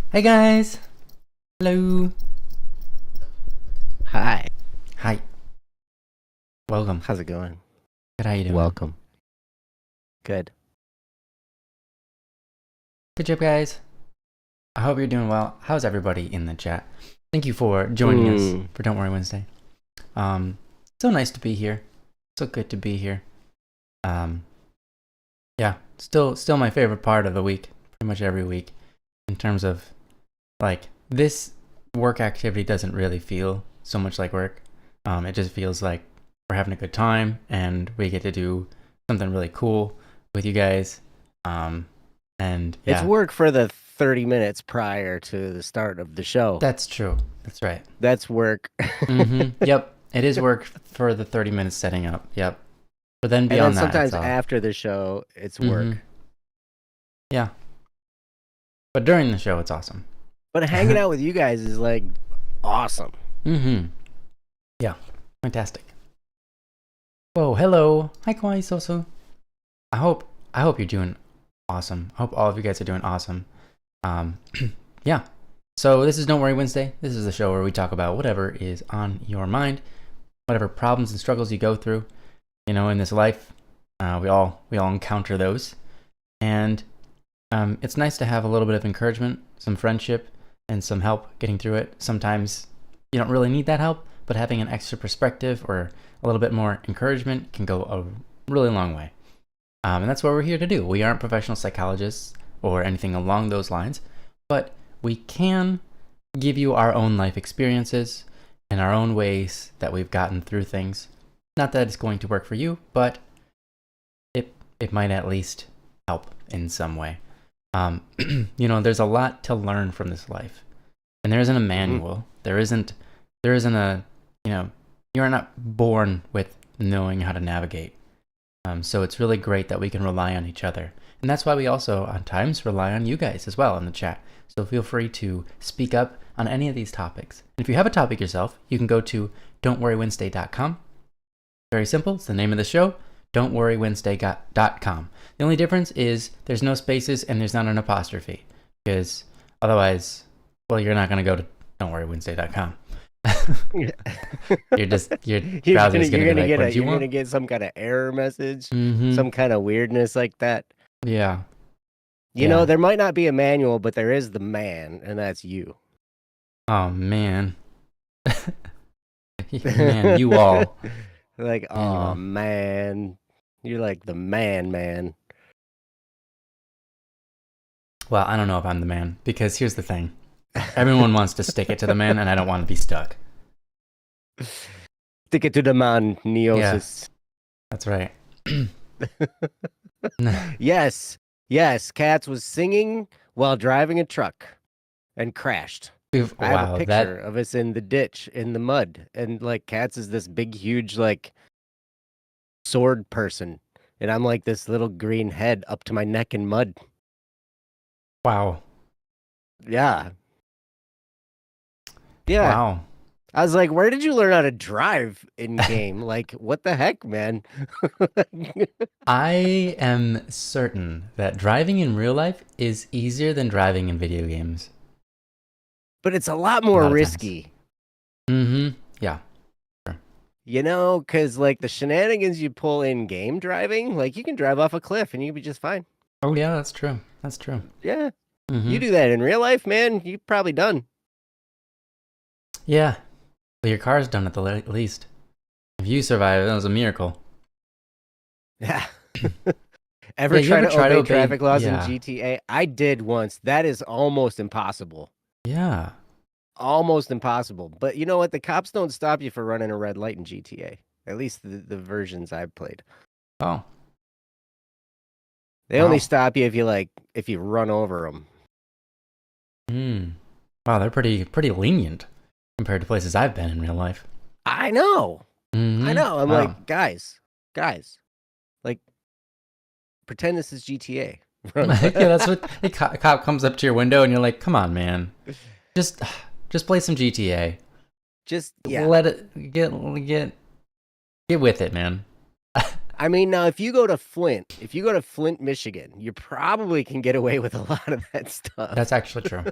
Hey guys! Hello! Hi. Hi. Welcome. How's it going? Good, how you doing? Welcome. Good. Good job, guys. I hope you're doing well. How's everybody in the chat? Thank you for joining us for Don't Worry Wednesday. So nice to be here. So good to be here. Yeah, still my favorite part of the week, pretty much every week, in terms of, like, this work activity doesn't really feel so much like work. It just feels like we're having a good time and we get to do something really cool with you guys. And yeah, It's work for the 30 minutes prior to the start of the show. that's true. That's right. That's work. Yep, it is work for the 30 minutes setting up. Yep. But then And then beyond that, sometimes it's all. after the show, it's work. Yeah. But during the show, it's awesome. But hanging out with you guys is like awesome. Yeah, fantastic. Whoa, hello. Hi, Kawaii Soso. I hope you're doing awesome. I hope all of you guys are doing awesome. Yeah. So this is Don't Worry Wednesday. This is the show where we talk about whatever is on your mind, whatever problems and struggles you go through. You know, in this life, we all encounter those, and it's nice to have a little bit of encouragement, some friendship, and some help getting through it. Sometimes you don't really need that help, but having an extra perspective or a little bit more encouragement can go a really long way. And that's what we're here to do. We aren't professional psychologists or anything along those lines, but we can give you our own life experiences and our own ways that we've gotten through things. Not that it's going to work for you, but it might at least help in some way. You know, there's a lot to learn from this life, and there isn't a manual. There isn't a, you know, you're not born with knowing how to navigate. So it's really great that we can rely on each other, and that's why we also on times rely on you guys as well in the chat. So feel free to speak up on any of these topics. And if you have a topic yourself, you can go to don'tworrywednesday.com. Very simple. It's the name of the show. don'tworrywednesday.com. The only difference is there's no spaces and there's not an apostrophe, because otherwise, well, you're not going to go to don'tworrywednesday.com. your browser is going to be like, what do you want? You're gonna get some kind of error message, some kind of weirdness like that. Yeah. You know, there might not be a manual, but there is the man, and that's you. Oh man. Man, you all. Like, oh man, you're like the man. Well, I don't know if I'm the man, because here's the thing. Everyone wants to stick it to the man, and I don't want to be stuck. Stick it to the man, Neosis. Yeah, that's right. Yes, Katz was singing while driving a truck and crashed. I have a picture of us in the ditch, in the mud, and like Katz is this big, huge, like sword person, and I'm like this little green head up to my neck in mud. Wow. Yeah. Wow. I was like, where did you learn how to drive in game? Like, what the heck, man? I am certain that driving in real life is easier than driving in video games. But it's a lot more risky. Yeah. Sure. You know, because like the shenanigans you pull in game driving, like you can drive off a cliff and you'd be just fine. Oh, yeah, that's true. That's true. Yeah. You do that in real life, man, you're probably done. Yeah. Well, your car's done at the least. If you survive, that was a miracle. Yeah. Ever try to obey traffic laws in GTA? I did once. That is almost impossible. Yeah. Almost impossible. But you know what? The cops don't stop you for running a red light in GTA. At least the versions I've played. Oh. They only stop you if you run over them. Wow, they're pretty lenient compared to places I've been in real life. I know. I know. I'm like, guys, like, pretend this is GTA. Yeah, that's what a cop comes up to your window and you're like, come on, man. Just play some GTA. Let it get with it, man. I mean, now if you go to Flint, Michigan, you probably can get away with a lot of that stuff. That's actually true.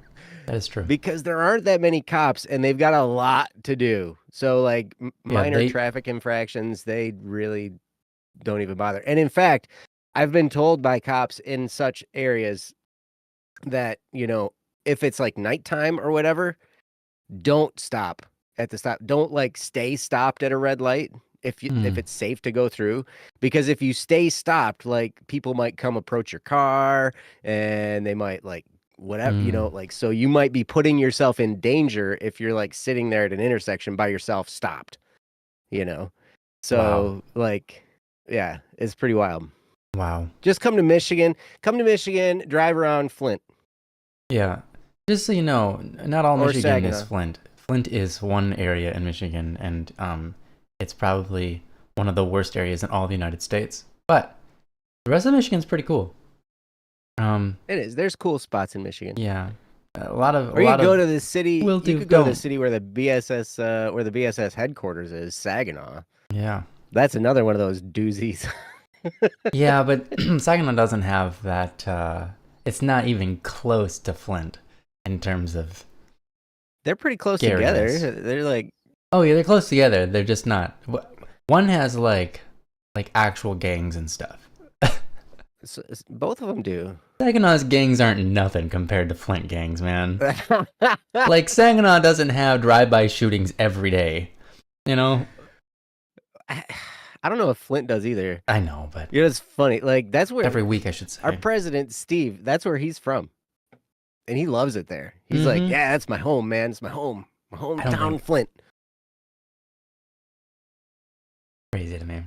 That is true. Because there aren't that many cops and they've got a lot to do. So like minor traffic infractions, they really don't even bother. And in fact, I've been told by cops in such areas that, if it's like nighttime or whatever, don't stop at the stop. Don't like stay stopped at a red light if it's safe to go through, because if you stay stopped, like people might come approach your car and they might like whatever, like, so you might be putting yourself in danger if you're like sitting there at an intersection by yourself stopped, so wow. Like, yeah, it's pretty wild. Wow. Just come to Michigan, drive around Flint. Yeah. Just so you know, not all Michigan is Flint. Flint is one area in Michigan, and it's probably one of the worst areas in all the United States. But the rest of Michigan's pretty cool. It is. There's cool spots in Michigan. Yeah. A lot of. Or you could go to the city. You could go to the city where the BSS headquarters is, Saginaw. Yeah. That's another one of those doozies. Yeah, but Saginaw doesn't have that. It's not even close to Flint in terms of. They're pretty close together. They're like. Oh yeah, they're close together. They're just not. One has like actual gangs and stuff. So, both of them do. Saginaw's gangs aren't nothing compared to Flint gangs, man. Like, Saginaw doesn't have drive-by shootings every day, I don't know if Flint does either. I know, but it's funny. Like, that's where every week, I should say. Our president, Steve, that's where he's from, and he loves it there. He's like, yeah, that's my home, man. It's my home, my hometown, Flint. Crazy to me.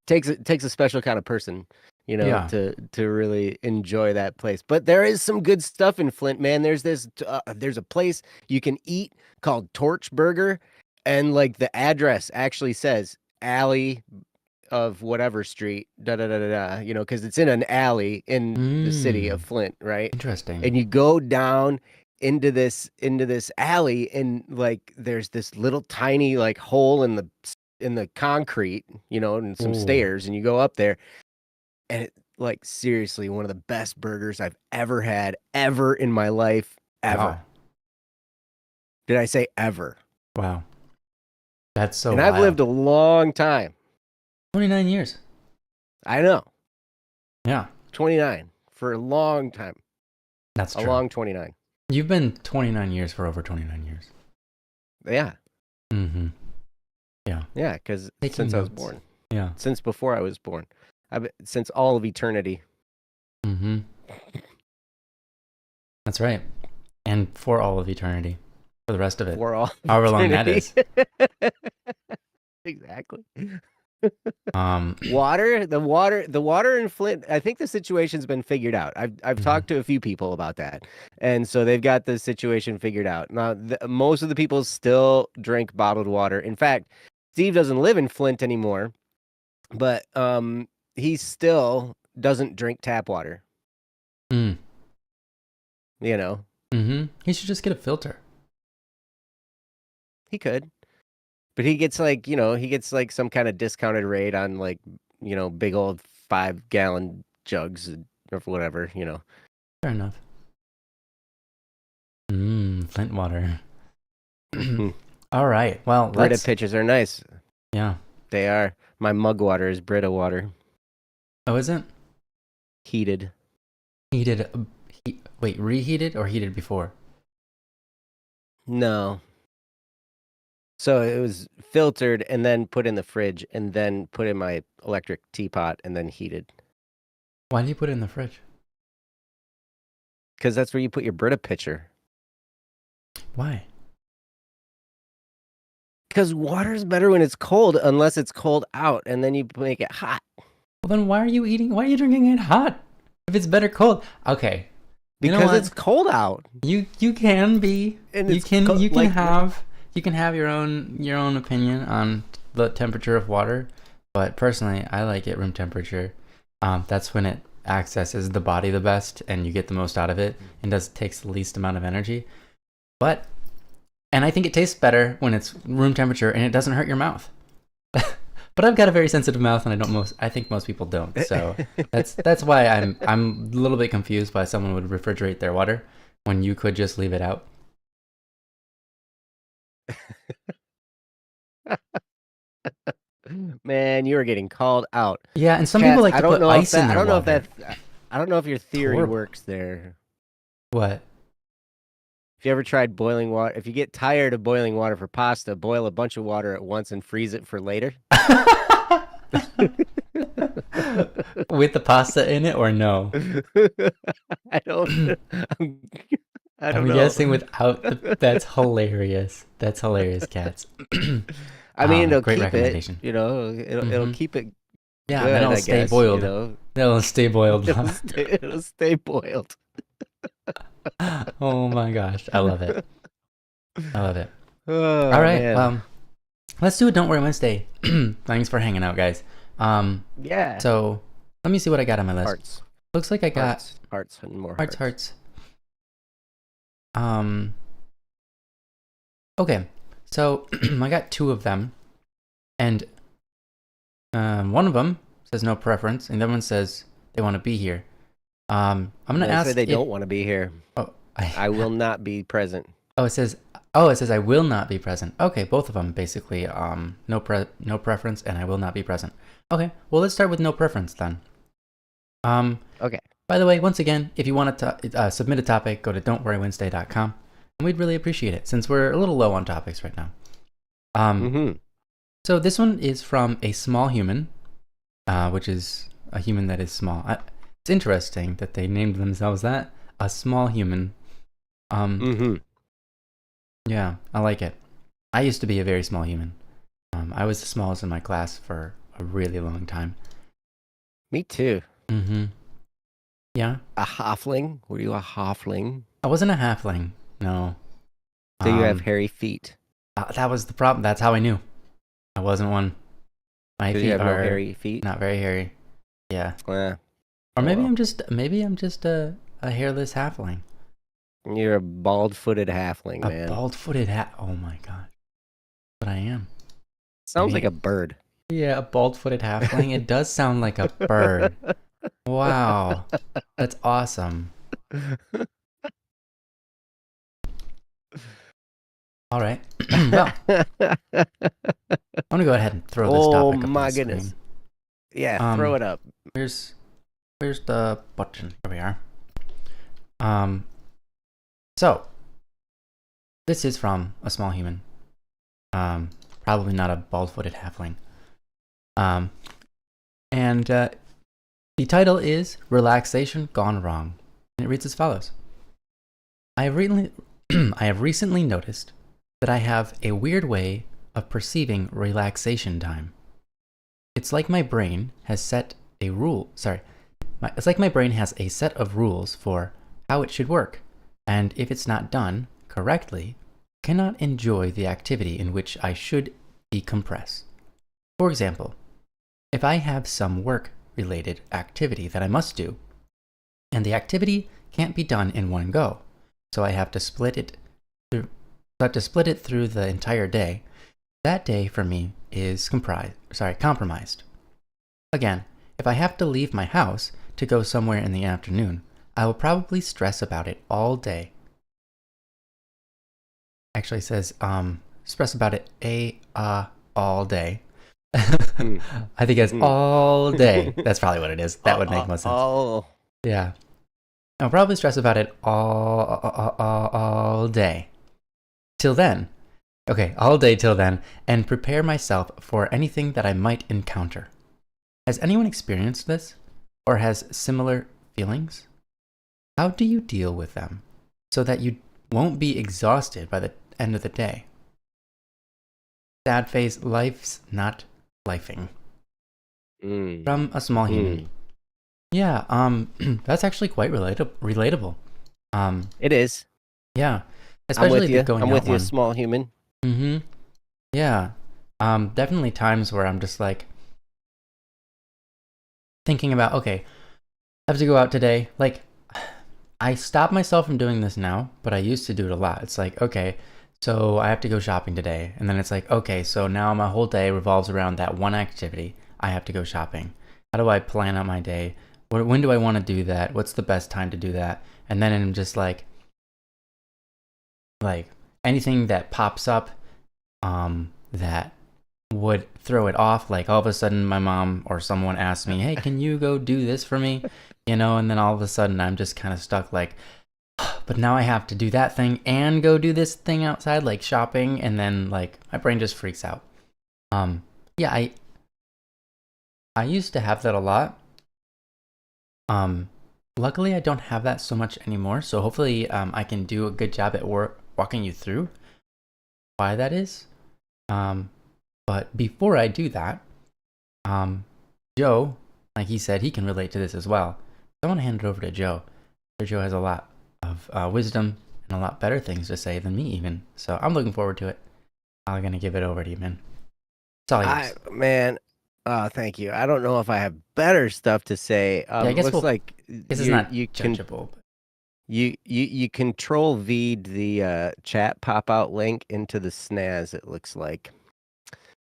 Takes a special kind of person, to really enjoy that place. But there is some good stuff in Flint, man. There's there's a place you can eat called Torch Burger, and like the address actually says alley of whatever street, because it's in an alley in the city of Flint, right? Interesting. And you go down into this alley, and like there's this little tiny like hole in the concrete, and some stairs, and you go up there, and it, like, seriously, one of the best burgers I've ever had in my life, ever. Wow. Did I say ever? Wow. That's so And I've lived a long time. 29 years. I know. Yeah. 29 for a long time. That's true. A long 29. You've been 29 years for over 29 years. Yeah. Mm-hmm. Yeah. Yeah, because since I was born. Yeah. Since before I was born. Since all of eternity. Mm-hmm. That's right. And for all of eternity. For the rest of it. For all however long that is. Exactly. The water in Flint, I think the situation's been figured out. I've talked to a few people about that, and so they've got the situation figured out. Now, most of the people still drink bottled water. In fact, Steve doesn't live in Flint anymore, but he still doesn't drink tap water. Mm-hmm. He should just get a filter. He could. But he gets like some kind of discounted rate on like, big old 5-gallon jugs or whatever, Fair enough. Flint water. All right. Well, Brita pitchers are nice. Yeah. They are. My mug water is Brita water. Oh, is it? Heated. Wait, reheated or heated before? No. So it was filtered and then put in the fridge and then put in my electric teapot and then heated. Why do you put it in the fridge? Because that's where you put your Brita pitcher. Why? Because water's better when it's cold, unless it's cold out, and then you make it hot. Well, then why are you drinking it hot? If it's better cold. Okay. Because it's cold out. You can be. And you can have your own opinion on the temperature of water, but personally, I like it room temperature. That's when it accesses the body the best, and you get the most out of it, and takes the least amount of energy. And I think it tastes better when it's room temperature, and it doesn't hurt your mouth. but I've got a very sensitive mouth, and I think most people don't. So that's why I'm a little bit confused why someone would refrigerate their water when you could just leave it out. Man, you are getting called out. Yeah, and some people like to put ice in their water. I don't know if your theory works there. What? If you ever tried boiling water, if you get tired of boiling water for pasta, boil a bunch of water at once and freeze it for later. With the pasta in it or no? I don't. I'm guessing without. That's hilarious. That's hilarious, cats. I mean, it'll great keep recommendation. it. You know, it'll keep it. Yeah, good, then it'll stay boiled. You know? It'll stay boiled. It'll stay boiled. Oh my gosh, I love it. I love it. Oh, all right, man. Let's do it. Don't worry, Wednesday. Thanks for hanging out, guys. Yeah. So let me see what I got on my list. Hearts. Looks like I got hearts and more hearts. Okay, so I got 2 of them, and one of them says no preference, and the other one says they want to be here. I'm gonna ask. They don't want to be here. Oh, I will not be present. Oh, it says I will not be present. Okay, both of them basically. No preference, and I will not be present. Okay, well let's start with no preference then. Okay. By the way, once again, if you want to submit a topic, go to don'tworrywednesday.com, and we'd really appreciate it since we're a little low on topics right now. So this one is from a small human, which is a human that is small. It's interesting that they named themselves that, a small human. Yeah, I like it. I used to be a very small human. I was the smallest in my class for a really long time. Me too. Yeah. A halfling? Were you a halfling? I wasn't a halfling. No. So you have hairy feet. That was the problem. That's how I knew. I wasn't one. My feet have are no hairy feet. Not very hairy. Yeah. Or maybe I'm just a hairless halfling. You're a bald-footed halfling, man. A bald-footed Oh my gosh. But I am. Sounds like a bird. Yeah, a bald-footed halfling. It does sound like a bird. Wow. That's awesome. All right. Well, I'm gonna go ahead and throw this topic up. Oh my goodness. Screen. Yeah, throw it up. Where's the button? Here we are. So this is from a small human. Probably not a bald-footed halfling. And the title is Relaxation Gone Wrong. And it reads as follows. I have recently noticed that I have a weird way of perceiving relaxation time. It's like my brain has set a rule. It's like my brain has a set of rules for how it should work, and if it's not done correctly, cannot enjoy the activity in which I should decompress. For example, if I have some work-related activity that I must do, and the activity can't be done in one go, so I have to split it through the entire day, that day for me is compromised. Again, if I have to leave my house to go somewhere in the afternoon, I will probably stress about it all day. Actually says, stress about it all day. I think it's all day. That's probably what it is. That would make more sense. Yeah. I'll probably stress about it all day. Till then. Okay, all day till then, and prepare myself for anything that I might encounter. Has anyone experienced this? Or has similar feelings? How do you deal with them so that you won't be exhausted by the end of the day? Sad face, life's not lifing. From a small human. Yeah, that's actually quite relatable. It is. Yeah. Especially I'm with you. Going I'm out with you, one. small human. Yeah. Definitely times where I'm just like thinking about, okay, I have to go out today. Like, I stop myself from doing this now, but I used to do it a lot. It's like, okay, so I have to go shopping today. And then it's like, okay, so now my whole day revolves around that one activity. I have to go shopping. How do I plan out my day? When do I want to do that? What's the best time to do that? And then I'm just like anything that pops up that would throw it off. Like all of a sudden my mom or someone asks me, hey, can you go do this for me? And then all of a sudden I'm just kind of stuck like, but now I have to do that thing and go do this thing outside, like shopping. And then like my brain just freaks out. Yeah, I used to have that a lot. Luckily I don't have that so much anymore. So hopefully I can do a good job at walking you through why that is. But before I do that, Joe, like he said, he can relate to this as well. I want to hand it over to Joe. Joe has a lot of wisdom and a lot better things to say than me even. So I'm looking forward to it. I'm going to give it over to you, man. It's all yours. Thank you. I don't know if I have better stuff to say. Yeah, I guess looks like this is not judgeable. You control V'd the chat pop out link into the snaz, it looks like.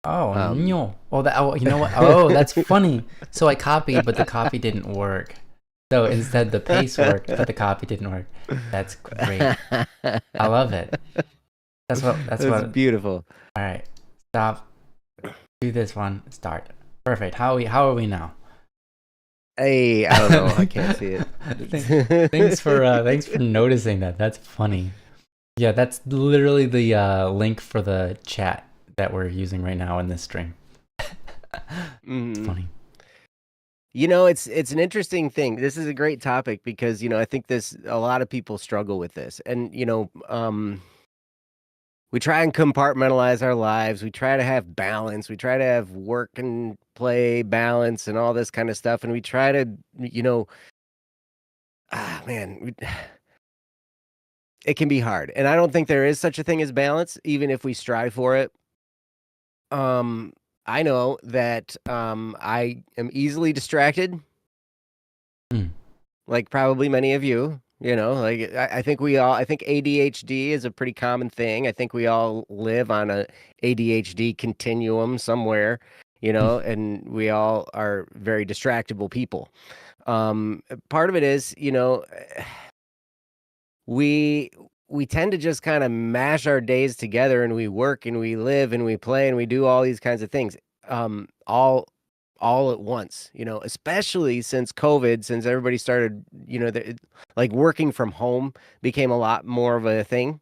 Oh no! Oh, you know what? Oh, that's funny. So I copied, but the copy didn't work. So instead, the paste worked, but the copy didn't work. That's great. I love it. That's beautiful. All right, stop. Do this one. Start. Perfect. How are we now? Hey, I don't know. I can't see it. Thanks for noticing that. That's funny. Yeah, that's literally the link for the chat that we're using right now in this stream. It's funny. It's an interesting thing. This is a great topic because, I think a lot of people struggle with this. And, we try and compartmentalize our lives. We try to have balance. We try to have work and play balance and all this kind of stuff. And we try to, it can be hard. And I don't think there is such a thing as balance, even if we strive for it. I know that I am easily distracted, like probably many of you. I think ADHD is a pretty common thing. I think we all live on a ADHD continuum somewhere, and we all are very distractible people. Part of it is, we tend to just kind of mash our days together, and we work and we live and we play and we do all these kinds of things all at once, especially since COVID, since everybody started, like working from home became a lot more of a thing.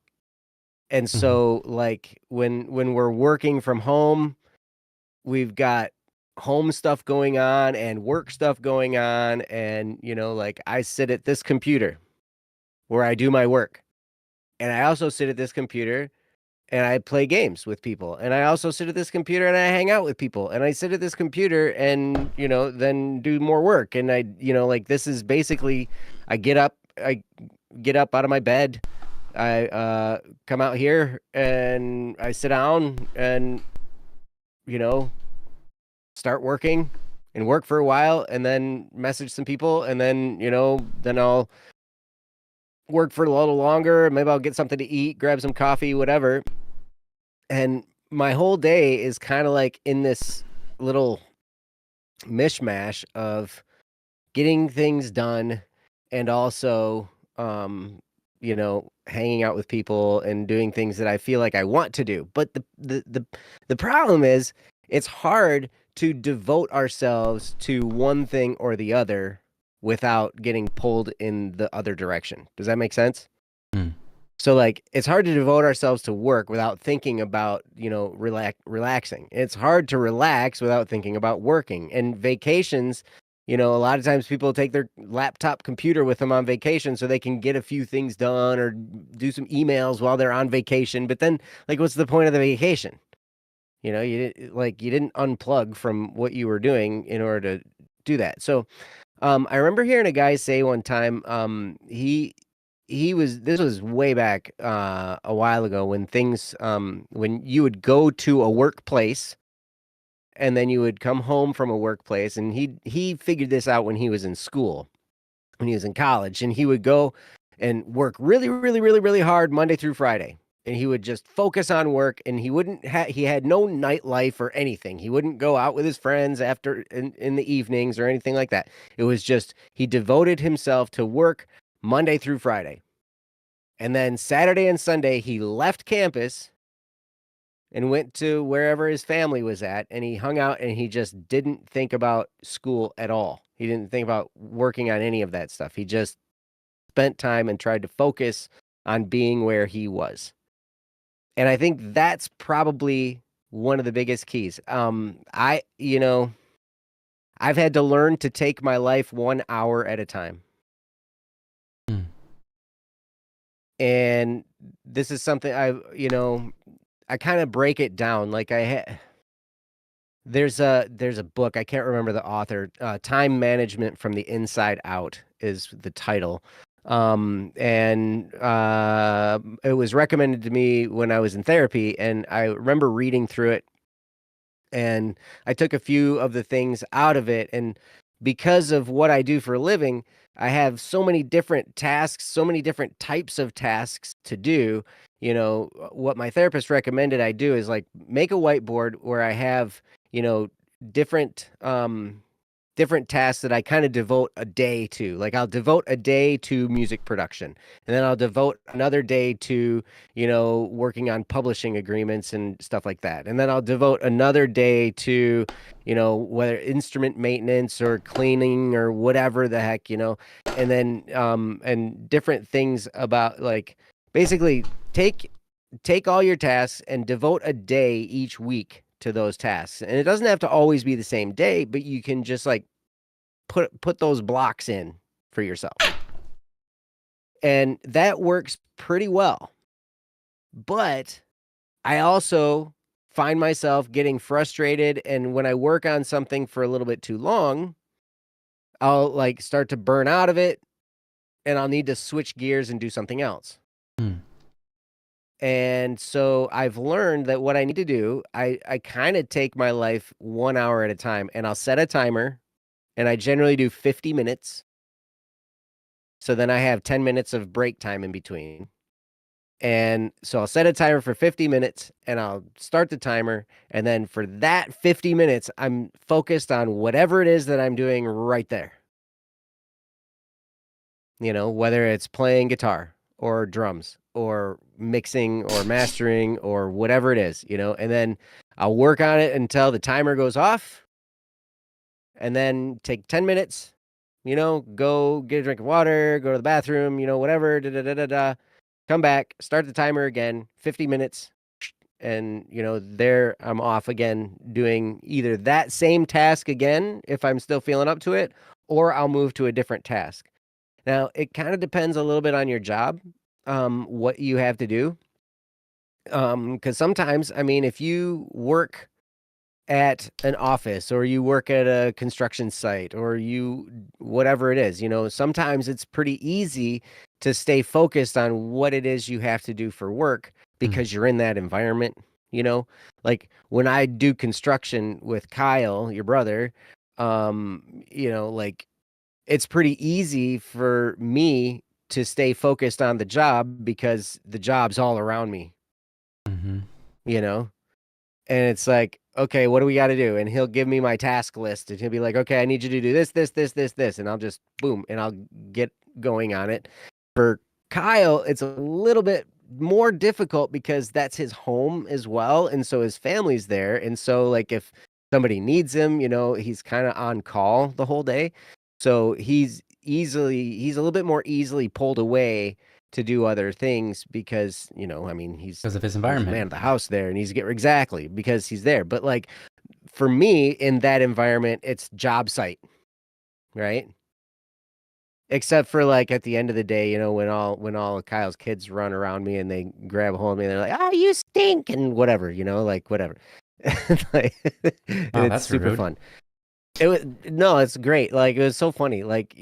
And so like when we're working from home, we've got home stuff going on and work stuff going on. And, like I sit at this computer where I do my work. And I also sit at this computer and I play games with people. And I also sit at this computer and I hang out with people. And I sit at this computer and, then do more work. And I, like this is basically, I get up out of my bed. I come out here and I sit down and, start working and work for a while and then message some people. And then, then I'll work for a little longer. Maybe I'll get something to eat, grab some coffee, whatever. And my whole day is kind of like in this little mishmash of getting things done and also, hanging out with people and doing things that I feel like I want to do. But the problem is it's hard to devote ourselves to one thing or the other without getting pulled in the other direction. Does that make sense? So like, it's hard to devote ourselves to work without thinking about, relaxing. It's hard to relax without thinking about working. And vacations, a lot of times people take their laptop computer with them on vacation so they can get a few things done or do some emails while they're on vacation. But then like, what's the point of the vacation? You didn't unplug from what you were doing in order to do that. So I remember hearing a guy say one time, this was way back a while ago when things when you would go to a workplace and then you would come home from a workplace, and he figured this out when he was in school, when he was in college, and he would go and work really, really, really, really hard Monday through Friday. and he would just focus on work, and he had no nightlife or anything. He wouldn't go out with his friends after in the evenings or anything like that. It was just he devoted himself to work Monday through Friday. And then Saturday and Sunday he left campus and went to wherever his family was at, and he hung out, and he just didn't think about school at all. He didn't think about working on any of that stuff. He just spent time and tried to focus on being where he was. And I think that's probably one of the biggest keys. I've had to learn to take my life 1 hour at a time. And this is something I kind of break it down. Like there's a book, I can't remember the author, Time Management from the Inside Out is the title. And it was recommended to me when I was in therapy, and I remember reading through it, and I took a few of the things out of it. And because of what I do for a living, I have so many different tasks, so many different types of tasks to do. What my therapist recommended I do is like make a whiteboard where I have, different tasks that I kind of devote a day to. Like I'll devote a day to music production, and then I'll devote another day to, working on publishing agreements and stuff like that. And then I'll devote another day to, whether instrument maintenance or cleaning or whatever the heck, and then, and different things about like, basically take all your tasks and devote a day each week to those tasks. And it doesn't have to always be the same day, but you can just like put those blocks in for yourself. And that works pretty well. But I also find myself getting frustrated, and when I work on something for a little bit too long, I'll like start to burn out of it, and I'll need to switch gears and do something else. And so I've learned that what I need to do, I kind of take my life 1 hour at a time, and I'll set a timer, and I generally do 50 minutes. So then I have 10 minutes of break time in between. And so I'll set a timer for 50 minutes, and I'll start the timer. And then for that 50 minutes, I'm focused on whatever it is that I'm doing right there. Whether it's playing guitar or drums or mixing or mastering or whatever it is, and then I'll work on it until the timer goes off, and then take 10 minutes, go get a drink of water, go to the bathroom, whatever, come back, start the timer again, 50 minutes. And, there I'm off again doing either that same task again, if I'm still feeling up to it, or I'll move to a different task. Now, it kind of depends a little bit on your job, what you have to do. Because sometimes, if you work at an office, or you work at a construction site, or whatever it is, sometimes it's pretty easy to stay focused on what it is you have to do for work because you're in that environment. Like when I do construction with Kyle, your brother, like it's pretty easy for me to stay focused on the job because the job's all around me. And it's like, okay, what do we got to do? And he'll give me my task list, and he'll be like, okay, I need you to do this, this, this, this, this. And I'll just boom, and I'll get going on it. For Kyle, it's a little bit more difficult because that's his home as well. And so his family's there. And so like if somebody needs him, he's kind of on call the whole day. So he's a little bit more easily pulled away to do other things because, he's because of his environment, he's the man of the house there, and exactly because he's there. But like for me in that environment, it's job site, right? Except for like at the end of the day, when all of Kyle's kids run around me and they grab a hold of me and they're like, "Ah, you stink," and whatever, like whatever. Like, wow, it's that's super rude. fun. It's great. Like it was so funny. Like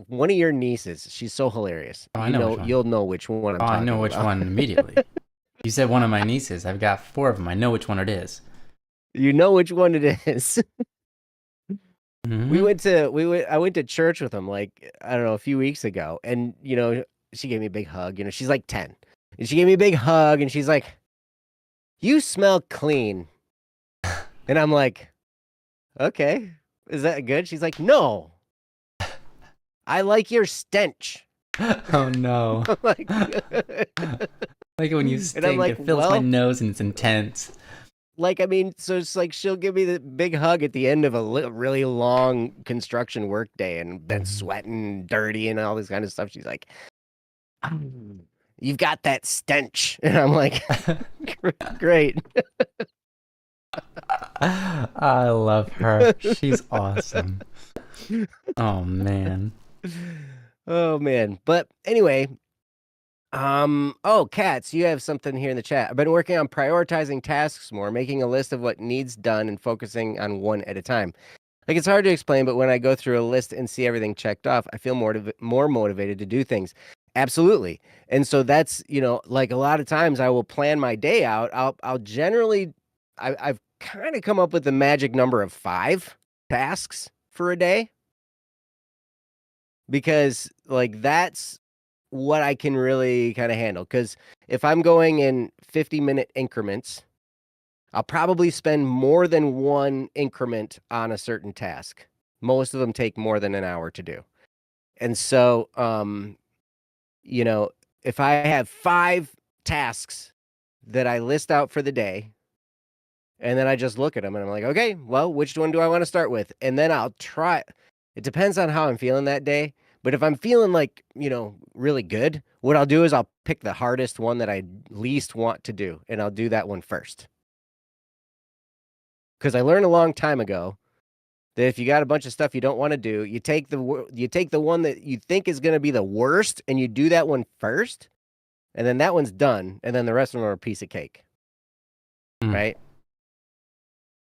one of your nieces, she's so hilarious. Oh, I know. You'll know which one I'm talking about. I know which one immediately. You said one of my nieces. I've got 4 of them. I know which one it is. You know which one it is. I went to church with them, like, I don't know, a few weeks ago, and she gave me a big hug. She's like 10, And she gave me a big hug, and she's like, "You smell clean." And I'm like, "Okay, is that good?" She's like, "No, I like your stench." Oh no. like, like when you and I'm stink, like, it fills my "Well, nose and it's intense. like, I mean, so it's like she'll give me the big hug at the end of a really long construction work day and been sweating dirty and all this kind of stuff. She's like, "You've got that stench." And I'm like, "Great." I love her. She's awesome. Oh man. Oh man. But anyway, oh, Cats, you have something here in the chat. I've been working on prioritizing tasks more, making a list of what needs done and focusing on one at a time. Like, it's hard to explain, but when I go through a list and see everything checked off, I feel more motivated to do things. Absolutely. And so that's, like a lot of times I will plan my day out. I'll generally, I've kind of come up with the magic number of 5 tasks for a day, because like that's what I can really kind of handle. Because if I'm going in 50-minute increments, I'll probably spend more than one increment on a certain task. Most of them take more than an hour to do. And so, if I have 5 tasks that I list out for the day, and then I just look at them and I'm like, okay, well, which one do I want to start with? And then I'll try. It depends on how I'm feeling that day. But if I'm feeling like, really good, what I'll do is I'll pick the hardest one that I least want to do, and I'll do that one first. Because I learned a long time ago that if you got a bunch of stuff you don't want to do, you take the one that you think is going to be the worst, and you do that one first, and then that one's done, and then the rest of them are a piece of cake, right?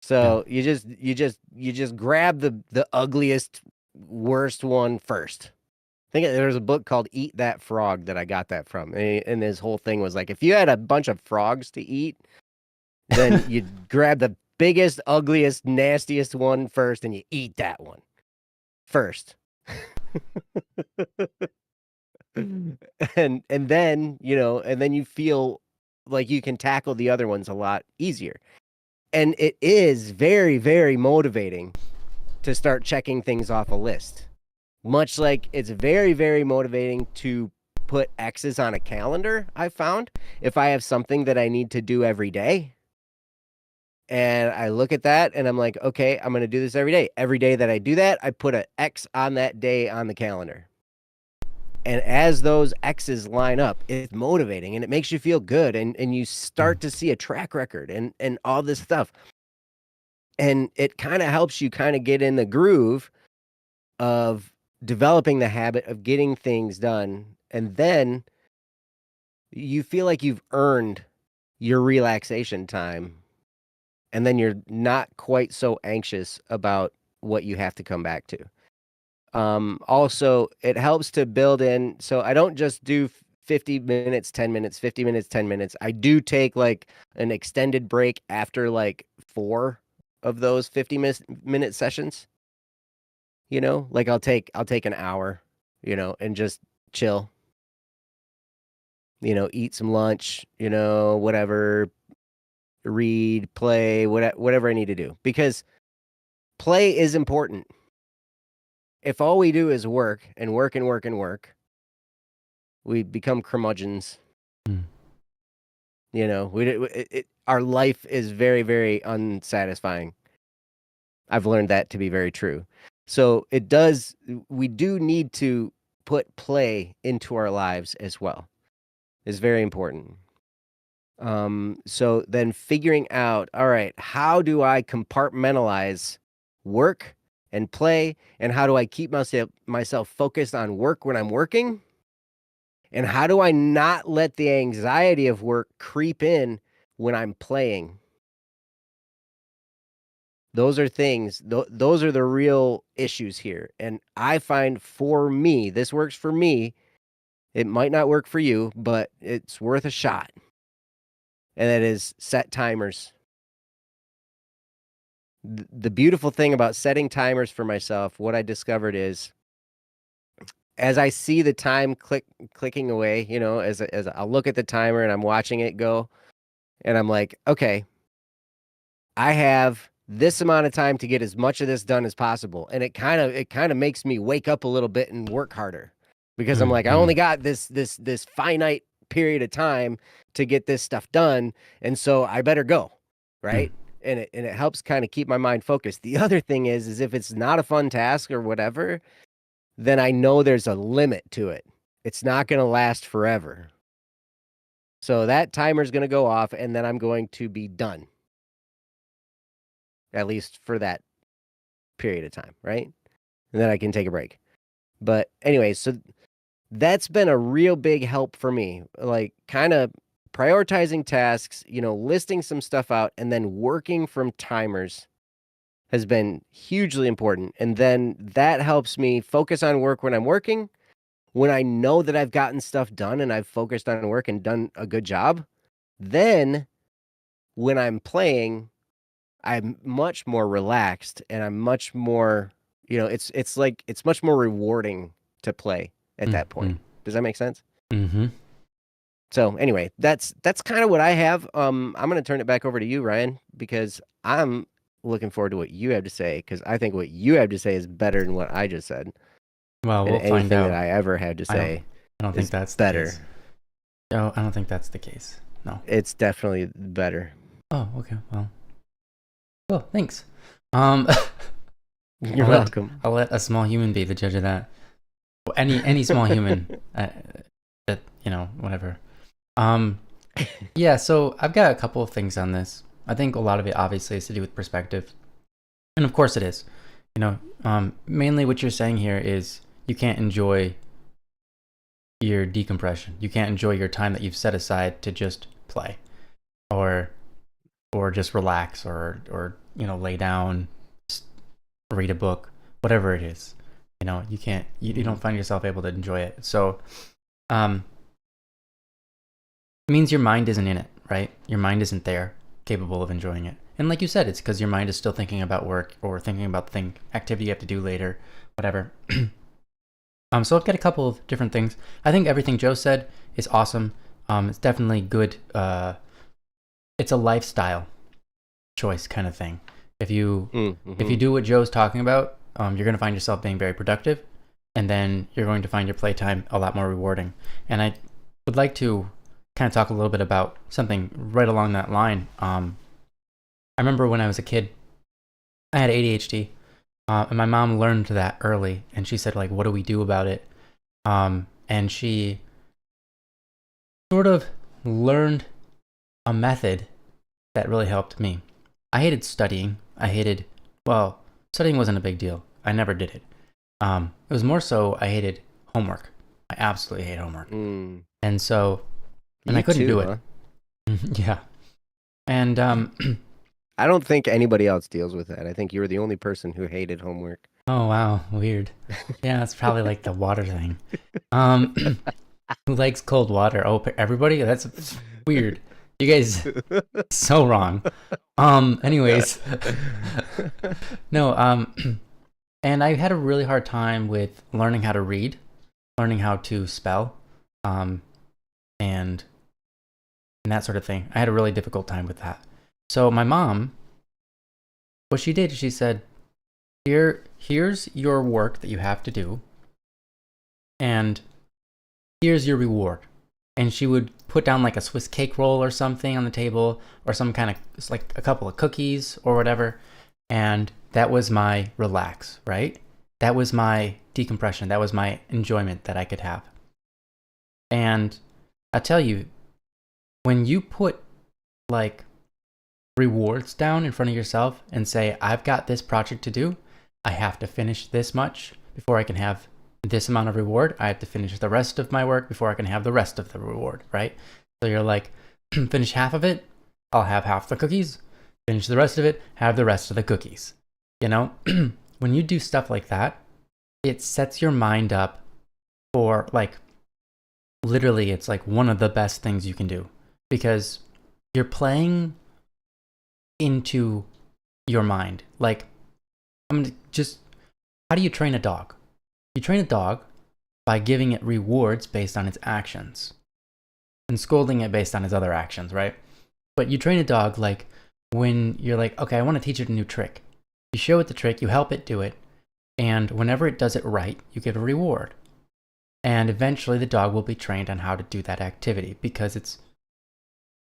So you just grab the ugliest, worst one first. I think there's a book called "Eat That Frog" that I got that from, and his whole thing was like, if you had a bunch of frogs to eat, then you grab the biggest, ugliest, nastiest one first, and you eat that one first. and then, and then you feel like you can tackle the other ones a lot easier. And it is very, very motivating to start checking things off a list. Much like it's very, very motivating to put X's on a calendar, I found. If I have something that I need to do every day, and I look at that and I'm like, okay, I'm going to do this every day. Every day that I do that, I put an X on that day on the calendar. And as those X's line up, it's motivating and it makes you feel good. And you start to see a track record and all this stuff. And it kind of helps you kind of get in the groove of developing the habit of getting things done. And then you feel like you've earned your relaxation time. And then you're not quite so anxious about what you have to come back to. Also, it helps to build in. So I don't just do 50 minutes, 10 minutes, 50 minutes, 10 minutes. I do take like an extended break after like 4 of those 50-minute sessions. Like I'll take an hour, and just chill, eat some lunch, whatever, read, play, whatever I need to do, because play is important. If all we do is work and work and work and work, we become curmudgeons. Our life is very, very unsatisfying. I've learned that to be very true. So we do need to put play into our lives as well. It's very important. So then figuring out, all right, how do I compartmentalize work and play, and how do I keep myself focused on work when I'm working? And how do I not let the anxiety of work creep in when I'm playing? Those are things, those are the real issues here. And I find, for me, this works for me. It might not work for you, but it's worth a shot. And that is set timers. The beautiful thing about setting timers for myself, what I discovered is as I see the time clicking away, you know, as I'll look at the timer and I'm watching it go, and I'm like, okay, I have this amount of time to get as much of this done as possible. And it kind of makes me wake up a little bit and work harder, because I'm like, I only got this finite period of time to get this stuff done. And so I better go. Right. And it helps kind of keep my mind focused. The other thing is if it's not a fun task or whatever, then I know there's a limit to it. It's not going to last forever. So that timer's going to go off, and then I'm going to be done. At least for that period of time, right? And then I can take a break. But anyway, so that's been a real big help for me. Like, kind of prioritizing tasks, you know, listing some stuff out, and then working from timers has been hugely important. And then that helps me focus on work when I'm working. When I know that I've gotten stuff done and I've focused on work and done a good job, then when I'm playing, I'm much more relaxed, and I'm much more, you know, it's like, it's much more rewarding to play at that point. Does that make sense? Mm-hmm. So anyway, that's kind of what I have. I'm going to turn it back over to you, Ryan, because I'm looking forward to what you have to say, because I think what you have to say is better than what I just said. Well, we'll find out. Anything that I ever had to say, I don't think that's better. The case. No, I don't think that's the case. No, it's definitely better. Oh, okay. Well, cool. Thanks. You're welcome. I'll let a small human be the judge of that. Well, any small human, that, you know, whatever. Yeah. So I've got a couple of things on this. I think a lot of it obviously has to do with perspective, and of course it is. You know, mainly what you're saying here is you can't enjoy your decompression. You can't enjoy your time that you've set aside to just play, or just relax, or you know, lay down, read a book, whatever it is. You know, you can't, you don't find yourself able to enjoy it. So, it means your mind isn't in it, right? Your mind isn't there, capable of enjoying it. And like you said, it's because your mind is still thinking about work, or thinking about the activity you have to do later, whatever. So I've got a couple of different things. I think everything Joe said is awesome. It's definitely good. It's a lifestyle choice kind of thing. If you do what Joe's talking about, you're going to find yourself being very productive, and then you're going to find your playtime a lot more rewarding. And I would like to kind of talk a little bit about something right along that line. I remember when I was a kid, I had ADHD, and my mom learned that early, and she said, like, what do we do about it? And she sort of learned a method that really helped me. I hated studying. Studying wasn't a big deal. I never did it. It was more so I hated homework. I absolutely hate homework. And so, and I couldn't do it. Yeah. And I don't think anybody else deals with that. I think you were the only person who hated homework. Oh, wow. Weird. Yeah, it's probably like the water thing. Who likes cold water? Oh, everybody? That's weird. You guys, so wrong. Anyways. No, and I had a really hard time with learning how to read, learning how to spell, and that sort of thing. I had a really difficult time with that. So my mom, what she did, she said, here's your work that you have to do, and here's your reward. And she would put down like a Swiss cake roll or something on the table, or some kind of, it's like a couple of cookies or whatever. And that was my relax, right? That was my decompression. That was my enjoyment that I could have. And I tell you, when you put like rewards down in front of yourself and say, I've got this project to do, I have to finish this much before I can have this amount of reward. I have to finish the rest of my work before I can have the rest of the reward, right? So you're like, finish half of it, I'll have half the cookies. Finish the rest of it, have the rest of the cookies. You know, when you do stuff like that, it sets your mind up for, like, literally, it's like one of the best things you can do, because you're playing into your mind. Like, how do you train a dog? You train a dog by giving it rewards based on its actions and scolding it based on its other actions, right? But you train a dog like when you're like, okay, I want to teach it a new trick. You show it the trick, you help it do it, and whenever it does it right, you give a reward. And eventually the dog will be trained on how to do that activity because it's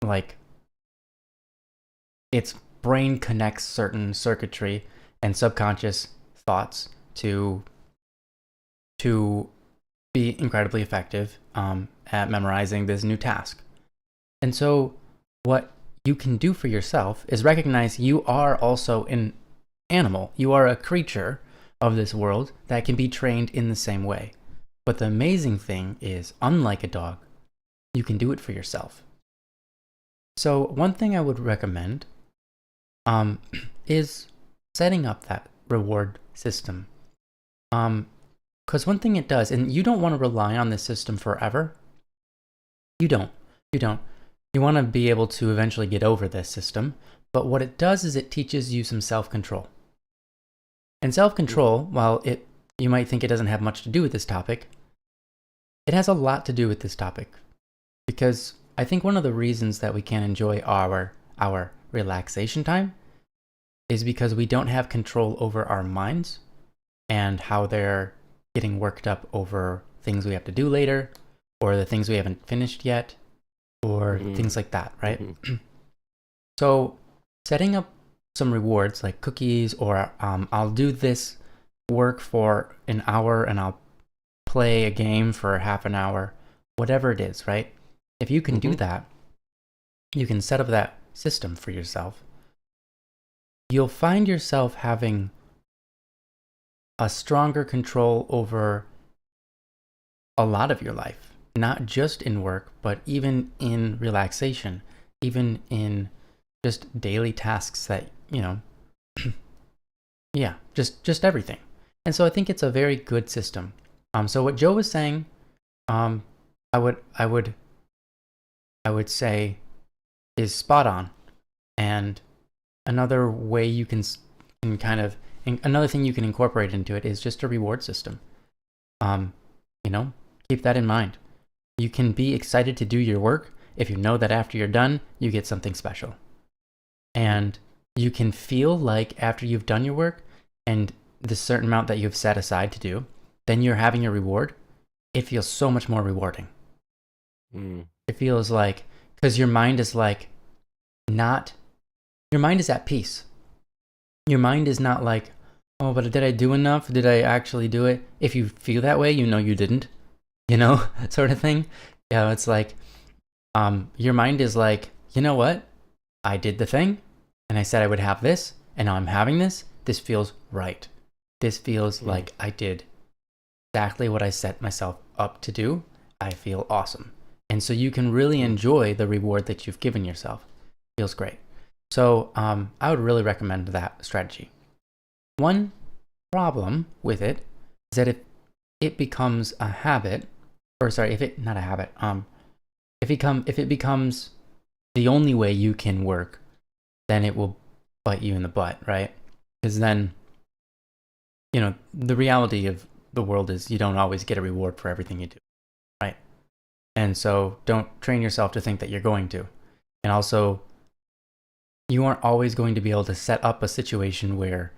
like its brain connects certain circuitry and subconscious thoughts to be incredibly effective at memorizing this new task. And so what you can do for yourself is recognize you are also an animal. You are a creature of this world that can be trained in the same way. But the amazing thing is, unlike a dog, you can do it for yourself. So one thing I would recommend is setting up that reward system. Because one thing it does, and you don't want to rely on this system forever. You don't. You want to be able to eventually get over this system. But what it does is it teaches you some self-control. And self-control, while you might think it doesn't have much to do with this topic, it has a lot to do with this topic. Because I think one of the reasons that we can't enjoy our relaxation time is because we don't have control over our minds and how they're getting worked up over things we have to do later, or the things we haven't finished yet, or things like that, right? So setting up some rewards like cookies, or I'll do this work for an hour and I'll play a game for half an hour, whatever it is, right? If you can do that, you can set up that system for yourself. You'll find yourself having a stronger control over a lot of your life, not just in work, but even in relaxation, even in just daily tasks that, yeah, just everything. And so I think it's a very good system. So what Joe was saying, I would say is spot on. And another way you can another thing you can incorporate into it is just a reward system. Keep that in mind. You can be excited to do your work if you know that after you're done, you get something special. And you can feel like after you've done your work and the certain amount that you've set aside to do, then you're having a reward. It feels so much more rewarding. It feels like, because your mind is at peace. Your mind is not like, oh, but did I do enough? Did I actually do it? If you feel that way, you didn't, sort of thing. Yeah, it's like, your mind is like, you know what? I did the thing, and I said I would have this, and now I'm having this. This feels right. This feels like I did exactly what I set myself up to do. I feel awesome. And so you can really enjoy the reward that you've given yourself. Feels great. So I would really recommend that strategy. One problem with it is that if it becomes a habit, if it becomes the only way you can work, then it will bite you in the butt, right? Because then, the reality of the world is you don't always get a reward for everything you do, right? And so don't train yourself to think that you're going to. And also, you aren't always going to be able to set up a situation where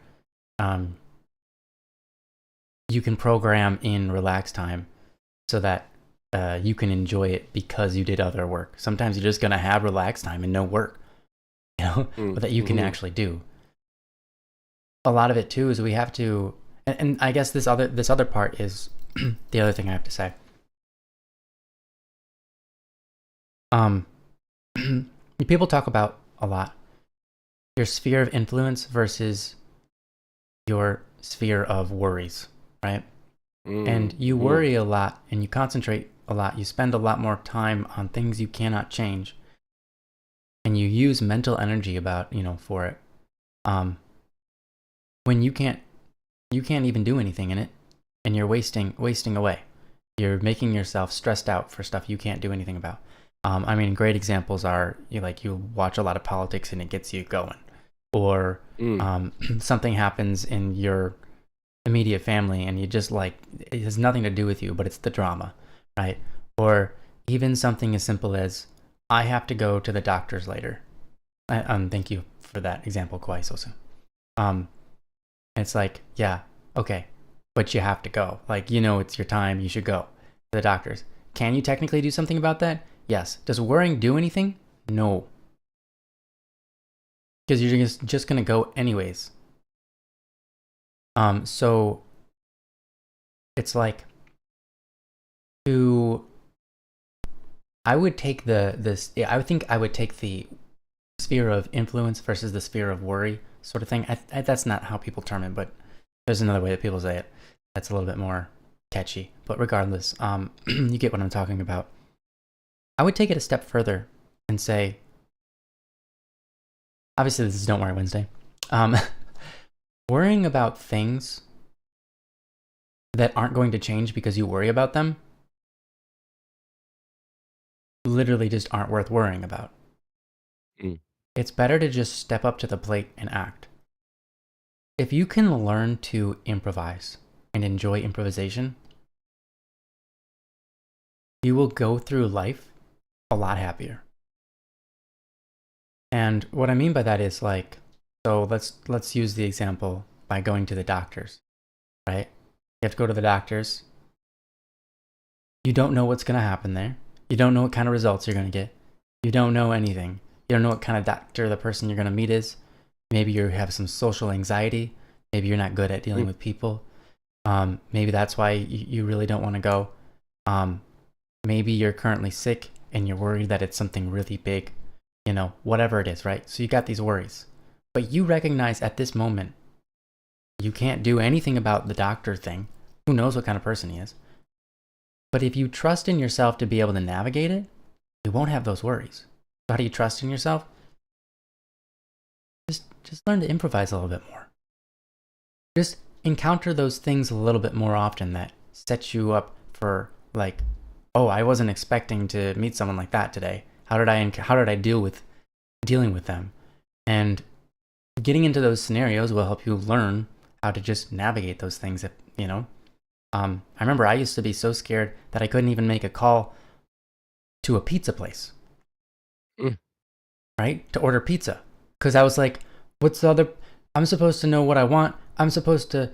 you can program in relaxed time so that you can enjoy it because you did other work. Sometimes you're just going to have relaxed time and no work, but that you can actually do. A lot of it too is we have to, and I guess this other part is the other thing I have to say. People talk about a lot your sphere of influence versus your sphere of worries, right? And you worry a lot and you concentrate a lot. You spend a lot more time on things you cannot change. And you use mental energy for it. When you can't even do anything in it, and you're wasting away. You're making yourself stressed out for stuff you can't do anything about. Great examples are you watch a lot of politics and it gets you going, or something happens in your immediate family and you just like, it has nothing to do with you, but it's the drama, right? Or even something as simple as, I have to go to the doctor's later. Thank you for that example, Kwai Sosu. It's like, yeah, okay, but you have to go. Like, it's your time, you should go to the doctor's. Can you technically do something about that? Yes. Does worrying do anything? No. Because you're just going to go anyways. So it's like I would take I think I would take the sphere of influence versus the sphere of worry sort of thing. That's not how people term it, but there's another way that people say it that's a little bit more catchy. But regardless, you get what I'm talking about. I would take it a step further and say, obviously this is Don't Worry Wednesday. Worrying about things that aren't going to change because you worry about them literally just aren't worth worrying about. It's better to just step up to the plate and act. If you can learn to improvise and enjoy improvisation, you will go through life a lot happier. And what I mean by that is like, so let's use the example by going to the doctors, right? You have to go to the doctors. You don't know what's going to happen there. You don't know what kind of results you're going to get. You don't know anything. You don't know what kind of doctor the person you're going to meet is. Maybe you have some social anxiety. Maybe you're not good at dealing with people. Maybe that's why you really don't want to go. Maybe you're currently sick and you're worried that it's something really big, whatever it is, right? So you got these worries. But you recognize at this moment, you can't do anything about the doctor thing. Who knows what kind of person he is? But if you trust in yourself to be able to navigate it, you won't have those worries. So how do you trust in yourself? Just learn to improvise a little bit more. Just encounter those things a little bit more often that set you up for like, oh, I wasn't expecting to meet someone like that today. How did I deal with dealing with them? And getting into those scenarios will help you learn how to just navigate those things. I remember I used to be so scared that I couldn't even make a call to a pizza place, right? To order pizza. Because I was like, I'm supposed to know what I want. I'm supposed to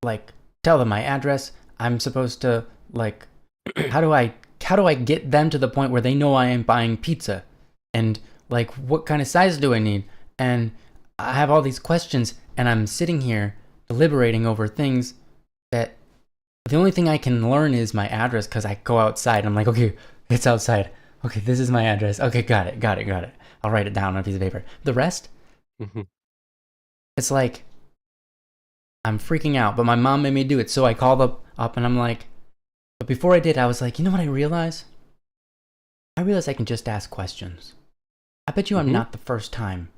like tell them my address. I'm supposed to like, how do I get them to the point where they know I am buying pizza? And like, what kind of size do I need? And I have all these questions and I'm sitting here deliberating over things that the only thing I can learn is my address because I go outside. I'm like, okay, it's outside. Okay, this is my address. Okay, got it. I'll write it down on a piece of paper. The rest, it's like, I'm freaking out, but my mom made me do it. So I called up and I'm like, but before I did, I was like, you know what I realized? I realized I can just ask questions. I bet you I'm not the first time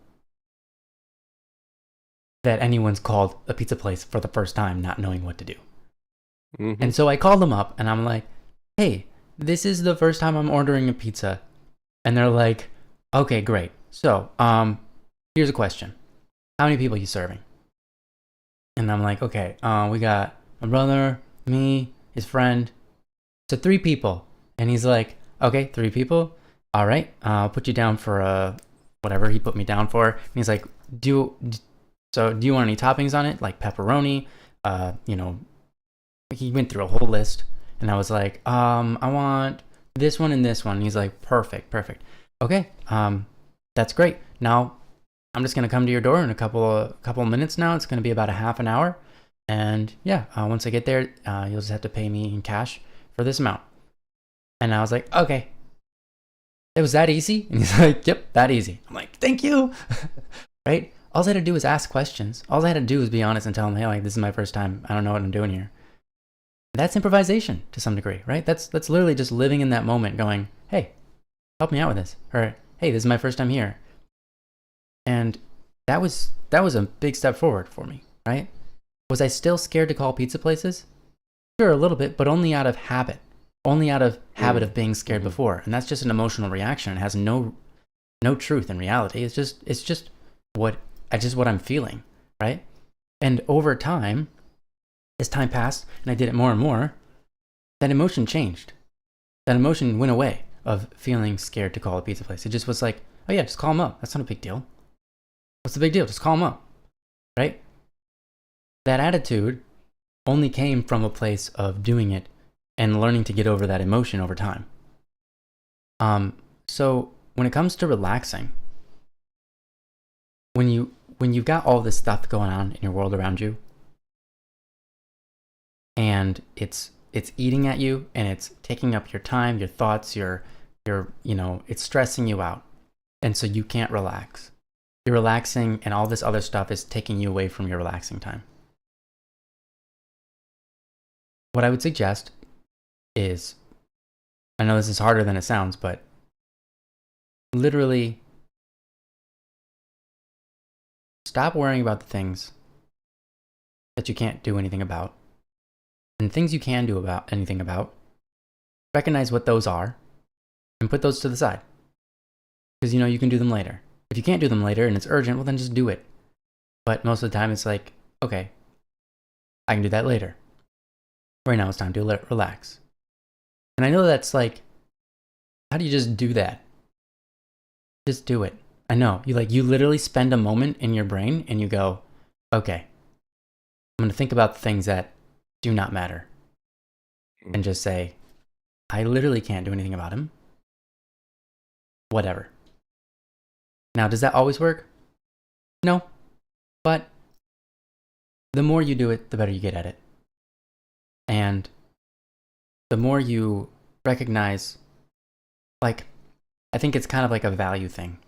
that anyone's called a pizza place for the first time not knowing what to do. And so I called them up and I'm like, hey, this is the first time I'm ordering a pizza. And they're like, okay, great. So, here's a question. How many people are you serving? And I'm like, okay, we got my brother, me, his friend. So 3 people. And he's like, okay, 3 people. All right, I'll put you down for whatever he put me down for. And he's like, do you want any toppings on it? Like pepperoni, he went through a whole list and I was like, I want this one and this one. And he's like, perfect. Okay. That's great. Now I'm just going to come to your door in a couple of minutes now. It's going to be about a half an hour. And yeah, once I get there, you'll just have to pay me in cash for this amount. And I was like, okay. It was that easy? And he's like, yep, that easy. I'm like, thank you. Right? All I had to do was ask questions. All I had to do was be honest and tell him, hey, like, this is my first time. I don't know what I'm doing here. That's improvisation to some degree, right? That's literally just living in that moment going, hey, help me out with this. Or, hey, this is my first time here. And that was a big step forward for me, right? Was I still scared to call pizza places? Sure, a little bit, but only out of habit. Only out of habit of being scared before. And that's just an emotional reaction. It has no truth in reality. It's just what I'm feeling, right? And over time, as time passed and I did it more and more, that emotion changed. That emotion went away of feeling scared to call a pizza place. It just was like, oh yeah, just call them up. That's not a big deal. What's the big deal? Just call them up, right? That attitude only came from a place of doing it and learning to get over that emotion over time. So when it comes to relaxing, when you've got all this stuff going on in your world around you, and it's eating at you and it's taking up your time, your thoughts, it's stressing you out, and so you can't relax. You're relaxing, and all this other stuff is taking you away from your relaxing time. What I would suggest is, I know this is harder than it sounds, but literally stop worrying about the things that you can't do anything about, and things you can do anything about. Recognize what those are and put those to the side, because you can do them later. If you can't do them later and it's urgent, well then just do it. But most of the time it's like, okay, I can do that later. Right now it's time to relax. And I know that's like, how do you just do that? Just do it. I know, you literally spend a moment in your brain and you go, okay, I'm going to think about the things that do not matter. And just say, I literally can't do anything about him. Whatever. Now, does that always work? No. But the more you do it, the better you get at it. And the more you recognize, I think it's kind of like a value thing.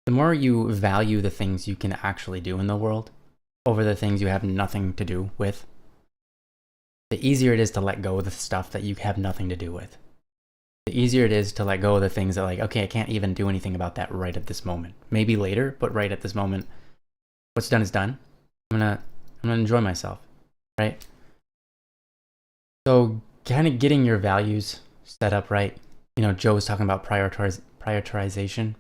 The more you value the things you can actually do in the world over the things you have nothing to do with, the easier it is to let go of the stuff that you have nothing to do with. The easier it is to let go of the things that okay, I can't even do anything about that right at this moment. Maybe later, but right at this moment, what's done is done. I'm gonna enjoy myself, right? So kind of getting your values set up right. Joe was talking about prioritization.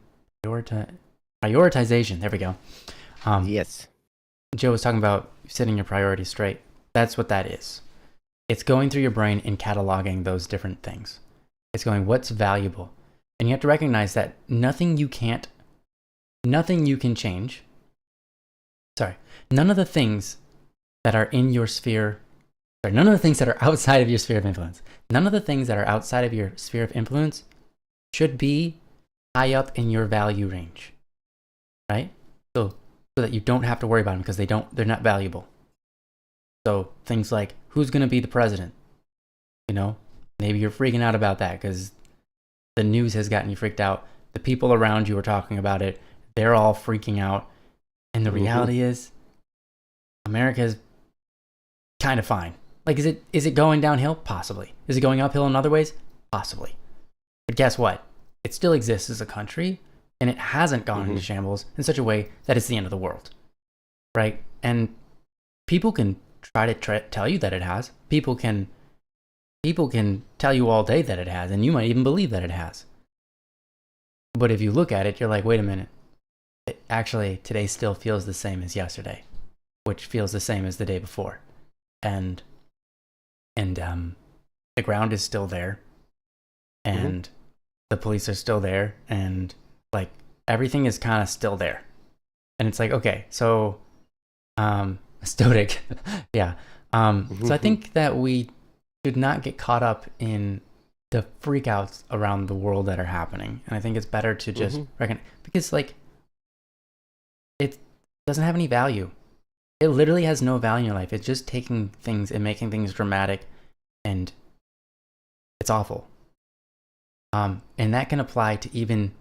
Prioritization. There we go. Yes. Joe was talking about setting your priorities straight. That's what that is. It's going through your brain and cataloging those different things. It's going, what's valuable? And you have to recognize that nothing you can change. None of the things that are in your sphere, none of the things that are outside of your sphere of influence, none of the things that are outside of your sphere of influence should be high up in your value range, right? So that you don't have to worry about them because they're not valuable. So things like, who's going to be the president? Maybe you're freaking out about that because the news has gotten you freaked out. The people around you are talking about it. They're all freaking out. And the reality is, America is kind of fine. Is it going downhill? Possibly. Is it going uphill in other ways? Possibly. But guess what? It still exists as a country, and it hasn't gone into shambles in such a way that it's the end of the world, right? And people can try to tell you that it has. People can tell you all day that it has, and you might even believe that it has. But if you look at it, you're like, wait a minute. Actually, today still feels the same as yesterday, which feels the same as the day before. And the ground is still there, and the police are still there, and everything is kind of still there. And it's like, okay, so stoic. Yeah. So I think that we should not get caught up in the freakouts around the world that are happening. And I think it's better to just reckon, because it doesn't have any value. It literally has no value in your life. It's just taking things and making things dramatic, and it's awful. And that can apply to even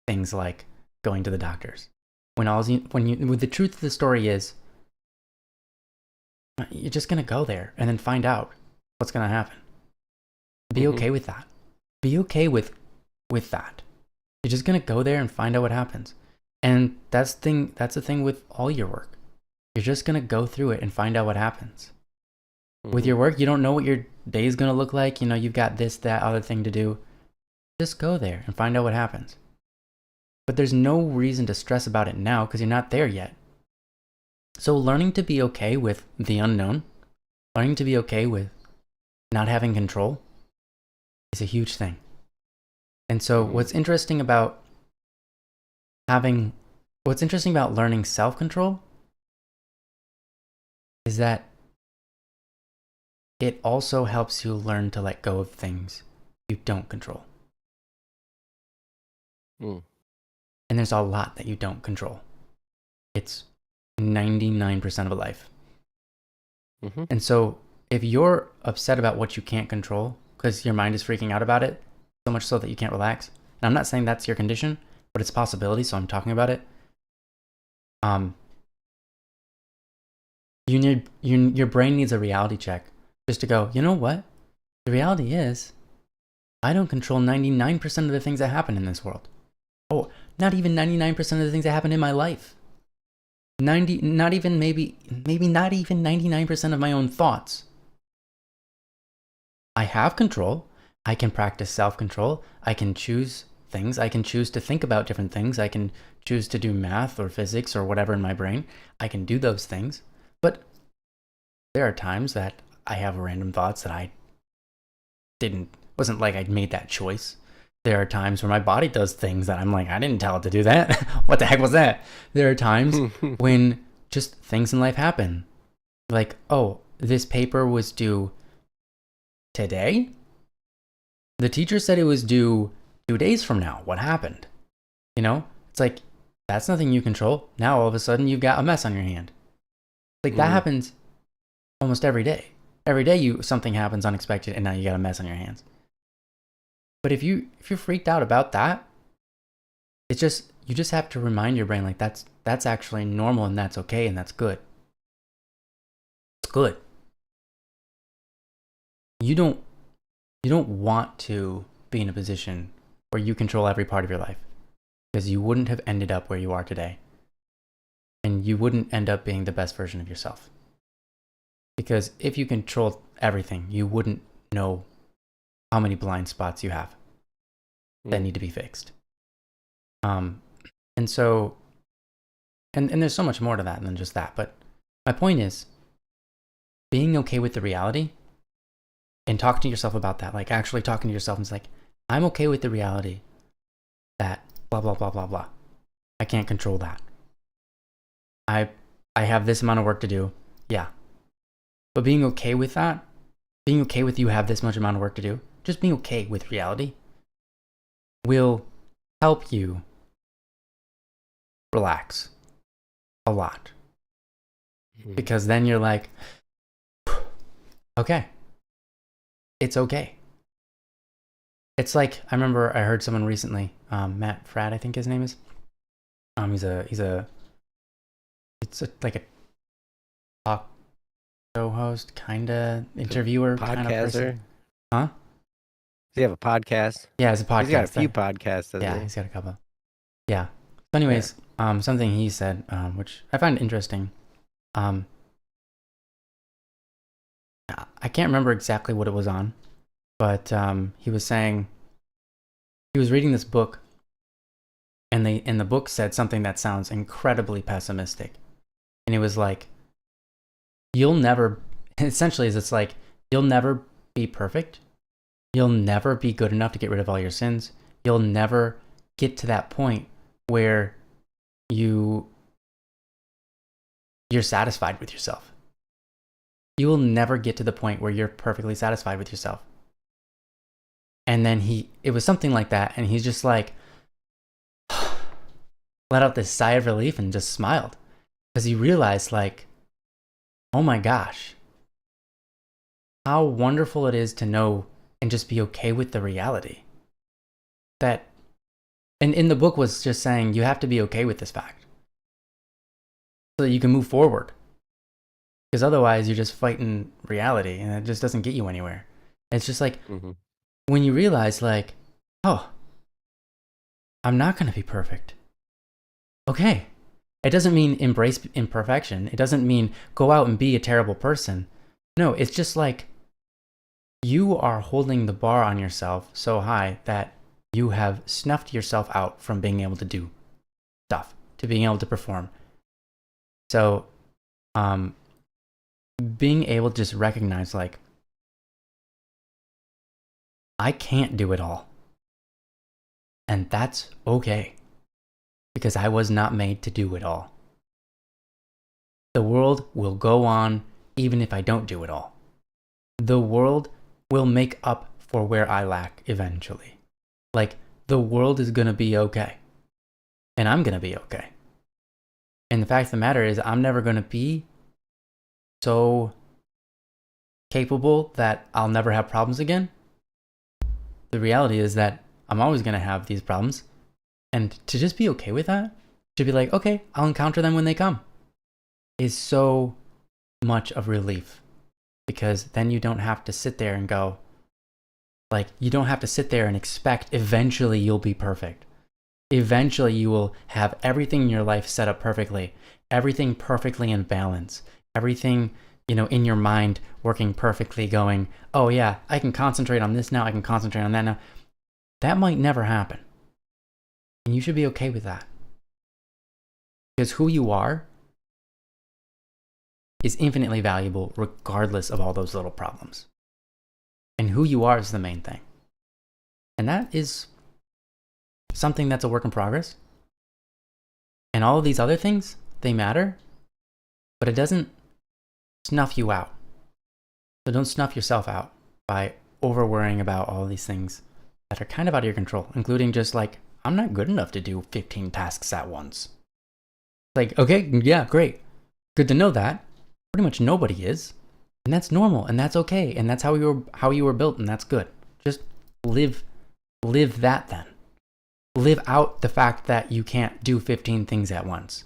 things like going to the doctors. When the truth of the story is, you're just gonna go there and then find out what's gonna happen. Be okay with that. Be okay with that. You're just gonna go there and find out what happens. And that's the thing with all your work. You're just gonna go through it and find out what happens. With your work, you don't know what your day is gonna look like. You've got this, that, other thing to do. Just go there and find out what happens. But there's no reason to stress about it now because you're not there yet. So learning to be okay with the unknown learning to be okay with not having control is a huge thing. And so what's interesting about learning self-control is that it also helps you learn to let go of things you don't control. And there's a lot that you don't control. It's 99% of a life. And so if you're upset about what you can't control because your mind is freaking out about it, so much so that you can't relax, and I'm not saying that's your condition, but it's a possibility, so I'm talking about it. Your brain needs a reality check just to go, you know what? The reality is, I don't control 99% of the things that happen in this world. Oh, not even 99% of the things that happen in my life. Maybe not even 99% of my own thoughts. I have control. I can practice self-control. I can choose things. I can choose to think about different things. I can choose to do math or physics or whatever in my brain. I can do those things. But there are times that I have random thoughts that wasn't like I made that choice. There are times where my body does things that I'm like, I didn't tell it to do that. What the heck was that? There are times when just things in life happen. Like, oh, this paper was due today? The teacher said it was due 2 days from now. What happened? You know, it's like, that's nothing you control. Now all of a sudden you've got a mess on your hand. Like that happens almost every day. Every day something happens unexpected and now you got a mess on your hands. But if you're freaked out about that, you just have to remind your brain like that's actually normal and that's okay and that's good. It's good. You don't want to be in a position where you control every part of your life, because you wouldn't have ended up where you are today. And you wouldn't end up being the best version of yourself. Because if you controlled everything, you wouldn't know how many blind spots you have that need to be fixed. And so, and there's so much more to that than just that. But my point is, being okay with the reality and talking to yourself about that, like actually talking to yourself and it's like, I'm okay with the reality that blah, blah, blah, blah, blah. I can't control that. I have this amount of work to do. Yeah. But being okay with that, being okay with you have this much amount of work to do, just being okay with reality will help you relax a lot. Because then you're like, okay, it's okay. It's like, I remember I heard someone recently, Matt Fradd, I think his name is. Like a talk show host, kinda interviewer, kind of person. Huh? Does he have a podcast? Yeah, it's a podcast. He's got a few podcasts, doesn't he? He's got a couple. Yeah. So anyways, something he said, which I find interesting. I can't remember exactly what it was on, but he was saying he was reading this book, and the book said something that sounds incredibly pessimistic, and it was like, you'll never be perfect. You'll never be good enough to get rid of all your sins. You'll never get to that point where you're satisfied with yourself. You will never get to the point where you're perfectly satisfied with yourself. And then it was something like that, and he's just like, let out this sigh of relief and just smiled. Because he realized, like, oh my gosh, how wonderful it is to know and just be okay with the reality. That, and in the book was just saying, you have to be okay with this fact so that you can move forward. Because otherwise you're just fighting reality and it just doesn't get you anywhere. It's just like, when you realize like, oh, I'm not going to be perfect. Okay. It doesn't mean embrace imperfection. It doesn't mean go out and be a terrible person. No, it's just like you are holding the bar on yourself so high that you have snuffed yourself out from being able to do stuff, to being able to perform. So, being able to just recognize, like, I can't do it all. And that's okay. Because I was not made to do it all. The world will go on even if I don't do it all. The world will make up for where I lack eventually. Like, the world is going to be okay. And I'm going to be okay. And the fact of the matter is, I'm never going to be so capable that I'll never have problems again. The reality is that I'm always going to have these problems. And to just be okay with that, to be like, okay, I'll encounter them when they come, is so much of relief. Because then you don't have to sit there and go, like, you don't have to sit there and expect eventually you'll be perfect. Eventually you will have everything in your life set up perfectly, everything perfectly in balance, everything, in your mind working perfectly, going, oh yeah, I can concentrate on this now, I can concentrate on that now. That might never happen. And you should be okay with that. Because who you are is infinitely valuable regardless of all those little problems. And who you are is the main thing. And that is something that's a work in progress. And all of these other things, they matter, but it doesn't snuff you out. So don't snuff yourself out by over worrying about all these things that are kind of out of your control, including just like, I'm not good enough to do 15 tasks at once. Like, okay, yeah, great. Good to know that. Pretty much nobody is. And that's normal, and that's okay, and that's how you were built, and that's good. Just live that then. Live out the fact that you can't do 15 things at once.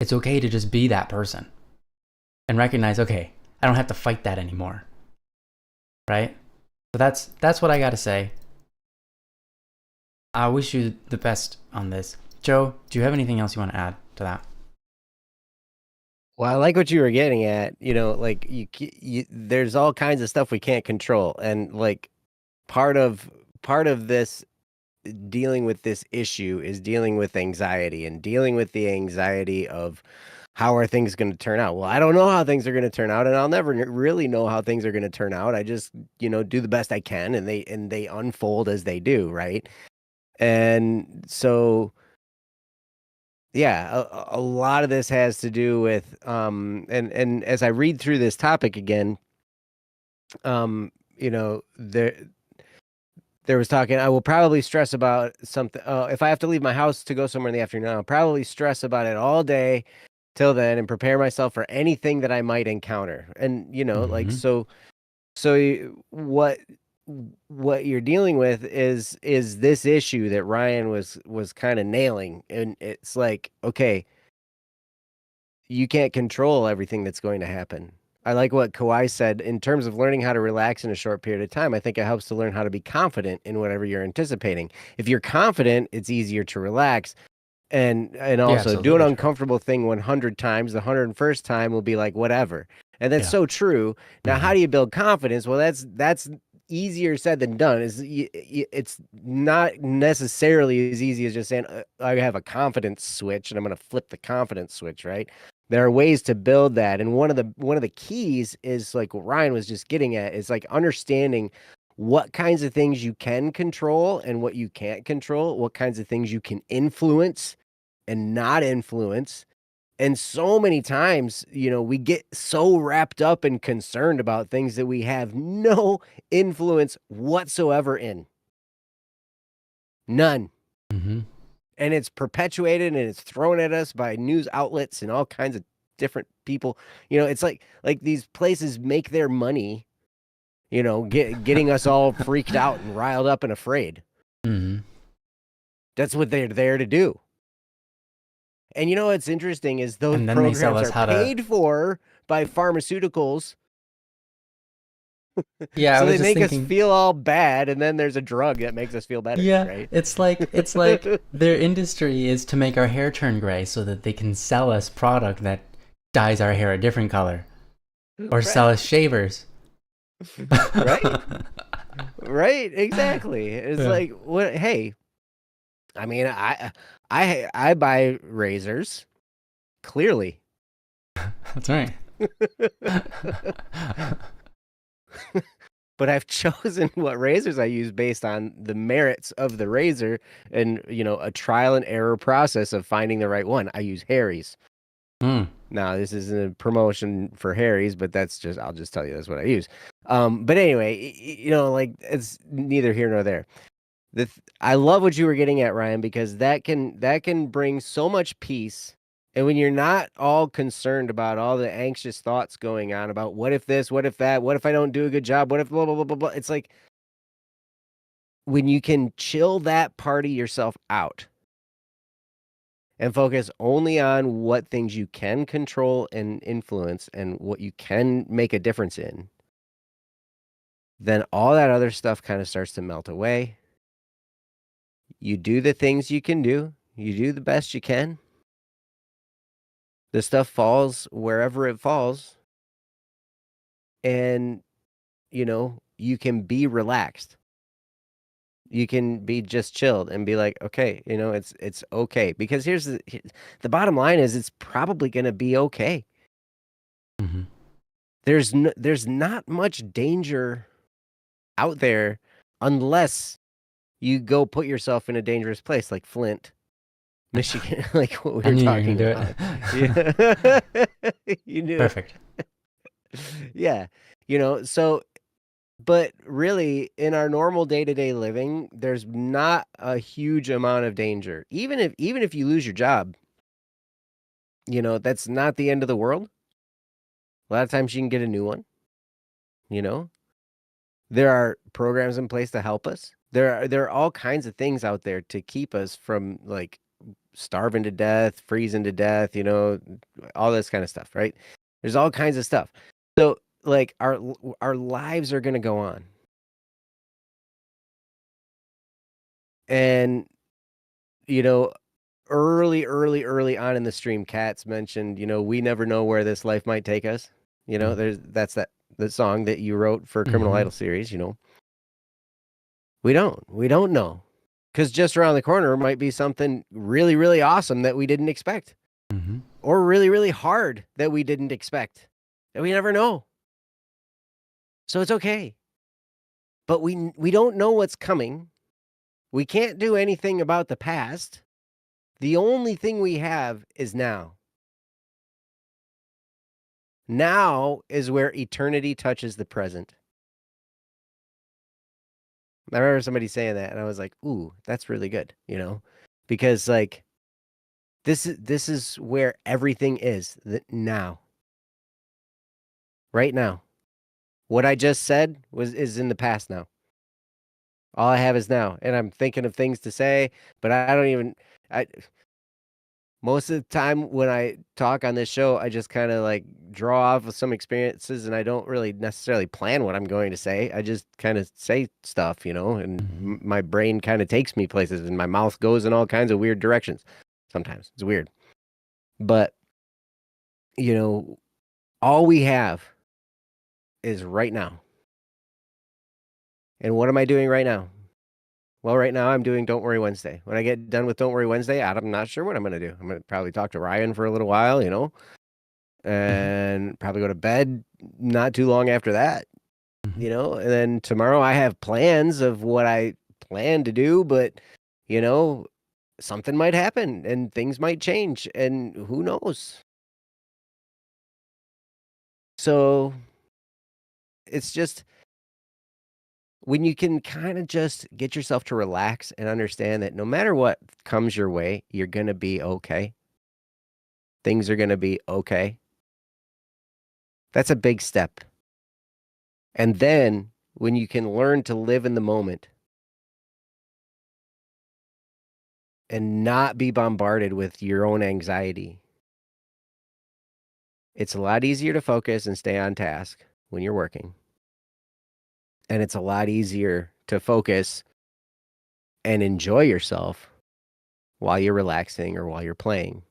It's okay to just be that person. And recognize, okay, I don't have to fight that anymore. Right? So that's what I gotta say. I wish you the best on this. Joe, do you have anything else you want to add to that? Well, I like what you were getting at. Like there's all kinds of stuff we can't control, and like part of this dealing with this issue is dealing with anxiety, and dealing with the anxiety of how are things going to turn out. Well, I don't know how things are going to turn out, and I'll never really know how things are going to turn out. I just do the best I can, and they unfold as they do, right? And so, yeah, a lot of this has to do with and as I read through this topic again, there was talking, I will probably stress about something. If I have to leave my house to go somewhere in the afternoon, I'll probably stress about it all day till then and prepare myself for anything that I might encounter. And like so what you're dealing with is this issue that Ryan was kind of nailing. And it's like, okay, you can't control everything that's going to happen. I like what Kawhi said in terms of learning how to relax in a short period of time. I think it helps to learn how to be confident in whatever you're anticipating. If you're confident, it's easier to relax. And also do an uncomfortable thing 100 times. The 101st time will be like, whatever. And that's so true. Now, how do you build confidence? Well, that's easier said than done. It's not necessarily as easy as just saying, I have a confidence switch and I'm going to flip the confidence switch, right? There are ways to build that. And one of the keys is like what Ryan was just getting at, is like understanding what kinds of things you can control and what you can't control, what kinds of things you can influence and not influence. And so many times, we get so wrapped up and concerned about things that we have no influence whatsoever in. None. Mm-hmm. And it's perpetuated and it's thrown at us by news outlets and all kinds of different people. It's like these places make their money, getting us all freaked out and riled up and afraid. Mm-hmm. That's what they're there to do. And what's interesting is those programs are paid for by pharmaceuticals. Yeah, so they make us feel all bad, and then there's a drug that makes us feel better. Yeah, right? it's like their industry is to make our hair turn gray so that they can sell us product that dyes our hair a different color, or sell us shavers. Right, right, exactly. It's like, what? Hey, I mean, I buy razors. Clearly, that's right. But I've chosen what razors I use based on the merits of the razor and, a trial and error process of finding the right one. I use Harry's. Now, this isn't a promotion for Harry's, but I'll just tell you that's what I use. But anyway, like, it's neither here nor there. I love what you were getting at, Ryan, because that can bring so much peace. And when you're not all concerned about all the anxious thoughts going on about what if this, what if that, what if I don't do a good job, what if blah, blah, blah, blah, blah. It's like when you can chill that part of yourself out and focus only on what things you can control and influence and what you can make a difference in, then all that other stuff kind of starts to melt away. You do the things you can do. You do the best you can. The stuff falls wherever it falls. And, you can be relaxed. You can be just chilled and be like, okay, it's okay. Because here's the bottom line is it's probably going to be okay. Mm-hmm. There's not much danger out there unless you go put yourself in a dangerous place like Flint, Michigan, like what we were talking about. Yeah. You knew. Perfect. Yeah. So, but really in our normal day-to-day living, there's not a huge amount of danger. Even if you lose your job, that's not the end of the world. A lot of times you can get a new one. There are programs in place to help us. There are all kinds of things out there to keep us from like starving to death, freezing to death, all this kind of stuff, right? There's all kinds of stuff. So like our lives are going to go on. And, early on in the stream, Katz mentioned, we never know where this life might take us. That's the song that you wrote for Criminal Idol series, We don't know. Because just around the corner might be something really, really awesome that we didn't expect. Or really, really hard that we didn't expect. That we never know. So it's okay. But we don't know what's coming. We can't do anything about the past. The only thing we have is now. Now is where eternity touches the present. I remember somebody saying that, and I was like, ooh, that's really good, because like this is where everything is now. Right now. What I just said is in the past now. All I have is now, and I'm thinking of things to say, but most of the time when I talk on this show, I just kind of like draw off of some experiences and I don't really necessarily plan what I'm going to say. I just kind of say stuff, and my brain kind of takes me places and my mouth goes in all kinds of weird directions. Sometimes it's weird, but all we have is right now. And what am I doing right now? Well, right now I'm doing Don't Worry Wednesday. When I get done with Don't Worry Wednesday, I'm not sure what I'm going to do. I'm going to probably talk to Ryan for a little while, and probably go to bed not too long after that, and then tomorrow I have plans of what I plan to do, but, something might happen and things might change and who knows? So it's just when you can kind of just get yourself to relax and understand that no matter what comes your way, you're going to be okay. Things are going to be okay. That's a big step. And then when you can learn to live in the moment and not be bombarded with your own anxiety, it's a lot easier to focus and stay on task when you're working. And it's a lot easier to focus and enjoy yourself while you're relaxing or while you're playing.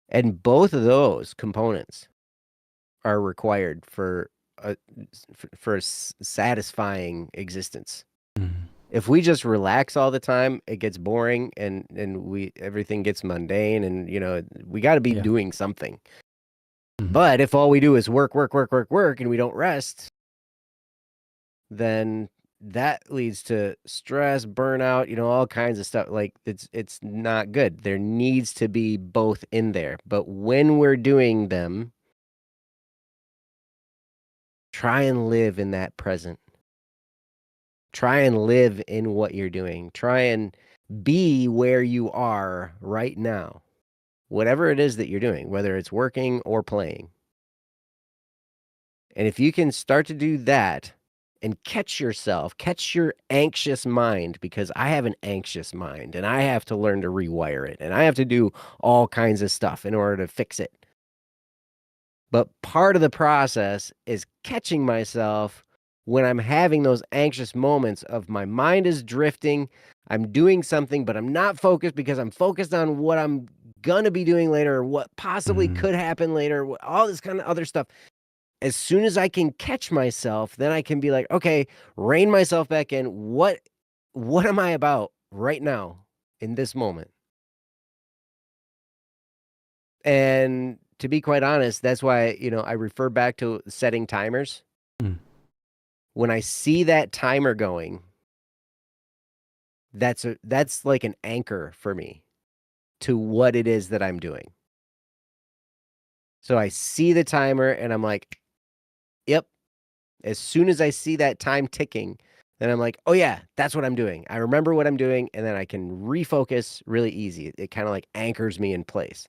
And both of those components are required for a satisfying existence. If we just relax all the time, it gets boring and everything gets mundane and we got to be doing something. But if all we do is work, and we don't rest, then that leads to stress, burnout, all kinds of stuff. Like it's not good. There needs to be both in there. But when we're doing them, try and live in that present. Try and live in what you're doing. Try and be where you are right now. Whatever it is that you're doing, whether it's working or playing. And if you can start to do that and catch yourself, catch your anxious mind, because I have an anxious mind and I have to learn to rewire it and I have to do all kinds of stuff in order to fix it. But part of the process is catching myself when I'm having those anxious moments of my mind is drifting, I'm doing something, but I'm not focused because I'm focused on what I'm going to be doing later or what possibly could happen later, all this kind of other stuff. As soon as I can catch myself, then I can be like, okay, rein myself back in. What am I about right now in this moment? And to be quite honest, that's why, I refer back to setting timers. When I see that timer going, that's like an anchor for me to what it is that I'm doing. So I see the timer and I'm like, yep. As soon as I see that time ticking, then I'm like, oh yeah, that's what I'm doing. I remember what I'm doing, and then I can refocus really easy. It kind of like anchors me in place.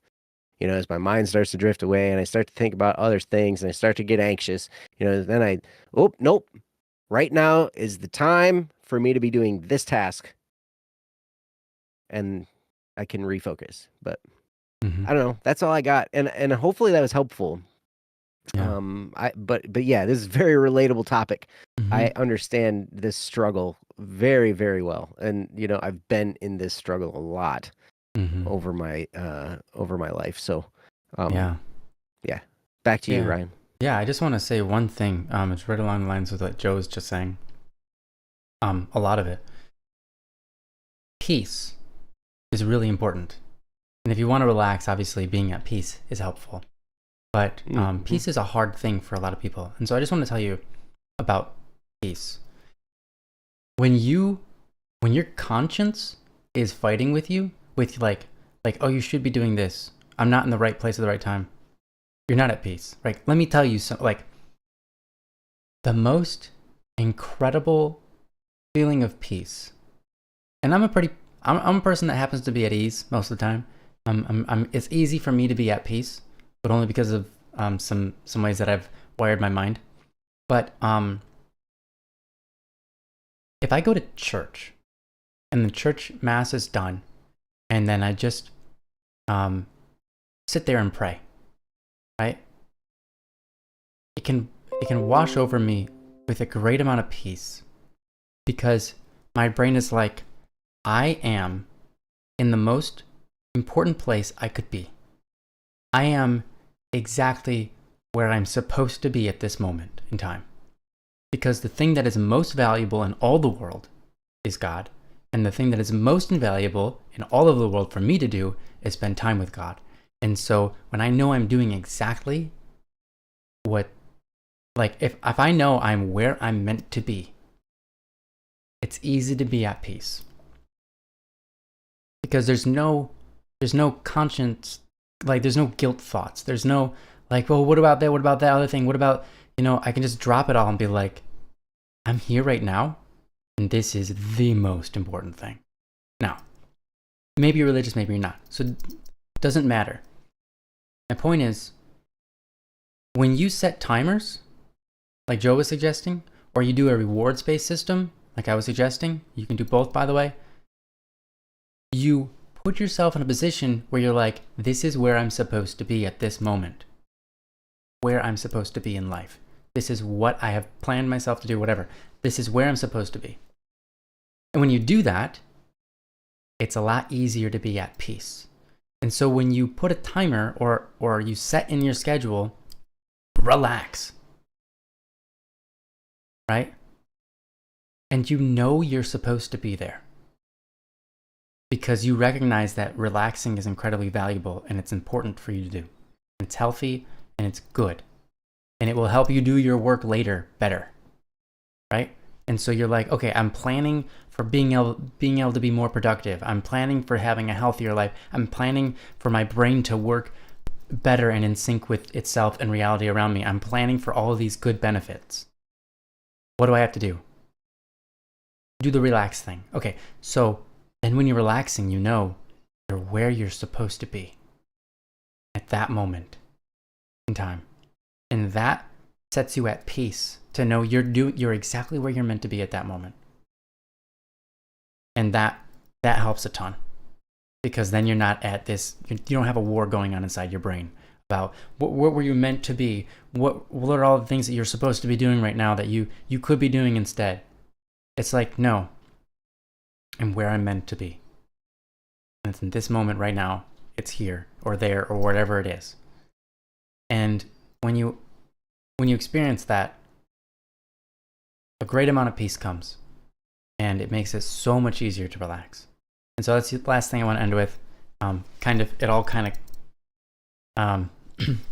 As my mind starts to drift away and I start to think about other things and I start to get anxious, then nope. Right now is the time for me to be doing this task. And I can refocus. But I don't know. That's all I got. And hopefully that was helpful. Yeah. But yeah, this is a very relatable topic. I understand this struggle very, very well. And I've been in this struggle a lot over my life. So yeah. Back to you, Ryan. Yeah, I just want to say one thing. It's right along the lines with what Joe was just saying. A lot of it. Peace is really important. And if you want to relax, obviously being at peace is helpful. But peace is a hard thing for a lot of people. And so I just want to tell you about peace. When your conscience is fighting with you, with like, oh, you should be doing this. I'm not in the right place at the right time. You're not at peace, right? Let me tell you the most incredible feeling of peace. And I'm a person that happens to be at ease most of the time. It's easy for me to be at peace, but only because of some ways that I've wired my mind. But if I go to church and the church mass is done, and then I just sit there and pray, right? It can wash over me with a great amount of peace, because my brain is like, I am in the most important place I could be. I am exactly where I'm supposed to be at this moment in time. Because the thing that is most valuable in all the world is God. And the thing that is most invaluable in all of the world for me to do is spend time with God. And so when I know I'm doing exactly what, if I know I'm where I'm meant to be, it's easy to be at peace. Because there's no conscience, there's no guilt thoughts. There's no well, what about that? What about that other thing? What about, I can just drop it all and be like, I'm here right now, and this is the most important thing. Now, maybe you're religious, maybe you're not. So it doesn't matter. My point is, when you set timers, like Joe was suggesting, or you do a rewards-based system, like I was suggesting, you can do both, by the way, you put yourself in a position where you're like, this is where I'm supposed to be at this moment. Where I'm supposed to be in life. This is what I have planned myself to do, whatever. This is where I'm supposed to be. And when you do that, it's a lot easier to be at peace. And so when you put a timer or you set in your schedule, relax. Right? And you're supposed to be there. Because you recognize that relaxing is incredibly valuable and it's important for you to do. It's healthy and it's good. And it will help you do your work later better, right? And so you're like, okay, I'm planning for being able to be more productive. I'm planning for having a healthier life. I'm planning for my brain to work better and in sync with itself and reality around me. I'm planning for all of these good benefits. What do I have to do? Do the relax thing. Okay, so, and when you're relaxing, you know you're where you're supposed to be at that moment in time. And that sets you at peace to know you're exactly where you're meant to be at that moment. And that helps a ton, because then you're not at this, you don't have a war going on inside your brain about what were you meant to be? What are all the things that you're supposed to be doing right now that you could be doing instead? It's like, no, I'm where I'm meant to be. And it's in this moment right now. It's here or there or whatever it is. And when you experience that, a great amount of peace comes, and it makes it so much easier to relax. And so that's the last thing I want to end with. It's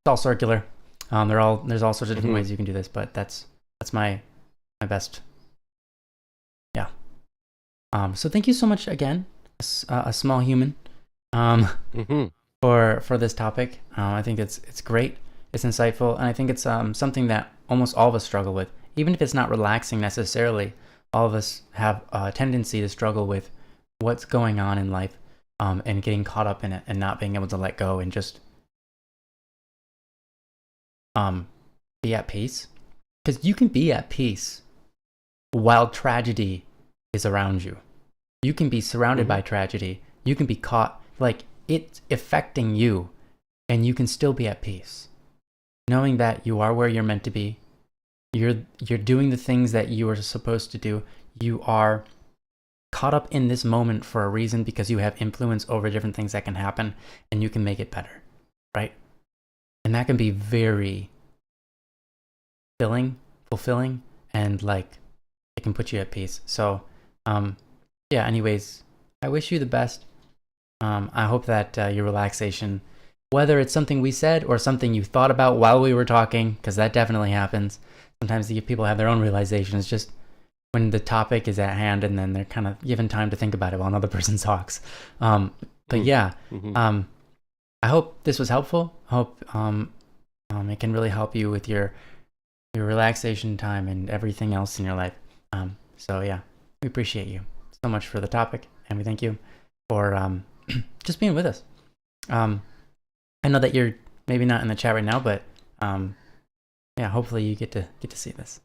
all circular. There's all sorts of different ways you can do this, but that's my best. Yeah. So thank you so much again, a small human, for this topic. I think it's great. It's insightful, and I think it's something that almost all of us struggle with. Even if it's not relaxing necessarily, all of us have a tendency to struggle with what's going on in life, and getting caught up in it and not being able to let go and just be at peace. Because you can be at peace while tragedy is around you. You can be surrounded by tragedy. You can be caught, like, it's affecting you, and you can still be at peace, knowing that you are where you're meant to be. You're doing the things that you are supposed to do. You are caught up in this moment for a reason, because you have influence over different things that can happen, and you can make it better, right? And that can be very fulfilling, and like, it can put you at peace. So yeah, anyways, I wish you the best. I hope that your relaxation, whether it's something we said or something you thought about while we were talking, because that definitely happens. Sometimes people have their own realizations just when the topic is at hand, and then they're kind of given time to think about it while another person talks. But yeah, I hope this was helpful. I hope it can really help you with your relaxation time and everything else in your life. So yeah, we appreciate you so much for the topic, and we thank you for just being with us. I know that you're maybe not in the chat right now, but yeah, hopefully you get to see this.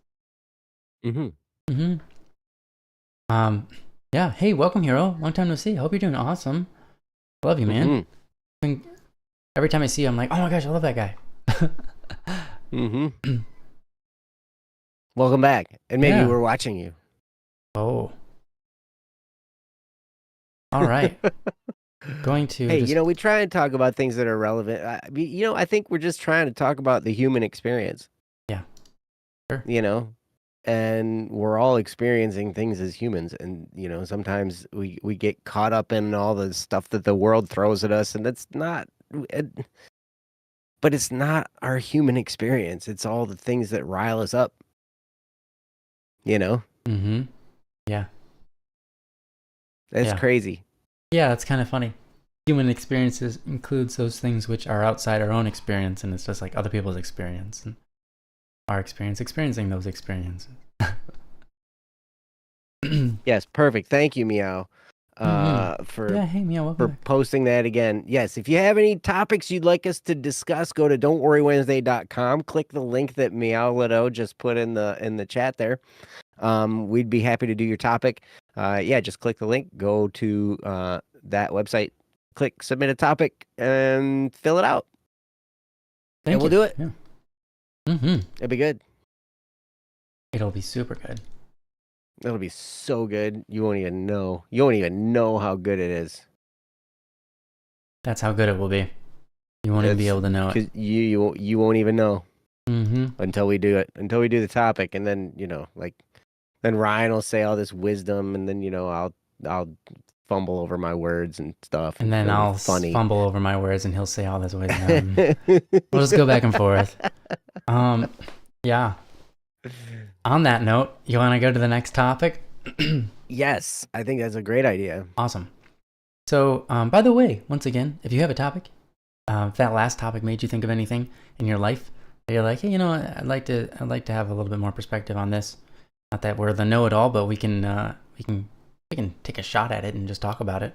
Yeah. Hey, welcome, Hero. Long time no see. Hope you're doing awesome. Love you, man. Every time I see you, I'm like, oh my gosh, I love that guy. Welcome back, and maybe we're watching you. Oh. All right. Going to. Hey, we try and talk about things that are relevant. I think we're just trying to talk about the human experience. Yeah. Sure. And we're all experiencing things as humans, and sometimes we get caught up in all the stuff that the world throws at us, and that's not. But it's not our human experience. It's all the things that rile us up. Yeah. That's crazy. Yeah, it's kind of funny. Human experiences includes those things which are outside our own experience, and it's just like other people's experience and our experience experiencing those experiences. Yes, perfect. Thank you, Meow, for posting that again. Yes, if you have any topics you'd like us to discuss, go to don'tworrywednesday.com. Click the link that Meow Lido just put in the chat there. We'd be happy to do your topic. Just click the link, go to that website, click submit a topic, and fill it out. And we'll do it. Yeah. It'll be good. It'll be super good. It'll be so good. You won't even know. You won't even know how good it is. That's how good it will be. You won't even be able to know it. You won't even know until we do it. Until we do the topic, and then then Ryan will say all this wisdom, and then I'll fumble over my words and stuff. And then I'll fumble over my words and he'll say all this wisdom. We'll just go back and forth. Yeah. On that note, you want to go to the next topic? Yes, I think that's a great idea. Awesome. So, by the way, once again, if you have a topic, if that last topic made you think of anything in your life that you're like, hey, you know what, I'd like to have a little bit more perspective on this. Not that we're the know-it-all, but we can take a shot at it and just talk about it.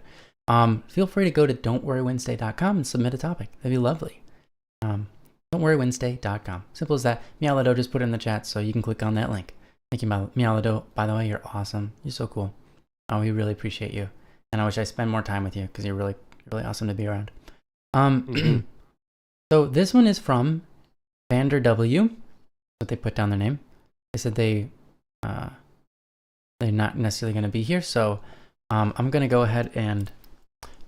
Feel free to go to don'tworrywednesday.com and submit a topic. That'd be lovely. Don'tworrywednesday.com. Simple as that. Meowlado just put it in the chat, so you can click on that link. Thank you, Meowlado. By the way, you're awesome. You're so cool. We really appreciate you. And I wish I spent more time with you because you're really, really awesome to be around. So this one is from Vander W. But they put down their name. They said they're not necessarily going to be here, so I'm going to go ahead and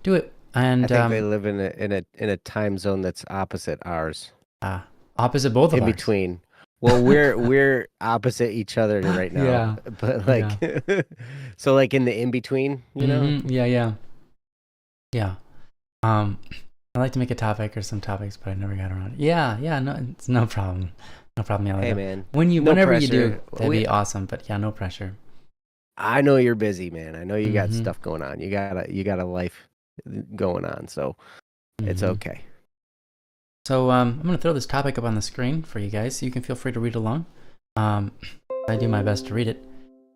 do it. And I think they live in a time zone that's opposite ours. Opposite both of us. In between. Well, we're opposite each other right now. Yeah. But like, so like in the in between, you know? Yeah. I like to make a topic or some topics, but I never got around. Yeah. No, it's no problem. No problem, Yellow. Hey, man. Whenever you do, that'd be awesome. But yeah, no pressure. I know you're busy, man. I know you got stuff going on. You got a life going on, so it's okay. So I'm gonna throw this topic up on the screen for you guys, so you can feel free to read along. I do my best to read it.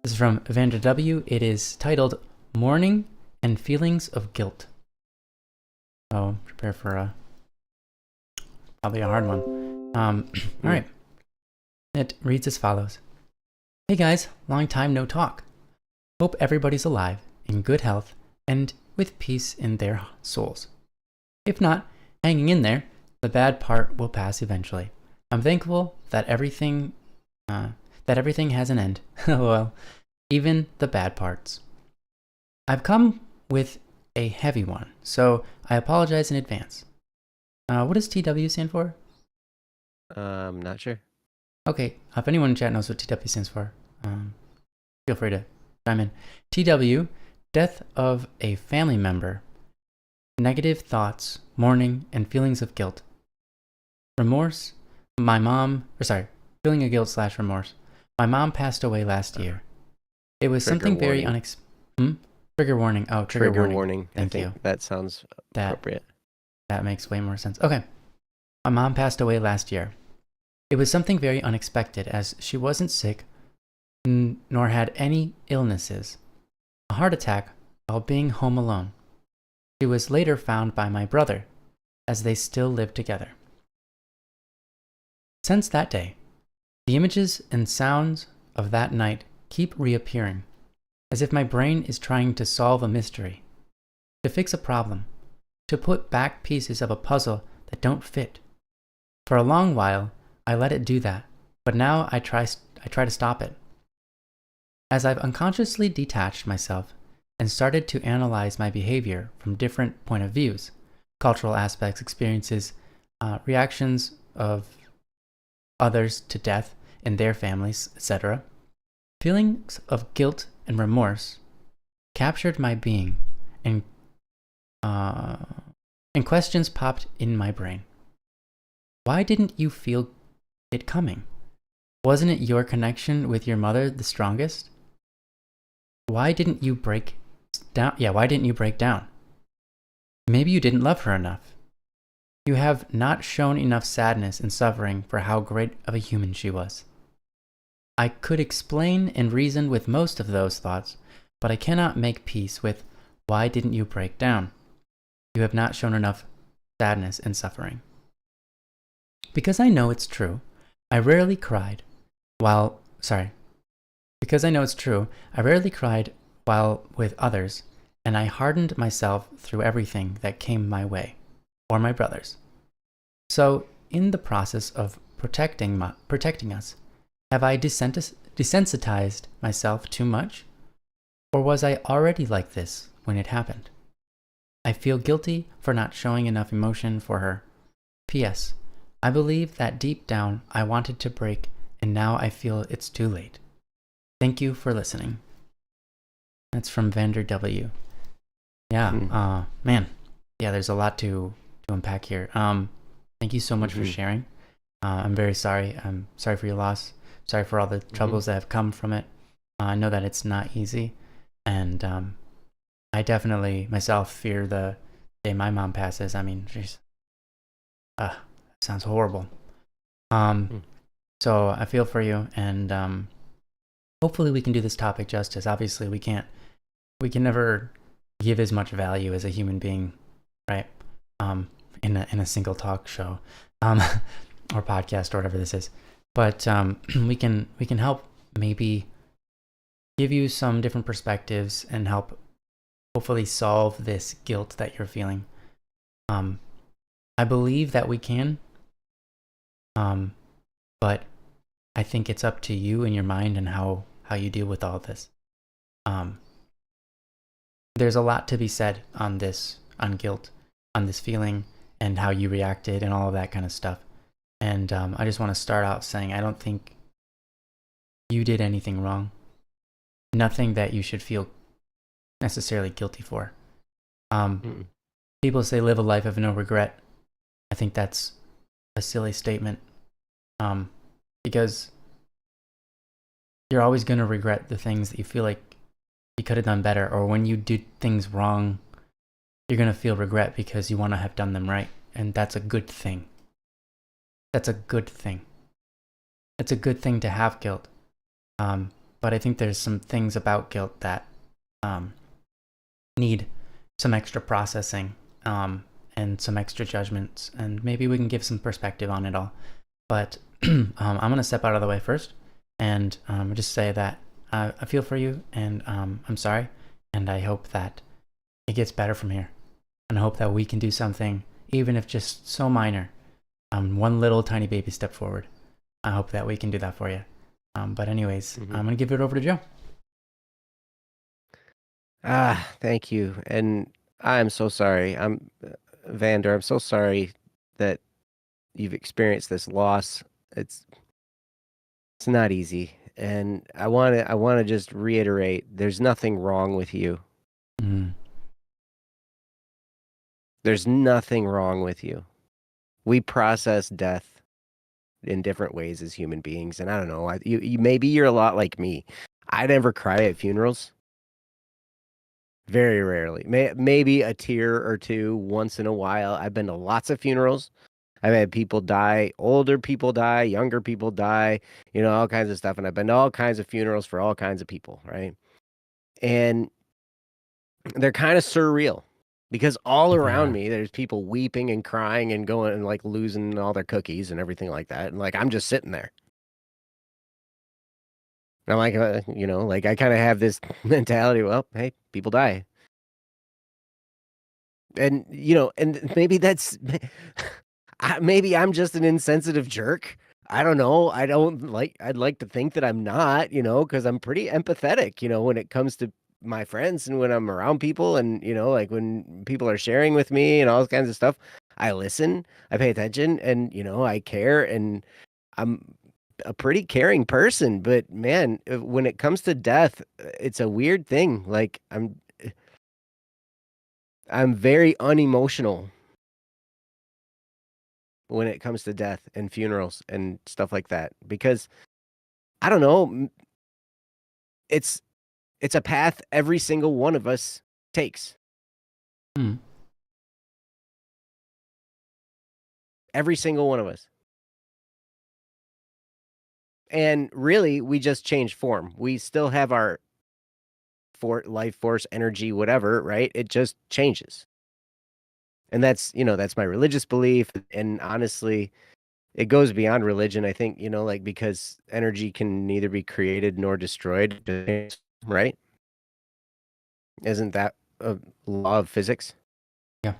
This is from Vander W. It is titled "Mourning and Feelings of Guilt." So prepare for probably a hard one. All right. It reads as follows. Hey guys, long time no talk. Hope everybody's alive, in good health, and with peace in their souls. If not, hanging in there, the bad part will pass eventually. I'm thankful that everything has an end. Well, even the bad parts. I've come with a heavy one, so I apologize in advance. What does TW stand for? I'm not sure. Okay, if anyone in chat knows what TW stands for, feel free to chime in. TW, death of a family member. Negative thoughts, mourning, and feelings of guilt. Remorse, feeling of guilt / remorse. My mom passed away last year. It was something very Trigger warning. Oh, trigger warning. Thank you. That sounds appropriate. That makes way more sense. Okay. My mom passed away last year. It was something very unexpected as she wasn't sick nor had any illnesses. A heart attack while being home alone. She was later found by my brother as they still lived together. Since that day, the images and sounds of that night keep reappearing, as if my brain is trying to solve a mystery, to fix a problem, to put back pieces of a puzzle that don't fit. For a long while, I let it do that, but now I try to stop it. As I've unconsciously detached myself and started to analyze my behavior from different point of views, cultural aspects, experiences, reactions of others to death in their families, etc., feelings of guilt and remorse captured my being, and questions popped in my brain. Why didn't you feel it coming? Wasn't it your connection with your mother the strongest? Why didn't you break down? Why didn't you break down? Maybe you didn't love her enough. You have not shown enough sadness and suffering for how great of a human she was. I could explain and reason with most of those thoughts, but I cannot make peace with why didn't you break down? You have not shown enough sadness and suffering. Because I know it's true, I rarely cried while with others, and I hardened myself through everything that came my way, or my brothers. So, in the process of protecting us, have I desensitized myself too much? Or was I already like this when it happened? I feel guilty for not showing enough emotion for her. P.S. I believe that deep down I wanted to break, and now I feel it's too late. Thank you for listening. That's from Vander W. Yeah. Man. Yeah, there's a lot to unpack here. Thank you so much for sharing. I'm very sorry. I'm sorry for your loss. Sorry for all the troubles that have come from it. I know that it's not easy, and I definitely myself fear the day my mom passes. I mean, she's sounds horrible. So I feel for you, and hopefully we can do this topic justice. Obviously, we can never give as much value as a human being, right? In a single talk show, or podcast or whatever this is. But we can help maybe give you some different perspectives and help hopefully solve this guilt that you're feeling. I believe that we can, but I think it's up to you and your mind and how you deal with all this. There's a lot to be said on guilt, on this feeling, and how you reacted and all of that kind of stuff. And I just want to start out saying I don't think you did anything wrong. Nothing that you should feel necessarily guilty for. People say live a life of no regret. I think that's a silly statement, because you're always going to regret the things that you feel like you could have done better, or when you did things wrong, you're going to feel regret because you want to have done them right, and that's a good thing. That's a good thing. It's a good thing to have guilt, but I think there's some things about guilt that need some extra processing, and some extra judgments, and maybe we can give some perspective on it all. But I'm going to step out of the way first and just say that I feel for you, and I'm sorry, and I hope that it gets better from here, and I hope that we can do something, even if just so minor, one little tiny baby step forward. I hope that we can do that for you. But anyways, I'm going to give it over to Joe. Thank you. And I'm so sorry. Vander, I'm so sorry that you've experienced this loss. It's not easy. And I want to just reiterate, there's nothing wrong with you. There's nothing wrong with you. We process death in different ways as human beings, and I don't know. Maybe you're a lot like me. I never cry at funerals. Very rarely. Maybe a tear or two once in a while. I've been to lots of funerals. I've had people die, older people die, younger people die, all kinds of stuff. And I've been to all kinds of funerals for all kinds of people, right? And they're kind of surreal because all around me, there's people weeping and crying and going and like losing all their cookies and everything like that. And like, I'm just sitting there. And I'm like, like I kind of have this mentality. Well, hey, people die. And, and maybe that's, maybe I'm just an insensitive jerk. I don't know. I'd like to think that I'm not, because I'm pretty empathetic, when it comes to my friends and when I'm around people and, like when people are sharing with me and all those kinds of stuff, I listen, I pay attention and, I care and I'm a pretty caring person. But man, when it comes to death, it's a weird thing. Like I'm very unemotional when it comes to death and funerals and stuff like that, because I don't know, it's a path every single one of us takes. Every single one of us. And really, we just change form. We still have our life force, energy, whatever, right? It just changes. And that's, that's my religious belief. And honestly, it goes beyond religion. I think, like because energy can neither be created nor destroyed, right? Isn't that a law of physics? Yeah.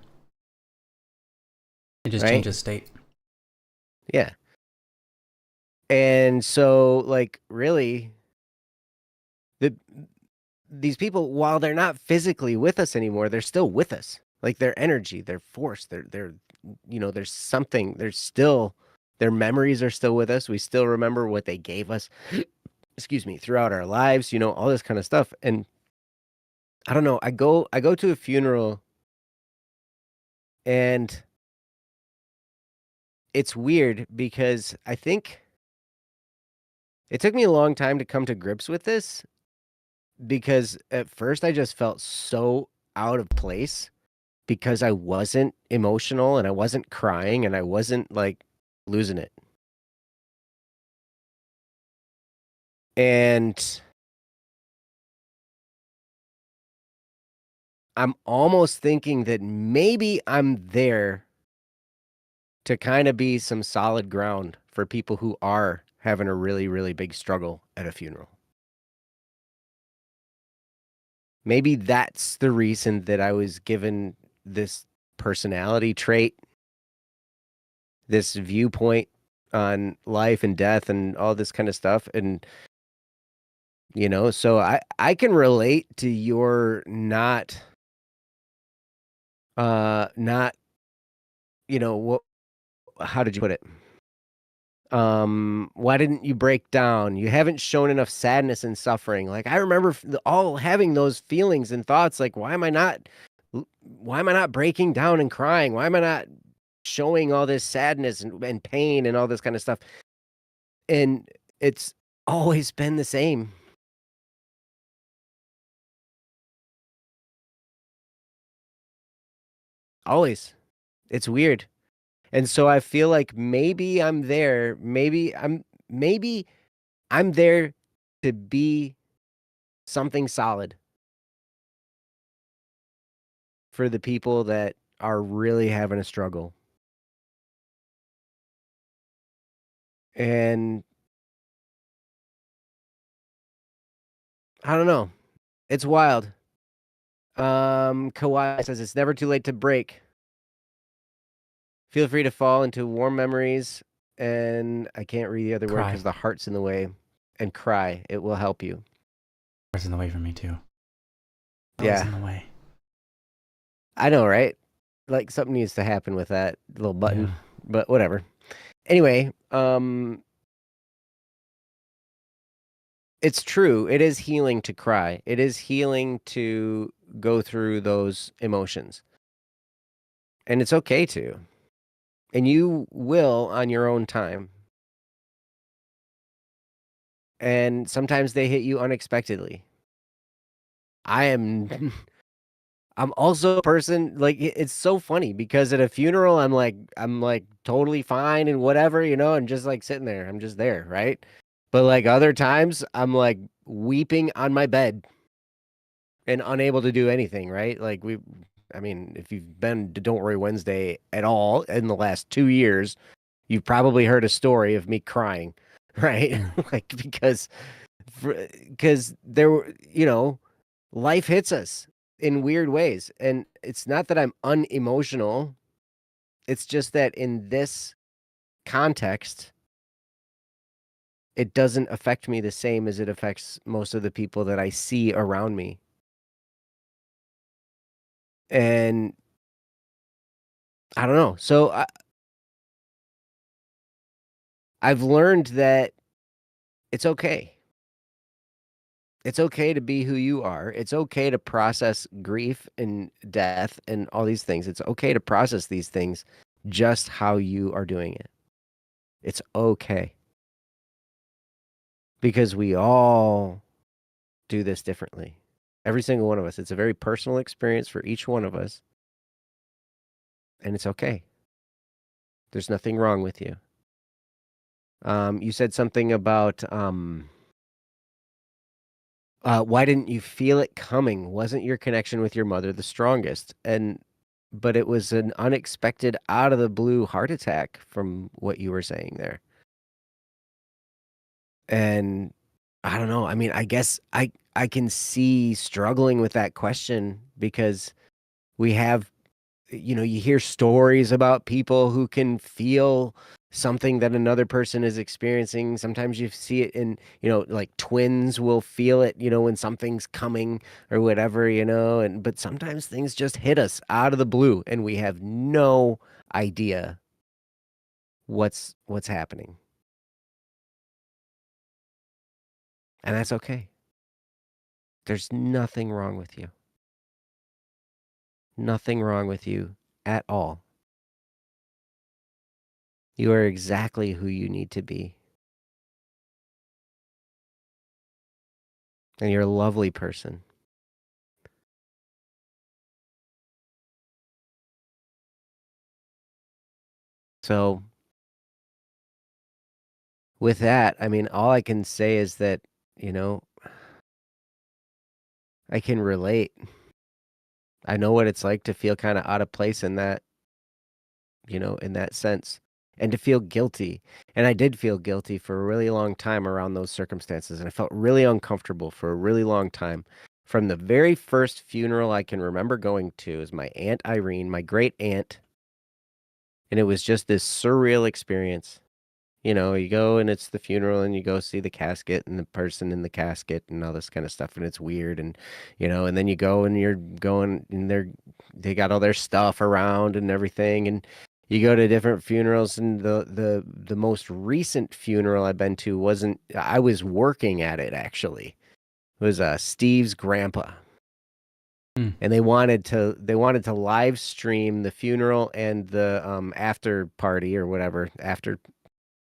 It just changes state. Yeah. And so, like, really, these people, while they're not physically with us anymore, they're still with us. Like their energy, their force, there's something. There's still their memories are still with us. We still remember what they gave us. Excuse me, throughout our lives, all this kind of stuff. And I don't know. I go to a funeral and it's weird because I think it took me a long time to come to grips with this because at first I just felt so out of place because I wasn't emotional and I wasn't crying and I wasn't like losing it. And I'm almost thinking that maybe I'm there to kind of be some solid ground for people who are having a really, really big struggle at a funeral. Maybe that's the reason that I was given this personality trait, this viewpoint on life and death and all this kind of stuff. And, so I can relate to your not, what, how did you put it? Why didn't you break down? You haven't shown enough sadness and suffering. Like I remember all having those feelings and thoughts like why am I not breaking down and crying? Why am I not showing all this sadness and pain and all this kind of stuff? And it's always been the same. Always. It's weird. And so I feel like maybe I'm there. Maybe I'm there to be something solid for the people that are really having a struggle. And I don't know. It's wild. Kawhi says it's never too late to break. Feel free to fall into warm memories. And I can't read the other word because the heart's in the way. And cry. It will help you. Heart's in the way for me too. Yeah. In the way. I know, right? Like something needs to happen with that little button, but whatever. Anyway, it's true. It is healing to cry. It is healing to go through those emotions. And it's okay to. And you will on your own time. And sometimes they hit you unexpectedly. I'm also a person like it's so funny because at a funeral I'm like totally fine and whatever, and just like sitting there. I'm just there, right? But like other times I'm like weeping on my bed and unable to do anything, right? If you've been to Don't Worry Wednesday at all in the last 2 years, you've probably heard a story of me crying, right? Like because there were, life hits us in weird ways. And it's not that I'm unemotional. It's just that in this context, it doesn't affect me the same as it affects most of the people that I see around me. And I don't know. So I've learned that it's okay. It's okay to be who you are. It's okay to process grief and death and all these things. It's okay to process these things just how you are doing it. It's okay. Because we all do this differently. Every single one of us. It's a very personal experience for each one of us. And it's okay. There's nothing wrong with you. You said something about why didn't you feel it coming? Wasn't your connection with your mother the strongest? But it was an unexpected, out of the blue heart attack from what you were saying there. And I don't know. I mean, I guess I can see struggling with that question because we have, you hear stories about people who can feel something that another person is experiencing. Sometimes you see it in, like twins will feel it, when something's coming or whatever, but sometimes things just hit us out of the blue and we have no idea what's happening. And that's okay. There's nothing wrong with you. nothing wrong with you at all. You are exactly who you need to be. And you're a lovely person. So with that, I mean, all I can say is that, I can relate. I know what it's like to feel kind of out of place in that, in that sense, and to feel guilty. And I did feel guilty for a really long time around those circumstances. And I felt really uncomfortable for a really long time. From the very first funeral I can remember going to is my Aunt Irene, my great aunt. And it was just this surreal experience. You go and it's the funeral and you go see the casket and the person in the casket and all this kind of stuff. And it's weird. And, and then you go and you're going and they got all their stuff around and everything. And you go to different funerals. And the most recent funeral I've been to I was working at it actually. It was Steve's grandpa. And they wanted to live stream the funeral and the after party or whatever,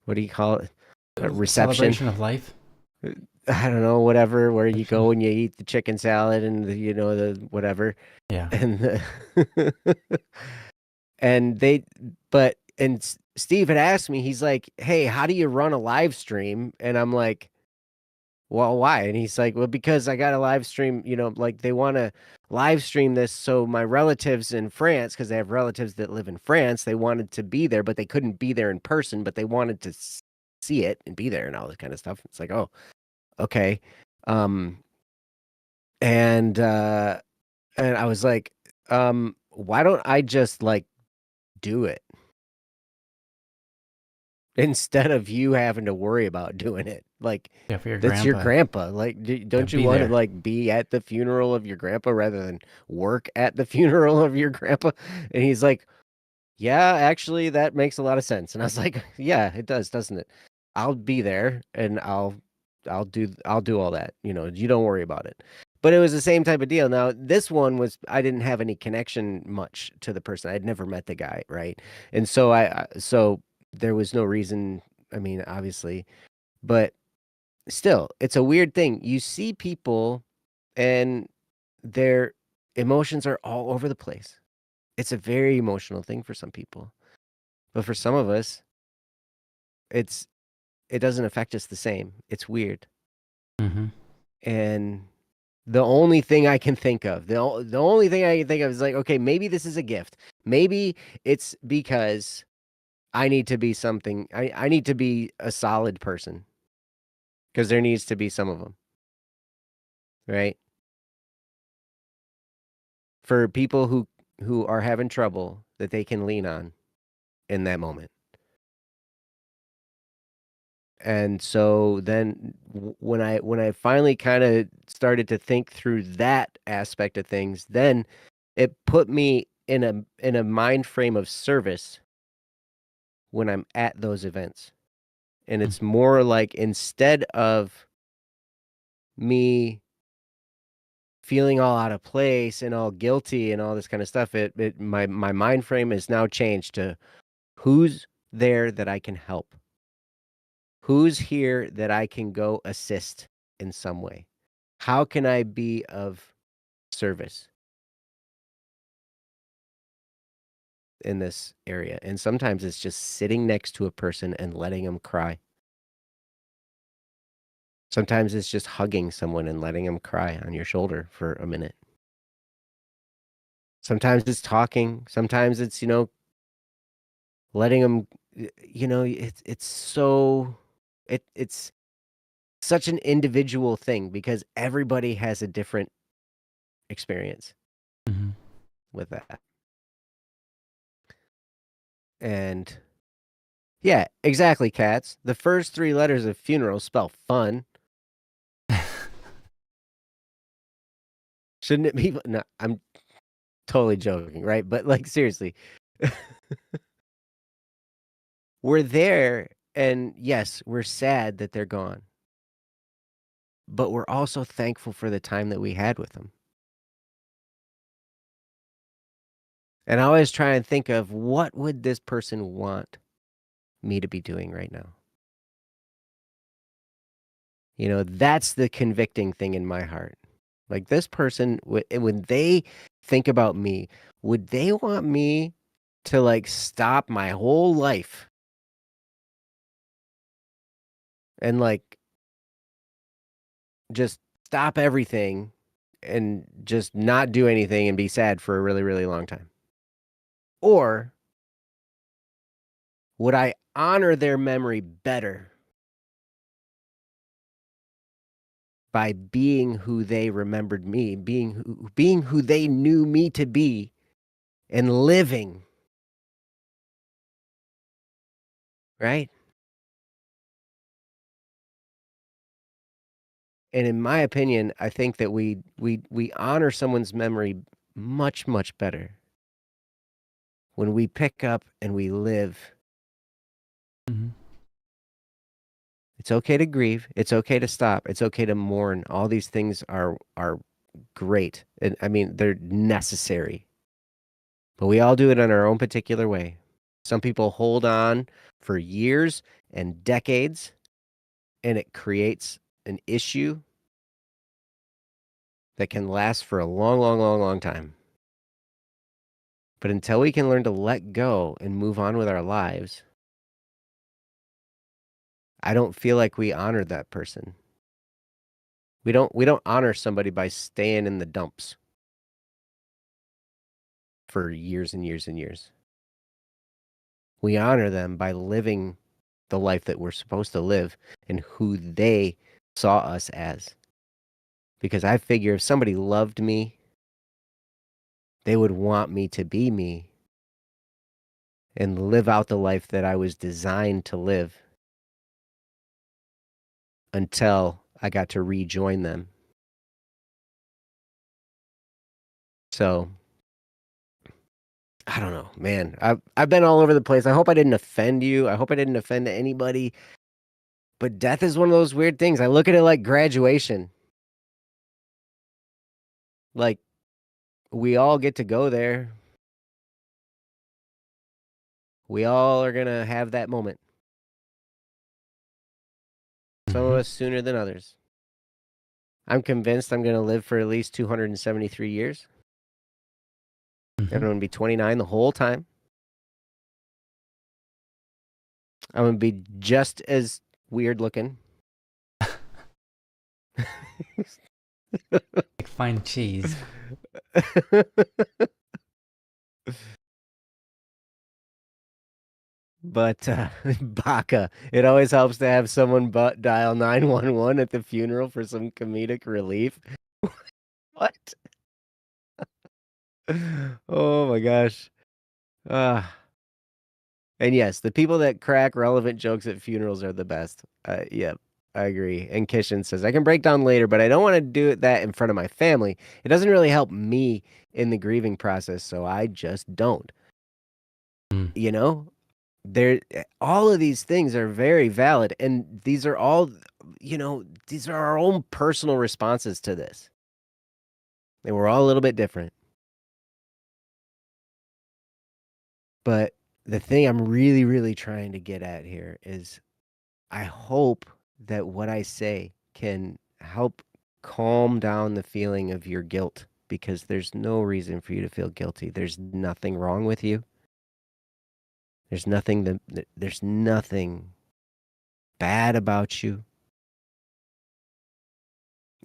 what do you call it? A reception. Celebration of life? I don't know, whatever, where you go and you eat the chicken salad and the whatever. Yeah. And and Steve had asked me, he's like, "Hey, how do you run a live stream?" And I'm like, "Well, why?" And he's like, "Well, because I got a live stream, like they want to live stream this so my relatives in France, because they have relatives that live in France, they wanted to be there, but they couldn't be there in person, but they wanted to see it and be there and all this kind of stuff." It's like, oh, okay. And I was like, why don't I just like do it instead of you having to worry about doing it? Like, yeah, for that's your grandpa. Like, don't you want to like be at the funeral of your grandpa rather than work at the funeral of your grandpa? And he's like, yeah, actually, that makes a lot of sense. And I was like, yeah, it does, doesn't it? I'll be there and I'll do all that. You don't worry about it. But it was the same type of deal. Now, this one was I didn't have any connection much to the person. I'd never met the guy, right? And so there was no reason, I mean, obviously, but still, it's a weird thing. You see people and their emotions are all over the place. It's a very emotional thing for some people. But for some of us, it doesn't affect us the same. It's weird. Mm-hmm. And the only thing I can think of, the only thing I can think of is like, okay, maybe this is a gift. Maybe it's because I need to be something. I need to be a solid person because there needs to be some of them, right? For people who are having trouble that they can lean on in that moment. And so then when I finally kind of started to think through that aspect of things, then it put me in a mind frame of service when I'm at those events. And it's more like instead of me feeling all out of place and all guilty and all this kind of stuff, my mind frame is now changed to who's there that I can help. Who's here that I can go assist in some way? How can I be of service in this area? And sometimes it's just sitting next to a person and letting them cry. Sometimes it's just hugging someone and letting them cry on your shoulder for a minute. Sometimes it's talking. Sometimes it's, letting them, it's such an individual thing because everybody has a different experience with that. And yeah, exactly, cats. The first 3 letters of funeral spell fun. Shouldn't it be? No, I'm totally joking, right? But like seriously. We're there and yes, we're sad that they're gone. But we're also thankful for the time that we had with them. And I always try and think of what would this person want me to be doing right now? You know, that's the convicting thing in my heart. Like this person, when they think about me, would they want me to like stop my whole life and like just stop everything and just not do anything and be sad for a really, really long time? Or would I honor their memory better by being who they remembered me, being who they knew me to be, and living, right? And in my opinion, I think that we honor someone's memory much, much better when we pick up and we live. Mm-hmm. It's okay to grieve. It's okay to stop. It's okay to mourn. All these things are great. And I mean, they're necessary. But we all do it in our own particular way. Some people hold on for years and decades, and it creates an issue that can last for a long, long, long, long time. But until we can learn to let go and move on with our lives, I don't feel like we honor that person. We don't honor somebody by staying in the dumps for years and years and years. We honor them by living the life that we're supposed to live and who they saw us as. Because I figure if somebody loved me, they would want me to be me and live out the life that I was designed to live until I got to rejoin them. So I don't know, man. I've been all over the place. I hope I didn't offend you. I hope I didn't offend anybody. But death is one of those weird things. I look at it like graduation. Like we all get to go there. We all are gonna have that moment. Some of us sooner than others. I'm convinced I'm gonna live for at least 273 years. Mm-hmm. I'm gonna be 29 the whole time. I'm gonna be just as weird looking. Like fine cheese. But Baka, it always helps to have someone dial 911 at the funeral for some comedic relief. What? Oh my gosh. Uh, and yes, the people that crack relevant jokes at funerals are the best. Yep, I agree. And Kishan says, I can break down later, but I don't want to do that in front of my family. It doesn't really help me in the grieving process, so I just don't. Mm. You know, all of these things are very valid, and these are all, these are our own personal responses to this. And we're all a little bit different. But the thing I'm really, really trying to get at here is I hope that what I say can help calm down the feeling of your guilt, because there's no reason for you to feel guilty. There's nothing wrong with you. There's nothing bad about you.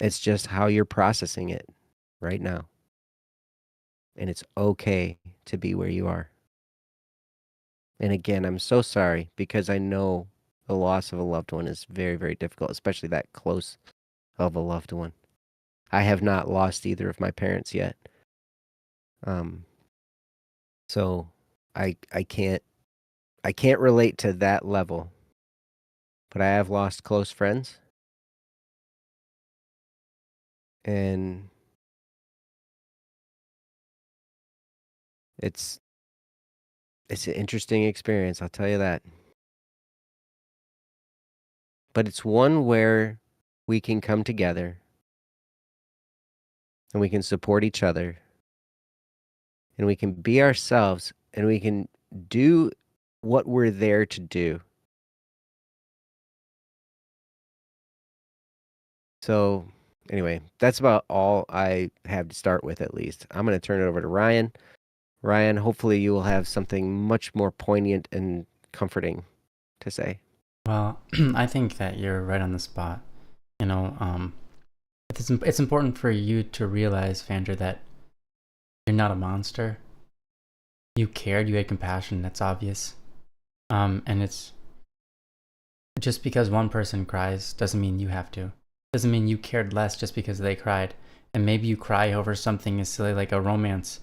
It's just how you're processing it right now. And it's okay to be where you are. And again, I'm so sorry, because I know the loss of a loved one is very, very difficult, especially that close of a loved one. I have not lost either of my parents yet. So I can't relate to that level. But I have lost close friends. And it's an interesting experience, I'll tell you that. But it's one where we can come together and we can support each other and we can be ourselves, and we can do what we're there to do. So anyway, that's about all I have to start with, at least. I'm going to turn it over to Ryan. Ryan, hopefully you will have something much more poignant and comforting to say. Well, I think that you're right on the spot. You know, it's important for you to realize, Vander, that you're not a monster. You cared, you had compassion, that's obvious. And it's just because one person cries doesn't mean you have to. Doesn't mean you cared less just because they cried. And maybe you cry over something as silly like a romance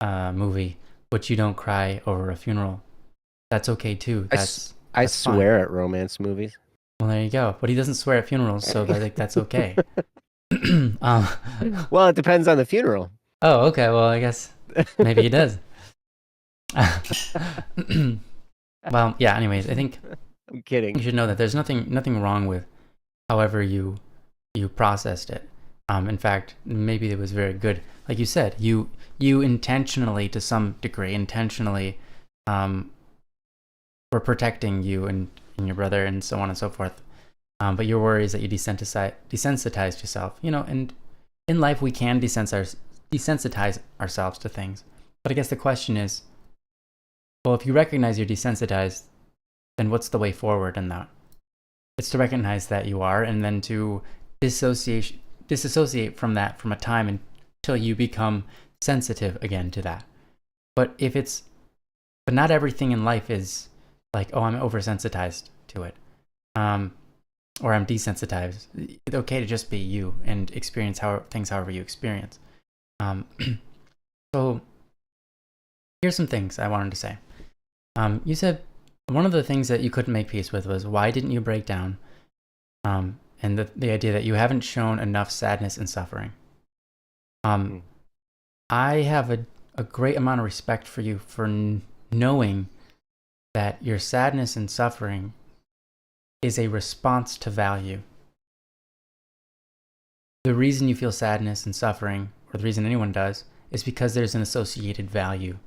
movie, but you don't cry over a funeral. That's okay too. I That's swear fine. at romance movies. Well, there you go. But he doesn't swear at funerals, so I think that's okay. Well, it depends on the funeral. Oh, okay. Well, I guess maybe he does. Well, yeah. Anyways, I think I'm kidding. you should know that there's nothing wrong with however you processed it. In fact, maybe it was very good. Like you said, you intentionally, to some degree, were protecting you and your brother and so on and so forth. But your worry is that you desensitized yourself. You know, and in life we can desensitize ourselves to things. But I guess the question is, well, if you recognize you're desensitized, then what's the way forward in that? It's to recognize that you are, and then to disassociate from that from a time until you become sensitive again to that. But not everything in life is like, oh, I'm oversensitized to it, or I'm desensitized. It's okay to just be you and experience things however you experience. So here's some things I wanted to say. You said one of the things that you couldn't make peace with was, why didn't you break down? And the idea that you haven't shown enough sadness and suffering. I have a great amount of respect for you for knowing that your sadness and suffering is a response to value. The reason you feel sadness and suffering, or the reason anyone does, is because there's an associated value.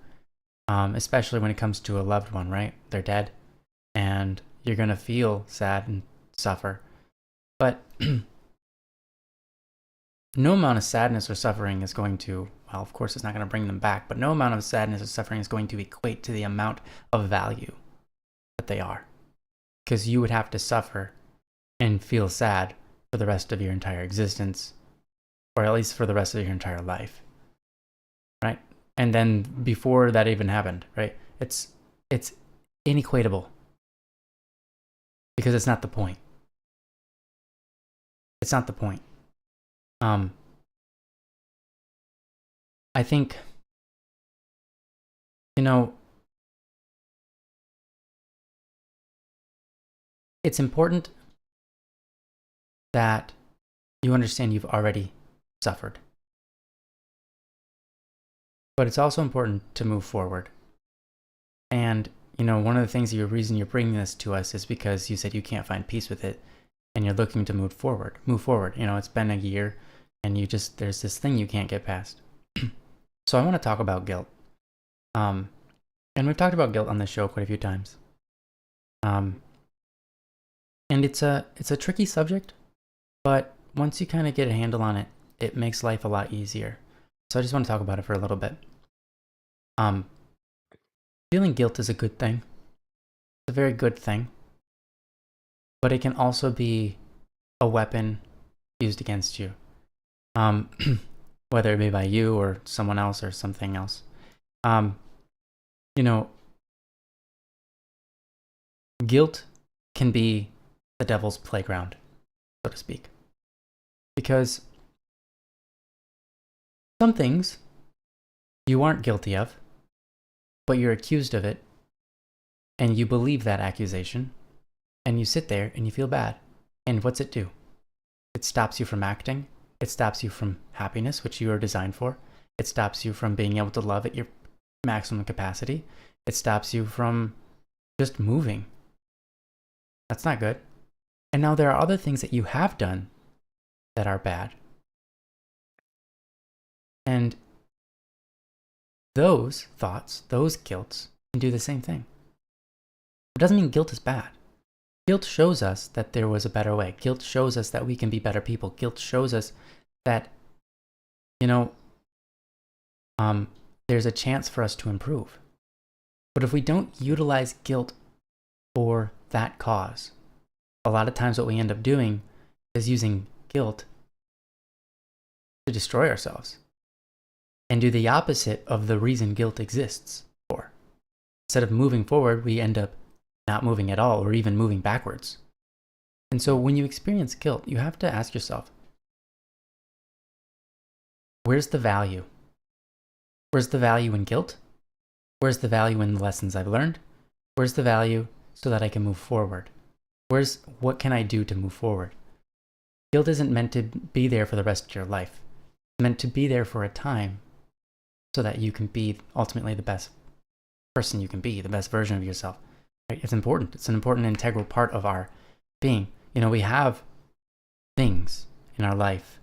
Especially when it comes to a loved one, right? They're dead, and you're going to feel sad and suffer. But no amount of sadness or suffering is going to, well, of course it's not going to bring them back, but no amount of sadness or suffering is going to equate to the amount of value that they are. Because you would have to suffer and feel sad for the rest of your entire existence, or at least for the rest of your entire life, right? And then before that even happened, right? It's inequatable, because it's not the point. It's not the point. I think, you know, it's important that you understand you've already suffered. But it's also important to move forward. And, you know, one of the things, the reason you're bringing this to us is because you said you can't find peace with it, and you're looking to move forward. You know, it's been a year, and there's this thing you can't get past. So I want to talk about guilt. And we've talked about guilt on this show quite a few times. And it's a tricky subject, but once you kind of get a handle on it, it makes life a lot easier. So I just want to talk about it for a little bit. Feeling guilt is a good thing. It's a very good thing. But it can also be a weapon used against you. Whether it be by you or someone else or something else. You know, guilt can be the devil's playground, so to speak. Because some things you aren't guilty of, but you're accused of it, and you believe that accusation, and you sit there and you feel bad. And what's it do? It stops you from acting. It stops you from happiness, which you are designed for. It stops you from being able to love at your maximum capacity. It stops you from just moving. That's not good. And now there are other things that you have done that are bad. And those thoughts, those guilts, can do the same thing. It doesn't mean guilt is bad. Guilt shows us that there was a better way. Guilt shows us that we can be better people. Guilt shows us that, there's a chance for us to improve. But if we don't utilize guilt for that cause, a lot of times what we end up doing is using guilt to destroy ourselves and do the opposite of the reason guilt exists for. Instead of moving forward, we end up not moving at all or even moving backwards. And so when you experience guilt, you have to ask yourself, where's the value? Where's the value in guilt? Where's the value in the lessons I've learned? Where's the value so that I can move forward? What can I do to move forward? Guilt isn't meant to be there for the rest of your life. It's meant to be there for a time so that you can be ultimately the best person you can be, the best version of yourself. Right? It's important. It's an important integral part of our being. We have things in our life.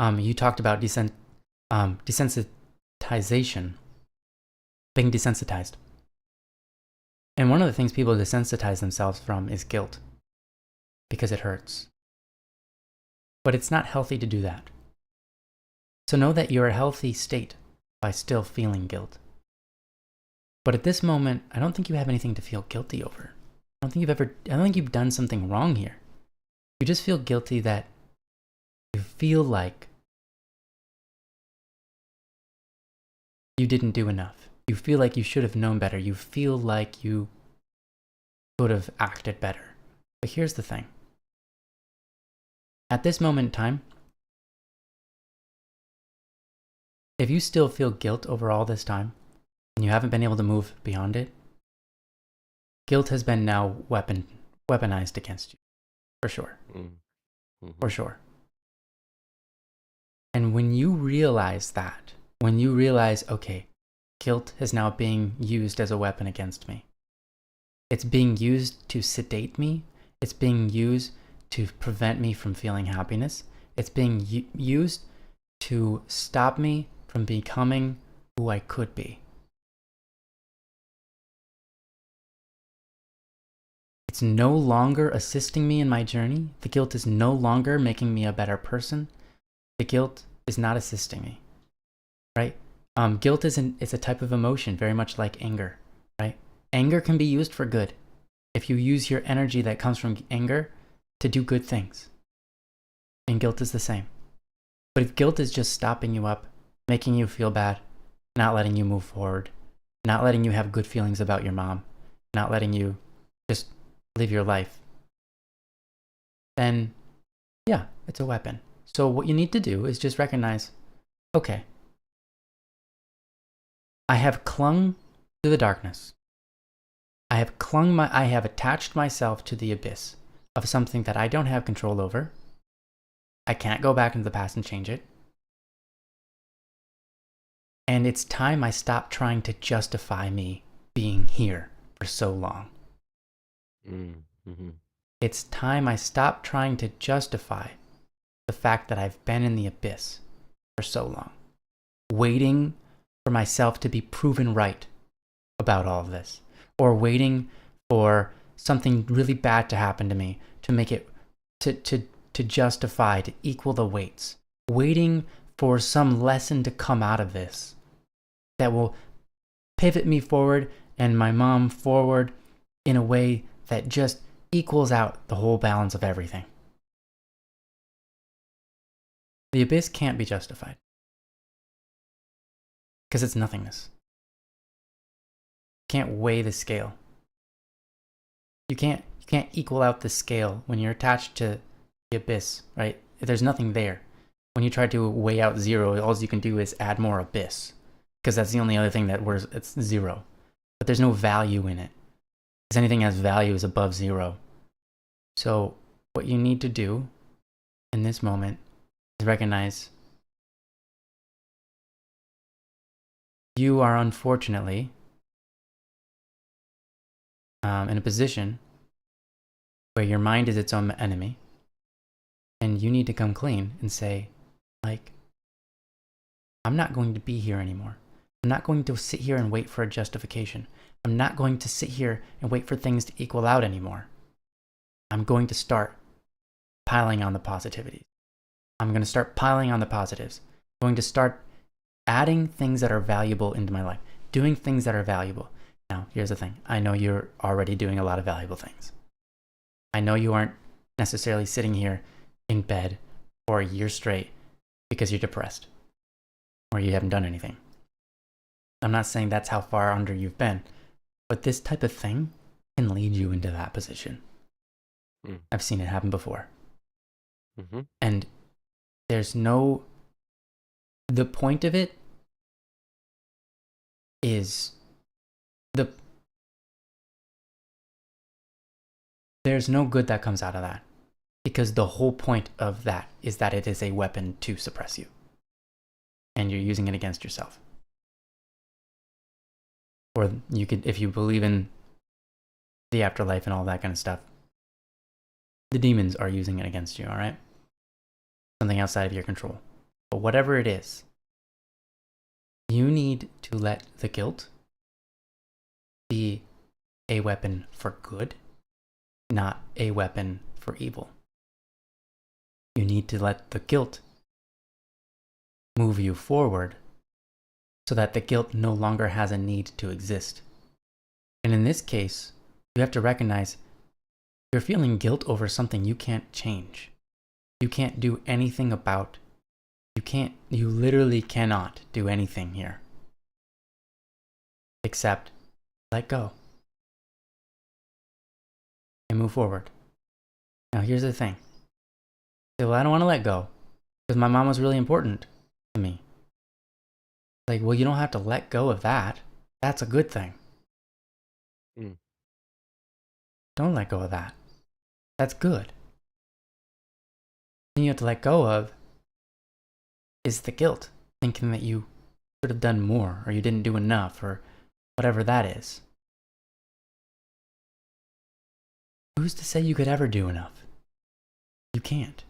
You talked about desensitization, being desensitized. And one of the things people desensitize themselves from is guilt, because it hurts. But it's not healthy to do that. So know that you're a healthy state by still feeling guilt. But at this moment, I don't think you have anything to feel guilty over. I don't think you've done something wrong here. You just feel guilty that you feel like you didn't do enough. You feel like you should have known better. You feel like you could have acted better. But here's the thing. At this moment in time, if you still feel guilt over all this time, and you haven't been able to move beyond it, guilt has been now weaponized against you. For sure. Mm-hmm. For sure. And when you realize that, when you realize, okay, guilt is now being used as a weapon against me. It's being used to sedate me. It's being used to prevent me from feeling happiness. It's being used to stop me from becoming who I could be. It's no longer assisting me in my journey. The guilt is no longer making me a better person. The guilt is not assisting me, right? Guilt it's a type of emotion, very much like anger, right? Anger can be used for good if you use your energy that comes from anger to do good things. And guilt is the same. But if guilt is just stopping you up, making you feel bad, not letting you move forward, not letting you have good feelings about your mom, not letting you just live your life, then yeah, it's a weapon. So what you need to do is just recognize, okay, I have clung to the darkness. I have attached myself to the abyss of something that I don't have control over. I can't go back into the past and change it. And it's time I stop trying to justify me being here for so long. Mm-hmm. It's time I stop trying to justify the fact that I've been in the abyss for so long, waiting for myself to be proven right about all of this, or waiting for something really bad to happen to me to make it to justify, to equal the weights, waiting for some lesson to come out of this that will pivot me forward and my mom forward in a way that just equals out the whole balance of everything. The abyss can't be justified because it's nothingness. You can't weigh the scale. You can't equal out the scale when you're attached to the abyss, right? There's nothing there. When you try to weigh out zero, all you can do is add more abyss, because that's the only other thing it's zero. But there's no value in it, because anything that has value is above zero. So what you need to do in this moment is recognize you are unfortunately in a position where your mind is its own enemy, and you need to come clean and say, like, I'm not going to be here anymore. I'm not going to sit here and wait for a justification. I'm not going to sit here and wait for things to equal out anymore. I'm going to start piling on the positivities. I'm going to start piling on the positives. I'm going to start adding things that are valuable into my life, doing things that are valuable. Now, here's the thing. I know you're already doing a lot of valuable things. I know you aren't necessarily sitting here in bed for a year straight because you're depressed or you haven't done anything. I'm not saying that's how far under you've been, but this type of thing can lead you into that position. I've seen it happen before. And the point of it is there's no good that comes out of that, because the whole point of that is that it is a weapon to suppress you, and you're using it against yourself. Or you could, if you believe in the afterlife and all that kind of stuff, the demons are using it against you, all right? Something outside of your control. But whatever it is, you need to let the guilt be a weapon for good, not a weapon for evil. You need to let the guilt move you forward so that the guilt no longer has a need to exist. And in this case, you have to recognize you're feeling guilt over something you can't change. You can't do anything about. You literally cannot do anything here except let go and move forward. Now, here's the thing. Well, I don't want to let go because my mom was really important to me. Like, well, you don't have to let go of that. That's a good thing. Don't let go of that. That's good. What you have to let go of is the guilt, thinking that you should have done more, or you didn't do enough, or whatever that is. Who's to say you could ever do enough? You can't.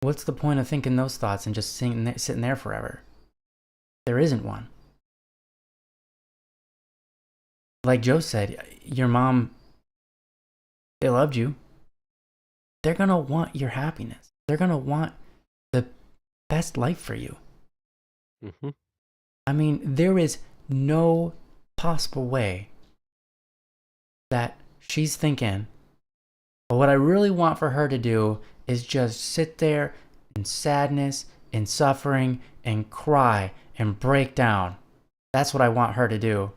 What's the point of thinking those thoughts and just sitting there forever? There isn't one. Like Joe said, your mom, they loved you. They're going to want your happiness. They're going to want the best life for you. I mean, there is no possible way that she's thinking, well, what I really want for her to do is just sit there in sadness and suffering and cry and break down. That's what I want her to do.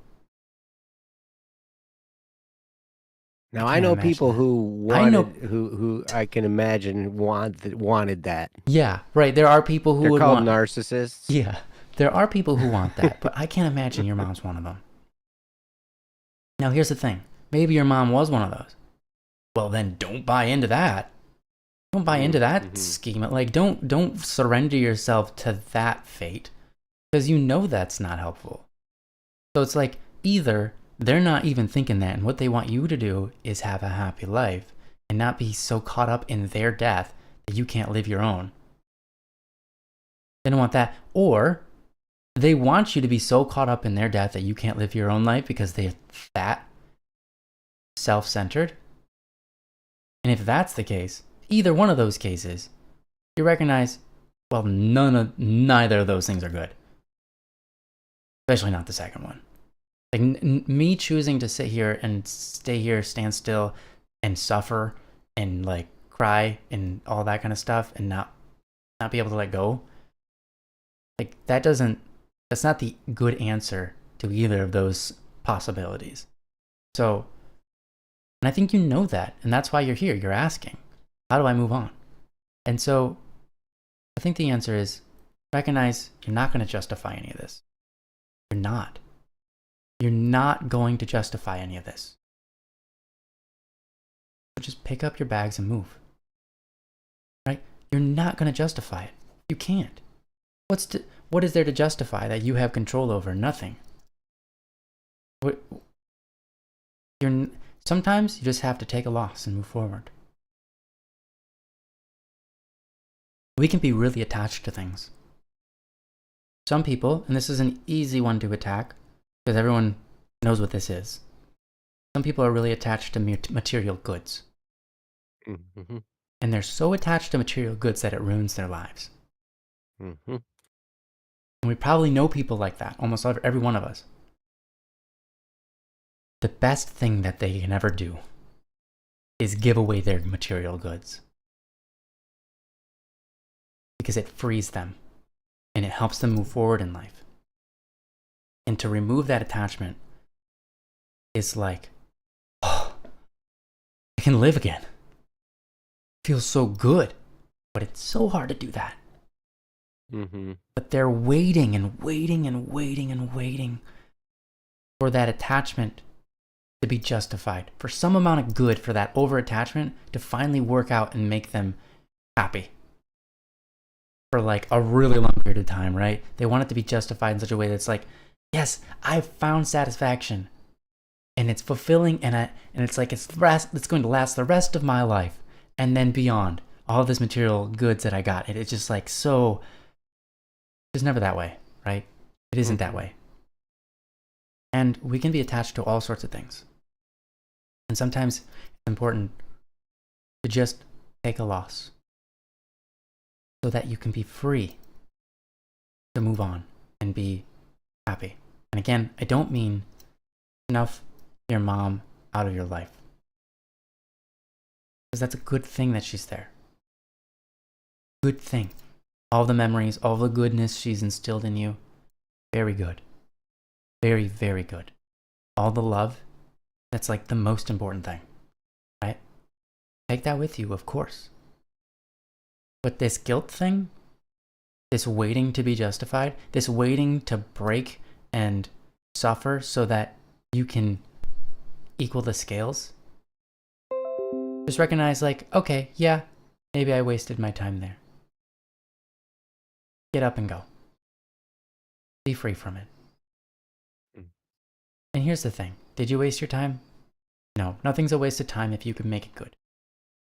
Now I know people who wanted, who I can imagine wanted that. Yeah, right. There are people who would want narcissists. Yeah, there are people who want that, but I can't imagine your mom's one of them. Now here's the thing. Maybe your mom was one of those. Well, then don't buy into that. Don't buy into that scheme. Like, don't surrender yourself to that fate, because you know that's not helpful. So it's like, either they're not even thinking that, and what they want you to do is have a happy life and not be so caught up in their death that you can't live your own. They don't want that. Or they want you to be so caught up in their death that you can't live your own life because they're that self-centered. And if that's the case, either one of those cases, you recognize, well, neither of those things are good. Especially not the second one. Like, me choosing to sit here and stay here, stand still, and suffer, and like cry and all that kind of stuff, and not be able to let go. Like, that's not the good answer to either of those possibilities. So, and I think you know that, and that's why you're here. You're asking, how do I move on? And so, I think the answer is recognize you're not going to justify any of this. You're not. You're not going to justify any of this. So just pick up your bags and move. Right? You're not going to justify it. You can't. What is there to justify that you have control over? Nothing. Sometimes you just have to take a loss and move forward. We can be really attached to things. some people, and this is an easy one to attack because everyone knows what this is. Some people are really attached to material goods. Mm-hmm. And they're so attached to material goods that it ruins their lives. Mm-hmm. And we probably know people like that, almost every one of us. The best thing that they can ever do is give away their material goods. Because it frees them and it helps them move forward in life. And to remove that attachment is like, oh, I can live again. It feels so good. But it's so hard to do that. Mm-hmm. But they're waiting and waiting and waiting and waiting for that attachment to be justified, for some amount of good, for that over-attachment to finally work out and make them happy for like a really long period of time, right? They want it to be justified in such a way that it's like, yes, I've found satisfaction and it's fulfilling and it's like it's going to last the rest of my life and then beyond. All of this material goods that I got, it's just like so. It's never that way, right? It isn't that way. And we can be attached to all sorts of things. And sometimes it's important to just take a loss so that you can be free to move on and be happy. And again, I don't mean snuff your mom out of your life. Because that's a good thing that she's there. Good thing. All the memories, all the goodness she's instilled in you. Very good. Very, very good. All the love, that's like the most important thing, right? Take that with you, of course. But this guilt thing, this waiting to be justified, this waiting to break and suffer so that you can equal the scales, just recognize like, okay, yeah, maybe I wasted my time there. Get up and go. Be free from it. And here's the thing. Did you waste your time? No, nothing's a waste of time if you can make it good,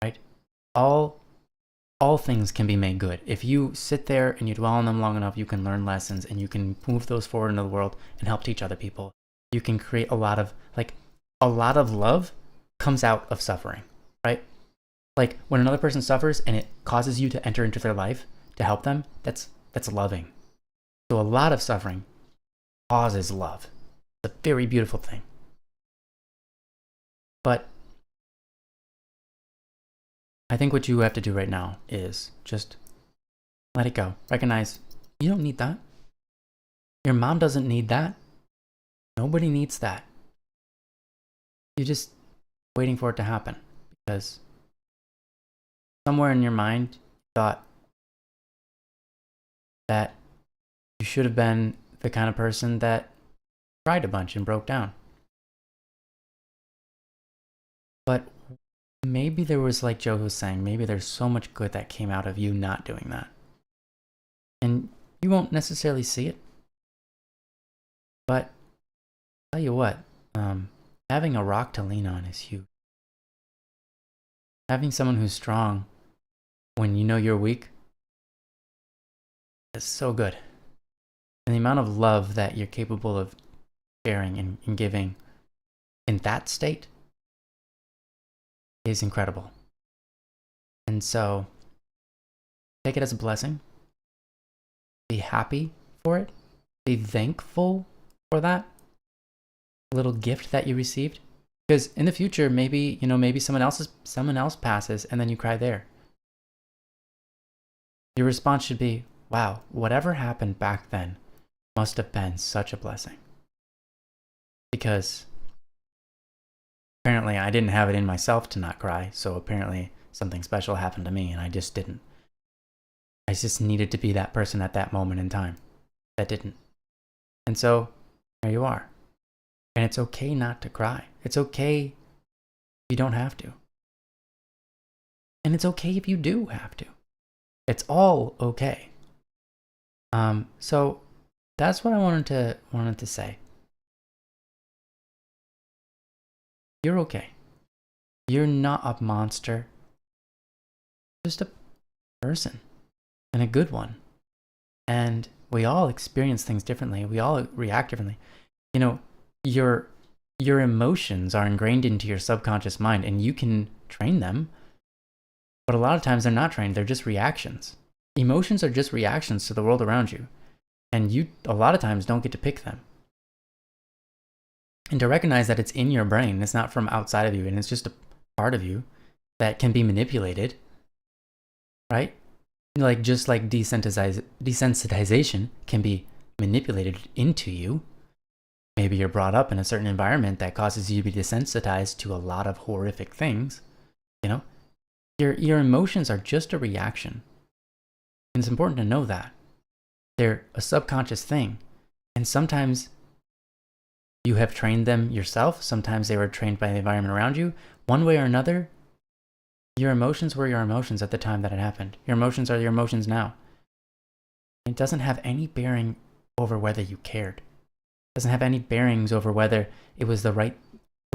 right? All things can be made good. If you sit there and you dwell on them long enough, you can learn lessons and you can move those forward into the world and help teach other people. You can create a lot of love comes out of suffering, right? Like when another person suffers and it causes you to enter into their life to help them, that's loving. So a lot of suffering causes love. It's a very beautiful thing. But I think what you have to do right now is just let it go. Recognize you don't need that. Your mom doesn't need that. Nobody needs that. You're just waiting for it to happen because somewhere in your mind you thought that you should have been the kind of person that cried a bunch and broke down. But maybe there was, like Joe was saying, maybe there's so much good that came out of you not doing that. And you won't necessarily see it. But I'll tell you what, having a rock to lean on is huge. Having someone who's strong when you know you're weak is so good. And the amount of love that you're capable of sharing and giving in that state is incredible. And so take it as a blessing. Be happy for it. Be thankful for that little gift that you received. Because in the future, maybe someone else passes and then you cry there. Your response should be, wow, whatever happened back then must have been such a blessing. Because apparently I didn't have it in myself to not cry, so apparently something special happened to me and I just didn't. I just needed to be that person at that moment in time that didn't. And so there you are. And it's okay not to cry. It's okay if you don't have to. And it's okay if you do have to. It's all okay. So that's what I wanted to say. You're okay. You're not a monster. Just a person. And a good one. And We all experience things differently. We all react differently. You know, your emotions are ingrained into your subconscious mind, and you can train them, but a lot of times they're not trained. They're just reactions. Emotions are just reactions to the world around you, and you a lot of times don't get to pick them. And to recognize that it's in your brain, it's not from outside of you, and it's just a part of you that can be manipulated, right? Like just like desensitization can be manipulated into you. Maybe you're brought up in a certain environment that causes you to be desensitized to a lot of horrific things. You know, your emotions are just a reaction. And it's important to know that. They're a subconscious thing. And sometimes you have trained them yourself. Sometimes they were trained by the environment around you. One way or another, your emotions were your emotions at the time that it happened. Your emotions are your emotions now. It doesn't have any bearing over whether you cared. It doesn't have any bearings over whether it was the right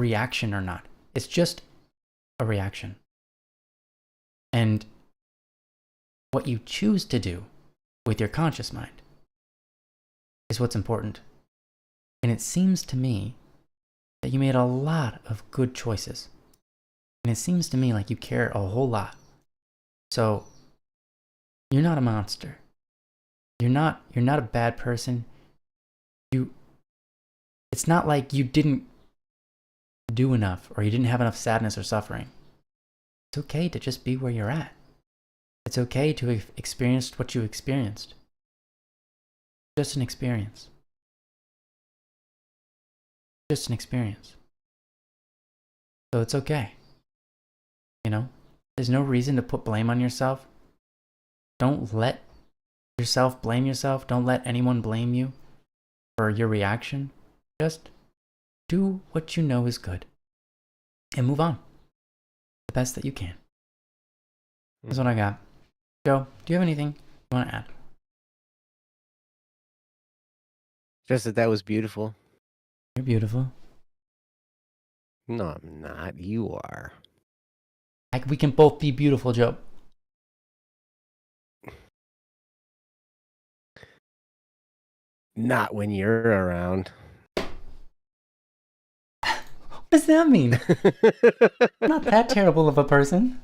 reaction or not. It's just a reaction. And what you choose to do with your conscious mind is what's important. And it seems to me that you made a lot of good choices. And it seems to me like you care a whole lot. So you're not a monster. You're not a bad person. It's not like you didn't do enough or you didn't have enough sadness or suffering. It's okay to just be where you're at. It's okay to have experienced what you experienced. Just an experience. Just an experience. So it's okay. You know, there's no reason to put blame on yourself. Don't let yourself blame yourself. Don't let anyone blame you for your reaction. Just do what you know is good and move on the best that you can. That's what I got. Joe, do you have anything you want to add? Just that was beautiful. You're beautiful. No, I'm not. You are. We can both be beautiful, Joe. Not when you're around. What does that mean? Not that terrible of a person.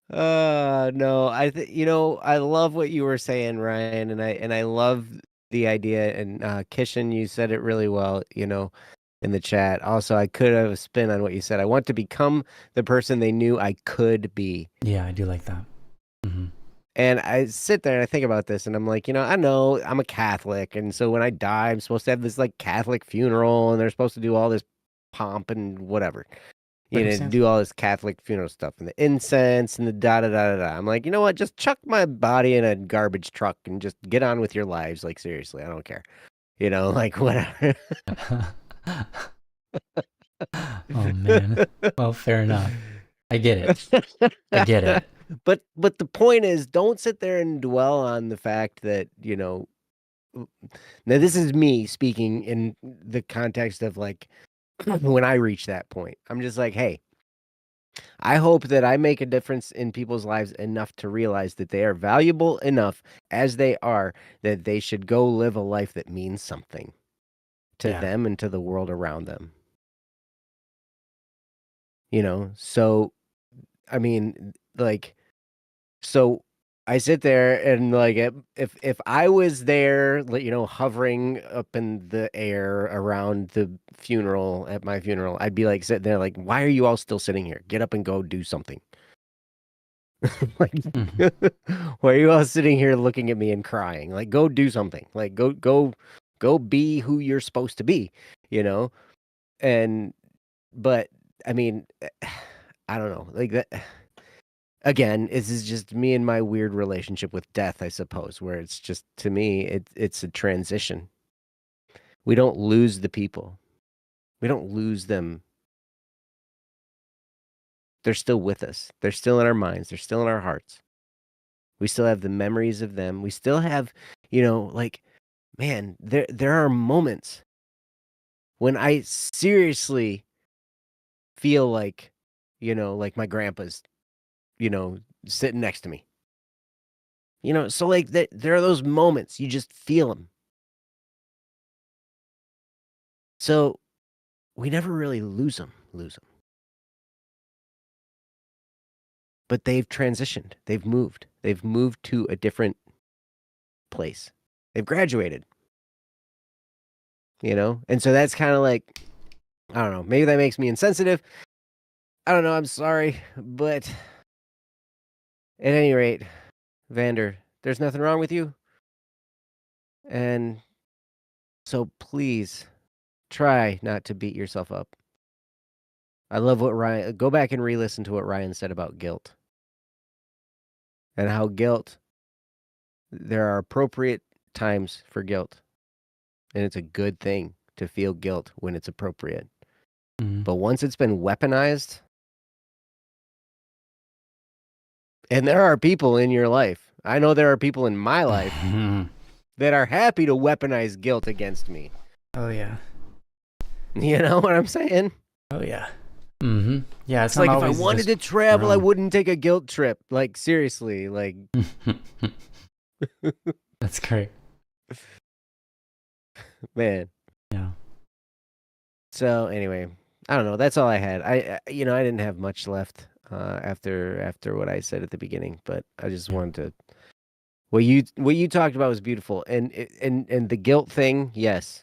No, I love what you were saying, Ryan, and I love the idea. And Kishan, you said it really well, in the chat. Also, I could have a spin on what you said. I want to become the person they knew I could be. Yeah, I do like that. Mm-hmm. And I sit there and I think about this, and I'm like, I know I'm a Catholic, and so when I die, I'm supposed to have this like Catholic funeral, and they're supposed to do all this pomp and whatever. Do all this Catholic funeral stuff and the incense and the da da da da da. I'm like, you know what? Just chuck my body in a garbage truck and just get on with your lives. Like, seriously, I don't care. Like, whatever. Oh, man. Well, fair enough. I get it. I get it. But the point is, don't sit there and dwell on the fact that, now this is me speaking in the context of like, when I reach that point, I'm just like, hey, I hope that I make a difference in people's lives enough to realize that they are valuable enough as they are, that they should go live a life that means something to them and to the world around them. So, I mean, like, so I sit there and like, if I was there, hovering up in the air around the funeral at my funeral, I'd be like sitting there like, why are you all still sitting here? Get up and go do something. Like, why are you all sitting here looking at me and crying? Like, go do something. Like, go be who you're supposed to be, but I mean, I don't know, like that. Again, this is just me and my weird relationship with death, I suppose, where it's just, to me, it's a transition. We don't lose the people. We don't lose them. They're still with us. They're still in our minds. They're still in our hearts. We still have the memories of them. We still have, like, man, there are moments when I seriously feel like, like my grandpa's, sitting next to me. You know, so like there are those moments, you just feel them. So we never really lose them. But they've transitioned. They've moved. They've moved to a different place. They've graduated. You know? And so that's kind of like, I don't know, maybe that makes me insensitive. I don't know, I'm sorry, but at any rate, Vander, there's nothing wrong with you. And so please try not to beat yourself up. I love what Ryan, go back and re-listen to what Ryan said about guilt. And how guilt, there are appropriate times for guilt. And it's a good thing to feel guilt when it's appropriate. Mm-hmm. But once it's been weaponized, and there are people in your life, I know there are people in my life that are happy to weaponize guilt against me. Oh, yeah. You know what I'm saying? Oh, yeah. Mm-hmm. Yeah, it's like if I wanted to travel, I wouldn't take a guilt trip. Like, seriously, like. That's great. Man. Yeah. So anyway, I don't know. That's all I had. I didn't have much left after what I said at the beginning, but I just wanted to. What you talked about was beautiful, and the guilt thing, yes.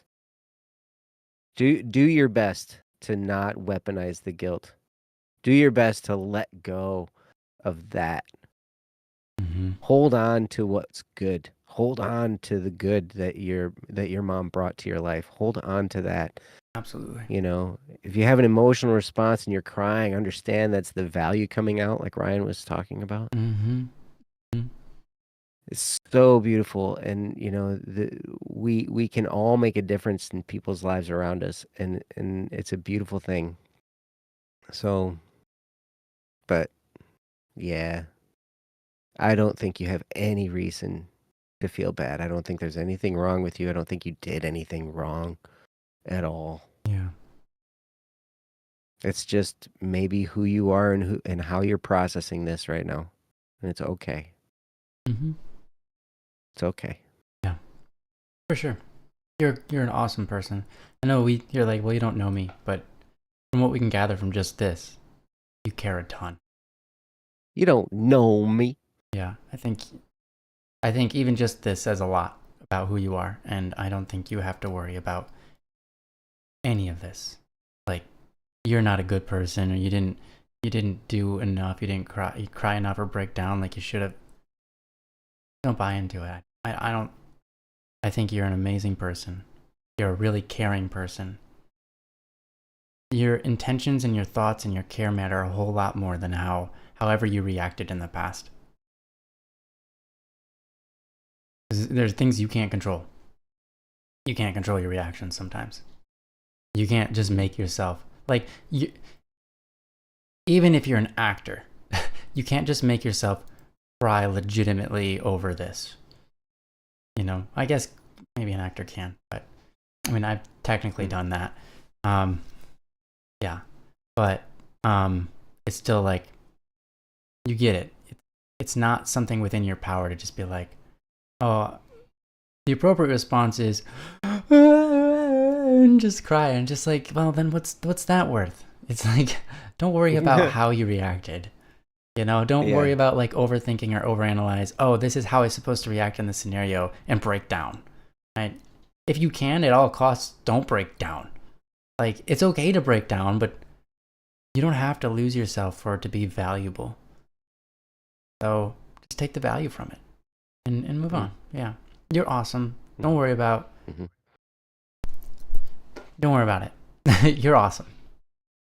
Do your best to not weaponize the guilt. Do your best to let go of that. Mm-hmm. Hold on to what's good. Hold on to the good that your mom brought to your life. Hold on to that. Absolutely. You know, if you have an emotional response and you're crying, understand that's the value coming out, like Ryan was talking about. Mm-hmm. It's so beautiful, and you know, we can all make a difference in people's lives around us, and it's a beautiful thing. So, but yeah, I don't think you have any reason to feel bad. I don't think there's anything wrong with you. I don't think you did anything wrong at all. Yeah. It's just maybe who you are and how you're processing this right now, and it's okay. Mm-hmm. It's okay. Yeah, for sure. You're an awesome person. I know you're like, well, you don't know me, but from what we can gather from just this, you care a ton. You don't know me. Yeah, I think even just this says a lot about who you are, and I don't think you have to worry about any of this. Like, you're not a good person, or you didn't do enough, you didn't cry enough or break down like you should have. Don't buy into it. I think you're an amazing person. You're a really caring person. Your intentions and your thoughts and your care matter a whole lot more than however you reacted in the past. There's things you can't control. You can't control your reactions sometimes. You can't just make yourself, like, even if you're an actor, you can't just make yourself cry legitimately over this. You know, I guess maybe an actor can, but I mean, I've technically done that. Yeah, but it's still like, you get it. It's not something within your power to just be like, oh, the appropriate response is and just cry, and just like, well, then what's that worth? It's like, don't worry about how you reacted. You know, don't worry about like overthinking or overanalyze. Oh, this is how I'm supposed to react in this scenario, and break down. Right? If you can, at all costs, don't break down. Like, it's okay to break down, but you don't have to lose yourself for it to be valuable. So just take the value from it and move on. Yeah, you're awesome. Don't worry about. Don't worry about it. You're awesome.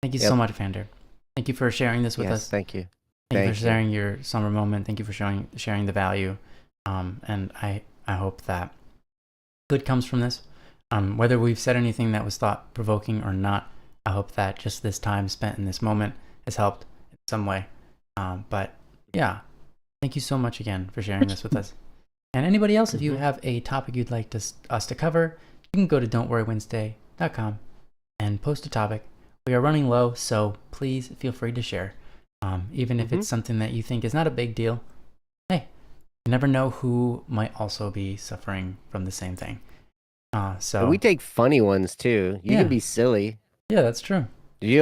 Thank you so much, Vander. Thank you for sharing this with us. Thank you. Thank you for sharing your summer moment. Thank you for sharing the value. And I hope that good comes from this. Whether we've said anything that was thought provoking or not, I hope that just this time spent in this moment has helped in some way. But yeah, thank you so much again for sharing this with us. And anybody else, if you have a topic you'd like us to cover, you can go to don'tworrywednesday.com and post a topic. We are running low, so please feel free to share. Even if it's something that you think is not a big deal. Hey, You never know who might also be suffering from the same thing. So and we take funny ones too. You can be silly. Yeah, that's true. You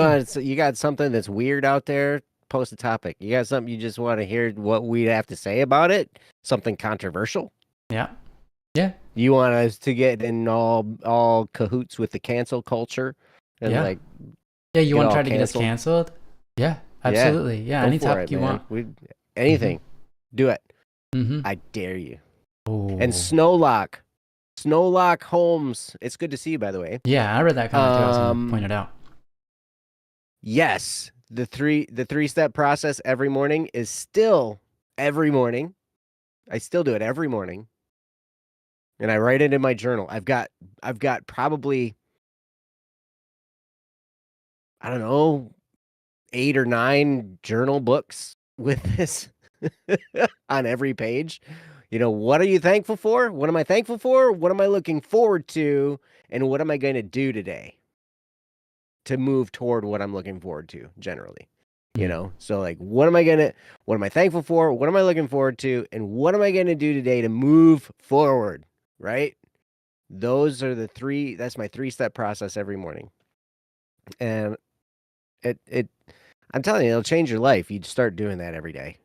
got something that's weird out there? Post a topic. You got something you just want to hear what we have to say about it? Something controversial? Yeah. Yeah. You want us to get in all cahoots with the cancel culture and you want to try to get us canceled? Yeah, absolutely. Yeah, any topic you want. Anything. Do it. I dare you. Ooh. And Snowlock Holmes. It's good to see you, by the way. Yeah, I read that comment too. I was going to point it out. Yes, the three-step process every morning is still every morning. I still do it every morning. And I write it in my journal. I've got probably, I don't know, 8 or 9 journal books with this on every page. What are you thankful for? What am I thankful for? What am I looking forward to? And what am I going to do today to move toward what I'm looking forward to generally? So like, what am I thankful for? What am I looking forward to? And what am I going to do today to move forward? Right? Those are that's my 3-step process every morning. And I'm telling you, it'll change your life. You start doing that every day.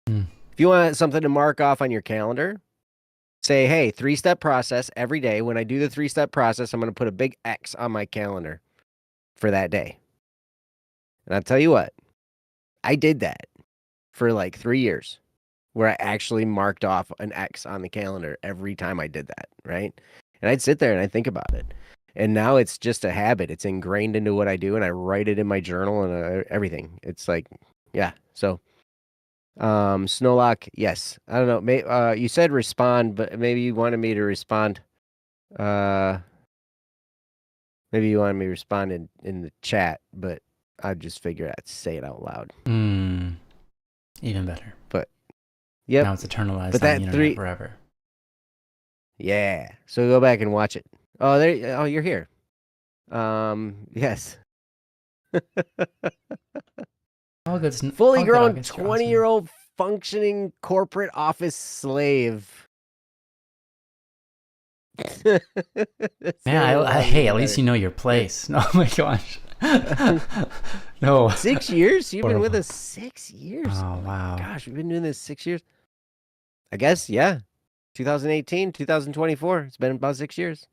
If you want something to mark off on your calendar, say, hey, 3-step process every day. When I do the 3-step process, I'm going to put a big X on my calendar for that day. And I'll tell you what, I did that for like 3 years where I actually marked off an X on the calendar every time I did that, right? And I'd sit there and I'd think about it. And now it's just a habit. It's ingrained into what I do, and I write it in my journal and everything. It's like, yeah. So, Snowlock, yes. I don't know. You said respond, but maybe you wanted me to respond. Maybe you wanted me to respond in the chat, but I just figured I'd say it out loud. Even better. But yeah, now it's eternalized on the internet forever. Yeah. So go back and watch it. Oh, you're here. Yes. All good. Fully grown 20-year-old functioning corporate office slave. Man, hey, at least you know your place. Oh my gosh. No. 6 years? You've been with us 6 years. Oh, wow. Gosh, we've been doing this 6 years. I guess, yeah. 2018, 2024. It's been about 6 years.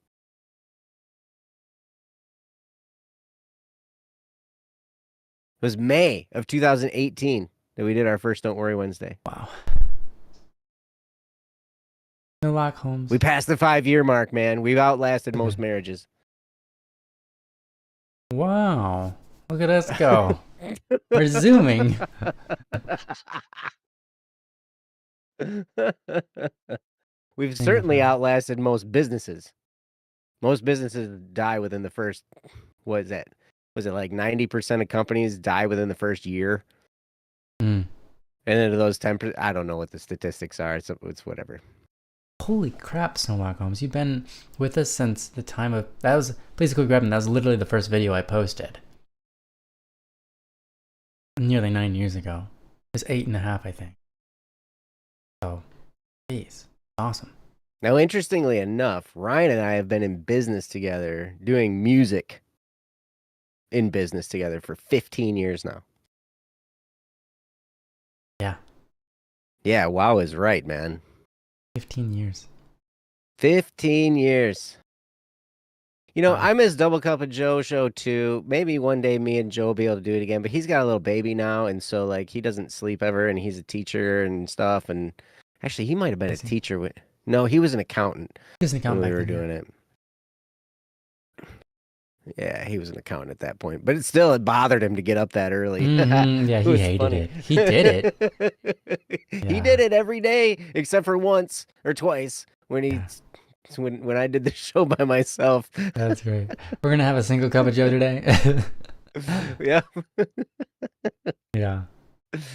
It was May of 2018 that we did our first Don't Worry Wednesday. Wow. Snowlock Holmes. We passed the 5-year mark, man. We've outlasted most marriages. Wow. Look at us go. We're zooming. We've certainly outlasted most businesses. Most businesses die within the first, what is that? Was it like 90% of companies die within the first year? And then those 10%, I don't know what the statistics are. It's whatever. Holy crap, Snowlock Holmes. You've been with us since the time of... That was... Please go grab them. That was literally the first video I posted. Nearly 9 years ago. It was 8.5, I think. So, geez. Awesome. Now, interestingly enough, Ryan and I have been in business together, doing music in business together for 15 years now. Yeah. Yeah, wow is right, man. 15 years. 15 years. I miss Double Cup of Joe show too. Maybe one day me and Joe will be able to do it again, but he's got a little baby now, and so like he doesn't sleep ever, and he's a teacher and stuff, and actually he might have been a teacher. No, he was an accountant. He was an accountant when we were doing it. Yeah, he was an accountant at that point, but it bothered him to get up that early. Yeah, he hated it. He did it. He did it every day except for once or twice when when I did the show by myself. That's great. We're gonna have a single cup of Joe today. Yeah. Yeah.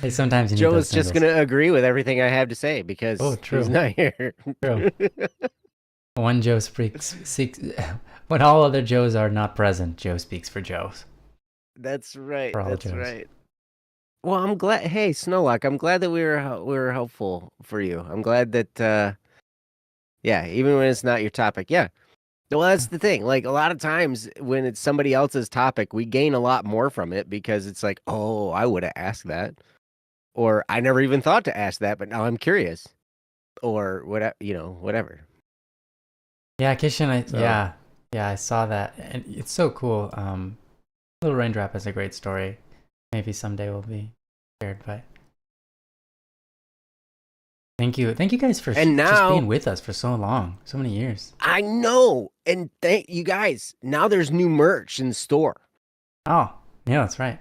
Hey, sometimes you need Joe's just gonna agree with everything I have to say because he's not here. True. One Joe speaks. When all other Joes are not present, Joe speaks for Joes. That's right. That's right. Well, I'm glad. Hey, Snowlock, I'm glad that we were helpful for you. I'm glad that yeah, even when it's not your topic. Yeah. Well, that's the thing. Like a lot of times when it's somebody else's topic, we gain a lot more from it because it's like, oh, I would have asked that, or I never even thought to ask that, but now I'm curious, or whatever, whatever. Yeah, Kishan, So, yeah, I saw that, and it's so cool. Little Raindrop has a great story. Maybe someday we'll be shared, but thank you guys for and just being now with us for so long, so many years. I know, and thank you guys. Now there's new merch in the store. Oh, yeah, that's right.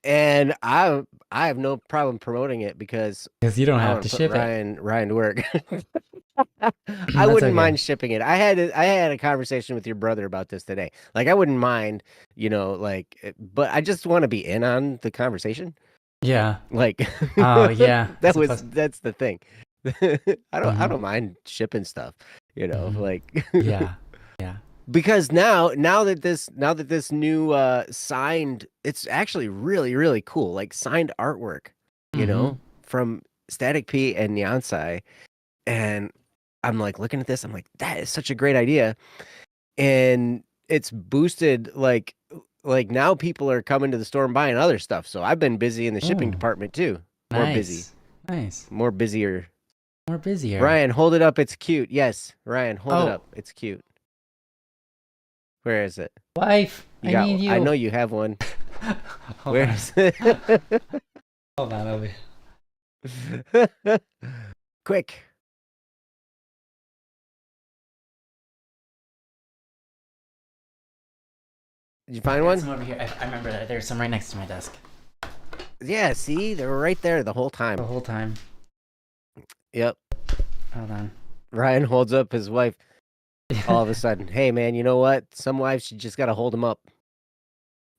And I have no problem promoting it because You don't I have want to to put ship it. Ryan to work. I That's wouldn't okay. mind shipping it. I had a conversation with your brother about this today. Like I wouldn't mind, but I just want to be in on the conversation. Yeah. Like Oh, yeah. that's the thing. I Mhm. don't mind shipping stuff, Mhm. like Yeah. Yeah. because now that this new signed, it's actually really really cool, like signed artwork, Mhm. from Static P and Yansai, and I'm like looking at this, I'm like, that is such a great idea, and it's boosted like now people are coming to the store and buying other stuff, so I've been busy in the shipping Oh, department too, more busy, nice. Nice. more busier. More busier. Ryan, hold it up, it's cute. Yes, Ryan, hold it Oh, up, it's cute. Where is it? wife, You I got need I know you. you have one. Hold Where on. is it? Hold on, Obi. Quick. Did you I find got one? some over here. I remember that. There's some right next to my desk Yeah, see? They were right there the whole the time. whole time. Yep. Hold on. Ryan holds up his wife all of a sudden. Hey, man, you know what? Some wives, you just got to hold them up.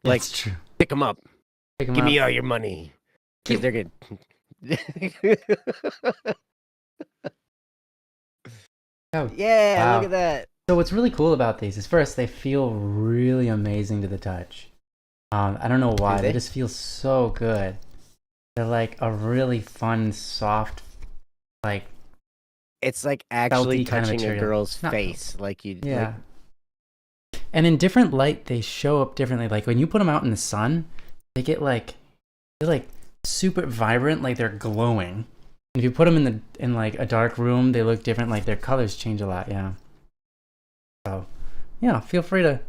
Like, It's true. pick them up. Pick them Give up. me all your money. Because Cute. they're good. Oh, Yeah, look wow. at that. So what's really cool about these is first they feel really amazing to the touch. I don't know Do why. They they? just feel so good. They're like a really fun, soft, like It's like actually felty kind of touching a material. girl's Not felt. face. Like, you, like, Yeah. And in different light, they show up differently. Like when you put them out in the sun, they get they're like super vibrant, like they're glowing. And if you put them in like a dark room, they look different. Like their colors change a lot. Yeah. So, yeah, feel free to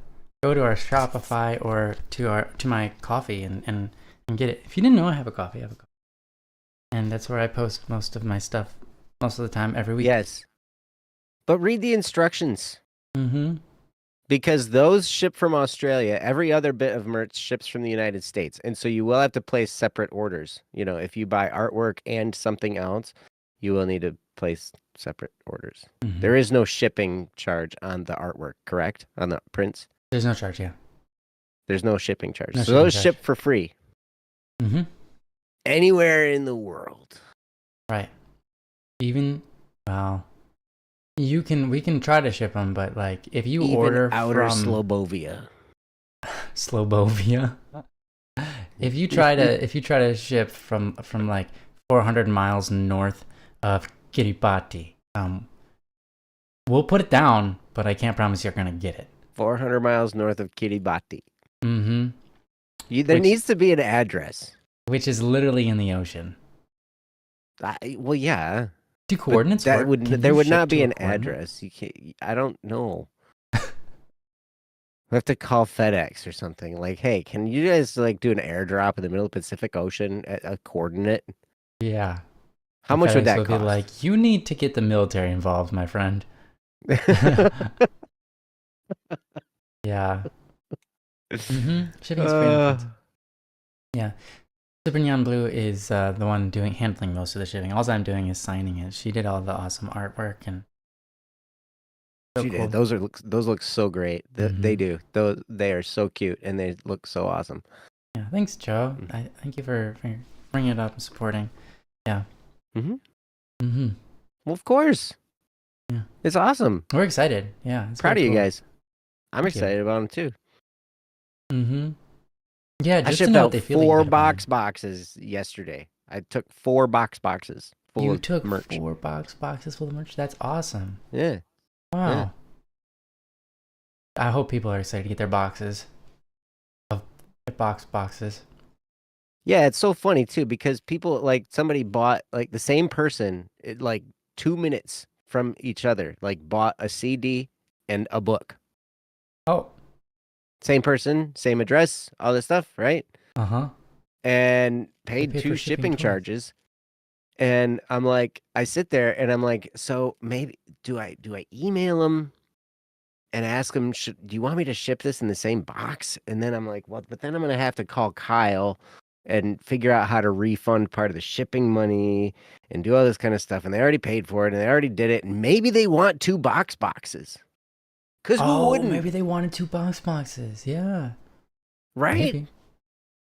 go to our Shopify or to my coffee and get it. If you didn't know, I have a coffee. I have a coffee, and that's where I post most of my stuff most of the time every week. yes. But read the instructions. Mm-hmm. Because those ship from Australia. Every other bit of merch ships from the United States. And so you will have to place separate orders. If you buy artwork and something else, you will need to place separate orders. Mm-hmm. There is no shipping charge on the artwork, correct? On the prints? There's no charge, yeah. There's no shipping charge. No So shipping those charge. ship for free. Mm-hmm. Anywhere in the world. Right. Even, well, we can try to ship them, but like if you Even order outer from Slobovia. Slobovia, if you try to ship from like 400 miles north of Kiribati, we'll put it down, but I can't promise you're gonna get it. 400 miles north of Kiribati. Mm-hmm. There needs to be an address. Which is literally in the ocean. Well, yeah. Do coordinates that work? there would not be an address. You can't. I don't know. We have to call FedEx or something. Like, hey, can you guys like do an airdrop in the middle of the Pacific Ocean at a coordinate? Yeah. How much would that will cost? Be like, you need to get the military involved, my friend. Yeah. Mm-hmm. Shipping's pretty intense. Yeah. Super Neon Blue is the one handling most of the shipping. All I'm doing is signing it. She did all the awesome artwork and. So she cool. Did. Those look so great. They do. They are so cute and they look so awesome. Yeah. Thanks, Joe. Thank you for bringing it up and supporting. Yeah. Mm-hmm. Mm-hmm. Well, of course. Yeah. It's awesome. We're excited. Yeah. It's proud of cool. you guys. I'm excited about them too. Mm-hmm. Yeah, I just to shipped know what out they feel like 4 you get 'em in. boxes yesterday. I took 4 boxes full You of took merch. 4 boxes full of merch? That's awesome. Yeah. Wow. Yeah. I hope people are excited to get their boxes. Boxes. Yeah, it's so funny too because people like somebody bought like the same person like 2 minutes from each other, like bought a CD and a book. Oh. Same person, same address, all this stuff, right? Uh-huh. And paid for 2 shipping shipping twice. charges. And I'm like, I sit there and I'm like, so maybe do I email them and ask them, do you want me to ship this in the same box? And then I'm like, well, but then I'm gonna have to call Kyle and figure out how to refund part of the shipping money and do all this kind of stuff. And they already paid for it and they already did it. And maybe they want 2 boxes. Because who wouldn't? Maybe they wanted 2 boxes. Yeah. Right? Maybe.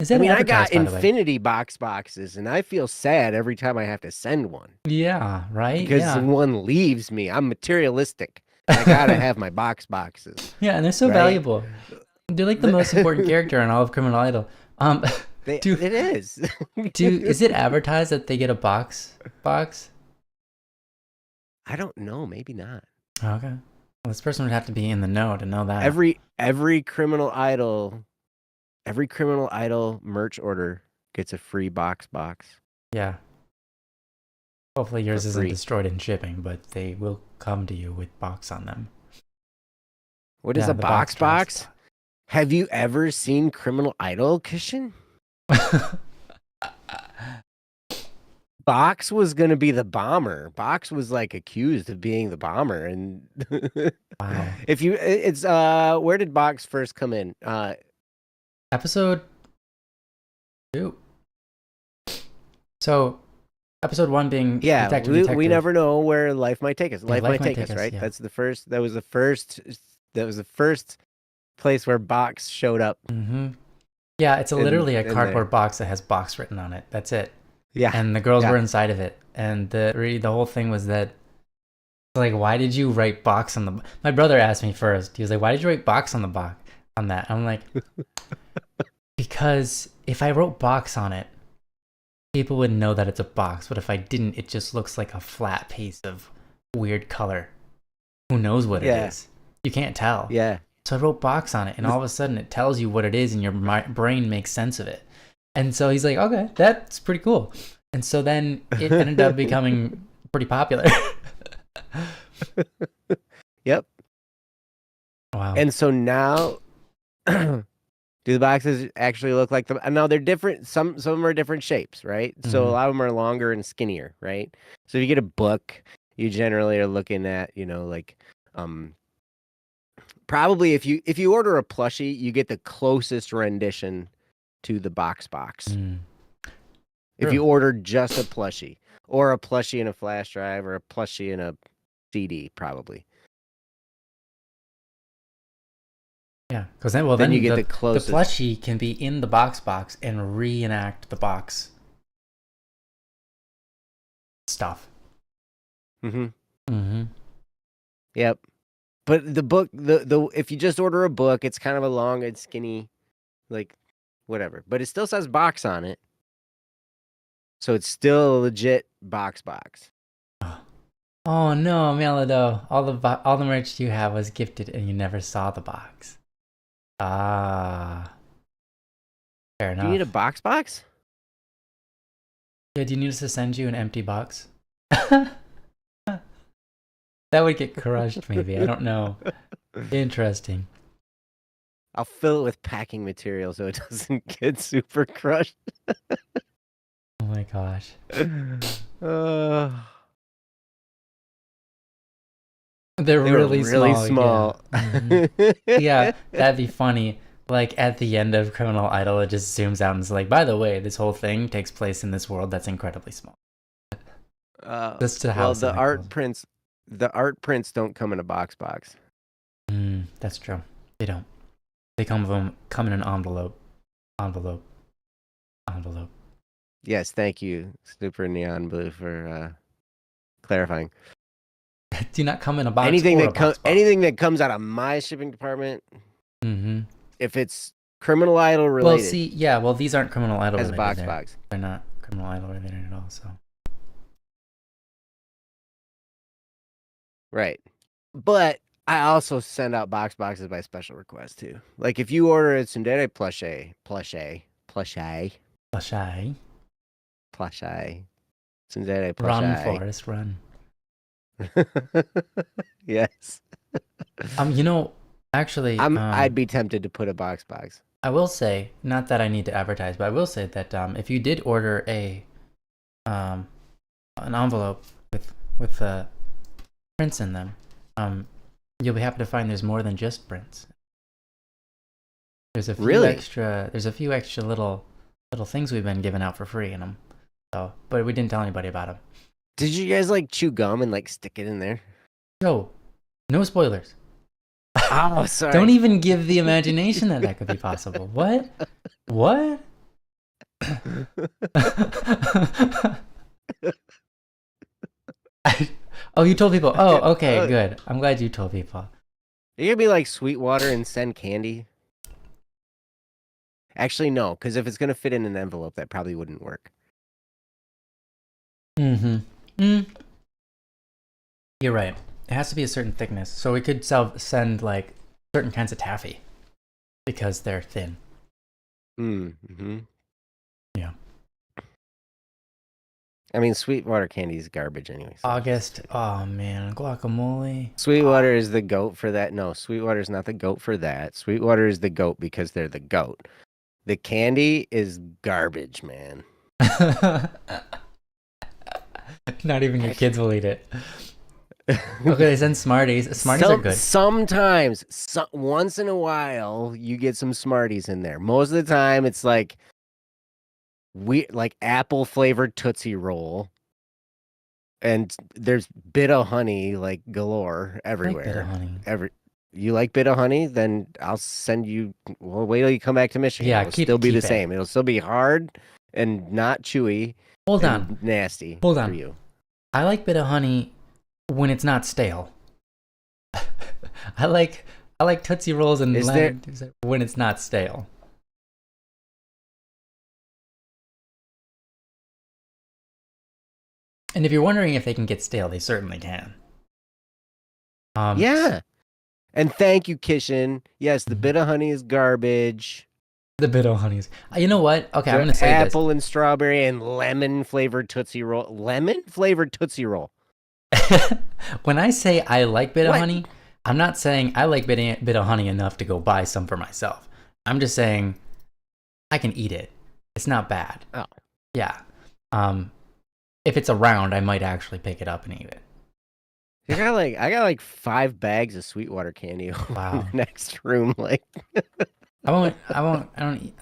Is that I got infinity boxes, and I feel sad every time I have to send one. Yeah, right? Because one leaves me. I'm materialistic. I gotta have my boxes. Yeah, and they're so valuable. They're like the most important character on all of Criminal Idol. It is. Is it advertised that they get a box? I don't know. Maybe not. Okay. Well, this person would have to be in the know to know that. Every Criminal Idol merch order gets a free box. Yeah. Hopefully yours isn't destroyed in shipping, but they will come to you with box on them. What is a box? Have you ever seen Criminal Idol, Kishan? Box was going to be the bomber. Box was like accused of being the bomber. And wow. Where did Box first come in? Episode 2. So Episode 1 being detective. We never know where life might take us. Yeah, life might take us, right? Yeah. That was the first place where Box showed up. Mm-hmm. Yeah, it's literally a cardboard box that has Box written on it. That's it. Yeah. And the girls were inside of it. And the whole thing was that, like, why did you write Box on the... My brother asked me first. He was like, why did you write Box on the box on that? I'm like, because if I wrote Box on it, people would know that it's a box. But if I didn't, it just looks like a flat piece of weird color. Who knows what it is? You can't tell. Yeah. So I wrote Box on it, and all of a sudden it tells you what it is, and your brain makes sense of it. And so he's like, okay, that's pretty cool. And so then it ended up becoming pretty popular. Yep. Wow. And so now, do the boxes actually look like them? And now they're different. Some of them are different shapes, right? Mm-hmm. So a lot of them are longer and skinnier, right? So if you get a book, you generally are looking at, like, probably if you order a plushie, you get the closest rendition to the box. If you order just a plushie, or a plushie in a flash drive, or a plushie in a CD, probably. Yeah, because then you get the closest. The plushie can be in the box and reenact the box stuff. Mm-hmm. Mm-hmm. Yep. But the book, the if you just order a book, it's kind of a long and skinny, like, whatever. But it still says Box on it. So it's still a legit box. Oh no, Melado! All the merch you have was gifted, and you never saw the box. Ah, fair enough. Do you need a box? Yeah. Do you need us to send you an empty box? That would get crushed, maybe. I don't know. Interesting. I'll fill it with packing material so it doesn't get super crushed. Oh my gosh. They're really small. Yeah. Mm-hmm. Yeah, that'd be funny. Like at the end of Criminal Idol, it just zooms out and is like, by the way, this whole thing takes place in this world that's incredibly small. Just to well, the art prints don't come in a box. That's true. They don't. They come in an envelope. Yes, thank you, Super Neon Blue, for clarifying. Do not come in a box. Anything that comes out of my shipping department, mm-hmm. if it's Criminal Idol related. Well, see, yeah, well, these aren't Criminal Idol as related. box. They're not Criminal Idol related at all, so. Right. But I also send out boxes by special request too. Like if you order a Tsundere plushie. Tsundere plushie. Run, Forrest, run. Yes. You know, actually, I'd be tempted to put a box. I will say, not that I need to advertise, but I will say that if you did order an envelope with prints in them, you'll be happy to find there's more than just prints. There's a few extra little things we've been giving out for free in them. So, but we didn't tell anybody about them. Did you guys like chew gum and like stick it in there? No spoilers. Oh, sorry. Don't even give the imagination that could be possible. What? Oh, you told people. Oh, okay, good. I'm glad you told people. You're gonna be like Sweetwater and send candy? Actually, no, because if it's gonna fit in an envelope, that probably wouldn't work. You're right. It has to be a certain thickness. So we could send like certain kinds of taffy because they're thin. Yeah. I mean, Sweetwater candy is garbage anyways. August. Oh, man. Guacamole. Sweetwater is the goat for that. No, Sweetwater is not the goat for that. Sweetwater is the goat because they're the goat. The candy is garbage, man. Not even your kids will eat it. Okay, they send Smarties. Smarties are good. Sometimes, once in a while, you get some Smarties in there. Most of the time, it's like apple flavored Tootsie Roll, and there's bit of honey like galore everywhere. I like bit of honey. You like bit of honey? Then I'll send you. Well, wait till you come back to Michigan. Yeah, it'll still be the same. It'll still be hard and not chewy. Hold on. Nasty. Hold on. For you. I like bit of honey when it's not stale. I like Tootsie Rolls and when it's not stale. And if you're wondering if they can get stale, they certainly can. Yeah. And thank you, Kishin. Yes, the bit of honey is garbage. The bit of honey is. You know what? Okay, I'm going to say this. Apple and strawberry and lemon flavored Tootsie Roll. Lemon flavored Tootsie Roll. When I say I like bit of honey, I'm not saying I like bit of honey enough to go buy some for myself. I'm just saying I can eat it. It's not bad. Oh. Yeah. If it's around, I might actually pick it up and eat it. I got like 5 bags of Sweetwater candy in the next room. Like I don't eat.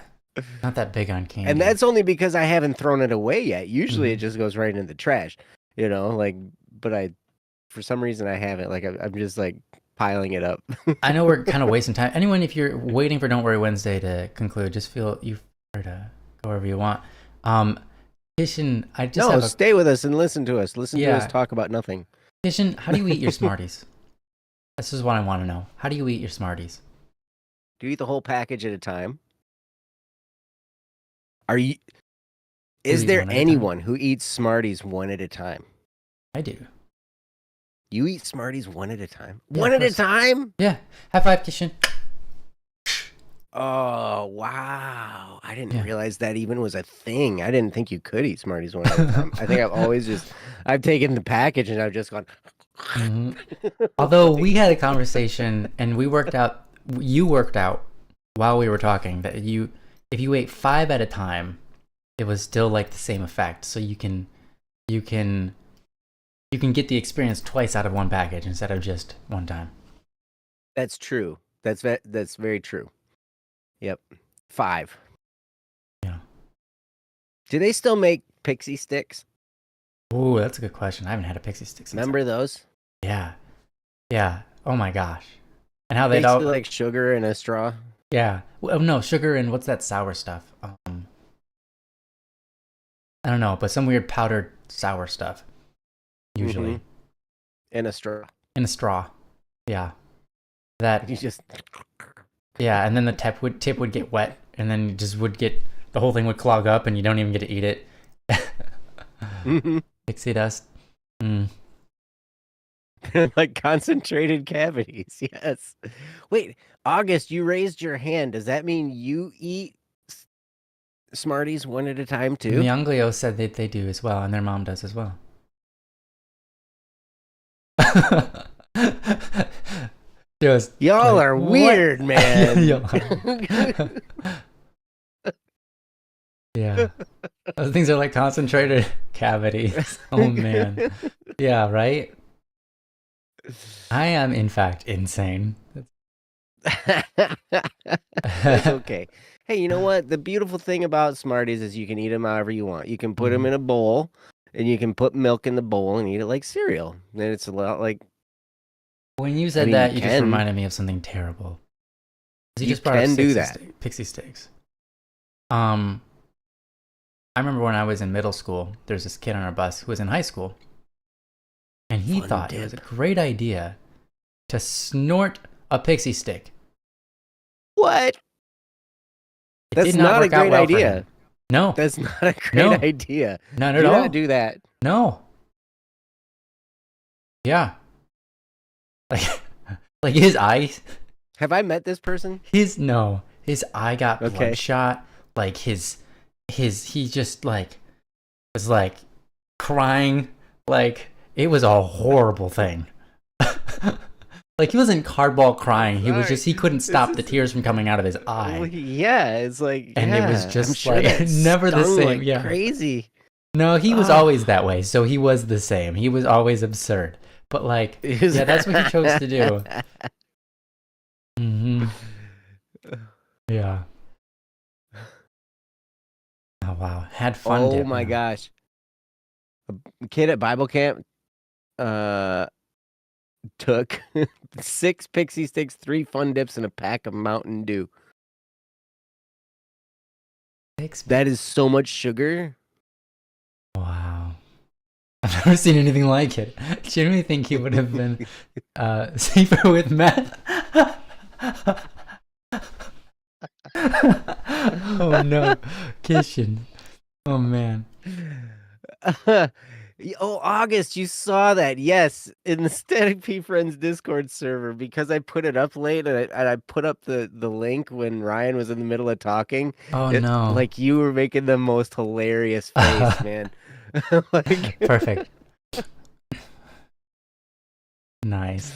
Not that big on candy. And that's only because I haven't thrown it away yet. Usually it just goes right into the trash, but for some reason I haven't. Like I'm just like piling it up. I know we're kind of wasting time. Anyone, if you're waiting for Don't Worry Wednesday to conclude, just feel you're free to go wherever you want. Kishin, stay with us and listen to us. Listen to us talk about nothing. Kishin, how do you eat your Smarties? This is what I want to know. How do you eat your Smarties? Do you eat the whole package at a time? Is there anyone who eats Smarties one at a time? I do. You eat Smarties one at a time? Yeah, one at a time? Yeah. High five, Kishin. Oh, wow. I didn't realize that even was a thing. I didn't think you could eat Smarties one at a time. I think I've taken the package and I've just gone. Although we had a conversation and you worked out while we were talking that if you ate 5 at a time, it was still like the same effect. So you can get the experience twice out of one package instead of just one time. That's true. That's very true. Yep. 5. Yeah. Do they still make pixie sticks? Oh, that's a good question. I haven't had a pixie stick since. Remember those? Yeah. Yeah. Oh my gosh. And how they all like sugar in a straw? Yeah. Well, no, sugar and what's that sour stuff? I don't know, but some weird powdered sour stuff. Usually. In a straw. In a straw. Yeah. That you just Yeah, and then the tip would get wet, and then you just would get the whole thing would clog up, and you don't even get to eat it. Pixie dust. Like concentrated cavities. Yes. Wait, August, you raised your hand. Does that mean you eat Smarties one at a time too? Myanglio said that they do as well, and their mom does as well. Y'all are weird, man. Yeah. Those things are like concentrated cavities. Oh man. Yeah, right? I am in fact insane. That's okay. Hey, you know what? The beautiful thing about Smarties is you can eat them however you want. You can put them in a bowl, and you can put milk in the bowl and eat it like cereal. And it's a lot like... When you said that, you just reminded me of something terrible. You just brought up Pixie Sticks. I remember when I was in middle school, there's this kid on our bus who was in high school, and he thought it was a great idea to snort a Pixie Stick. What? That's not a great idea. No. That's not a great idea. Not at all. Do not do that. No. Yeah. Like his eyes. Have I met this person? His eye got bloodshot. Like he just like was like crying. Like it was a horrible thing. Like he wasn't cardball crying. He was just, he couldn't stop the tears from coming out of his eye. Well, yeah, it's like, and it was just like never the same. Like yeah, crazy. No, he was always that way. So he was the same. He was always absurd. But like, yeah, that's what he chose to do. Yeah. Oh wow, had fun. Oh my gosh, a kid at Bible camp took 6 Pixie Sticks, 3 Fun Dips, and a pack of Mountain Dew. That is so much sugar. Wow. I've never seen anything like it. I genuinely think he would have been safer with meth. Oh no, Kishin. Oh man. Oh, August, you saw that? Yes, in the Static P Friends Discord server, because I put it up late and I put up the link when Ryan was in the middle of talking. Oh no! Like you were making the most hilarious face, man. Like... Perfect. Nice.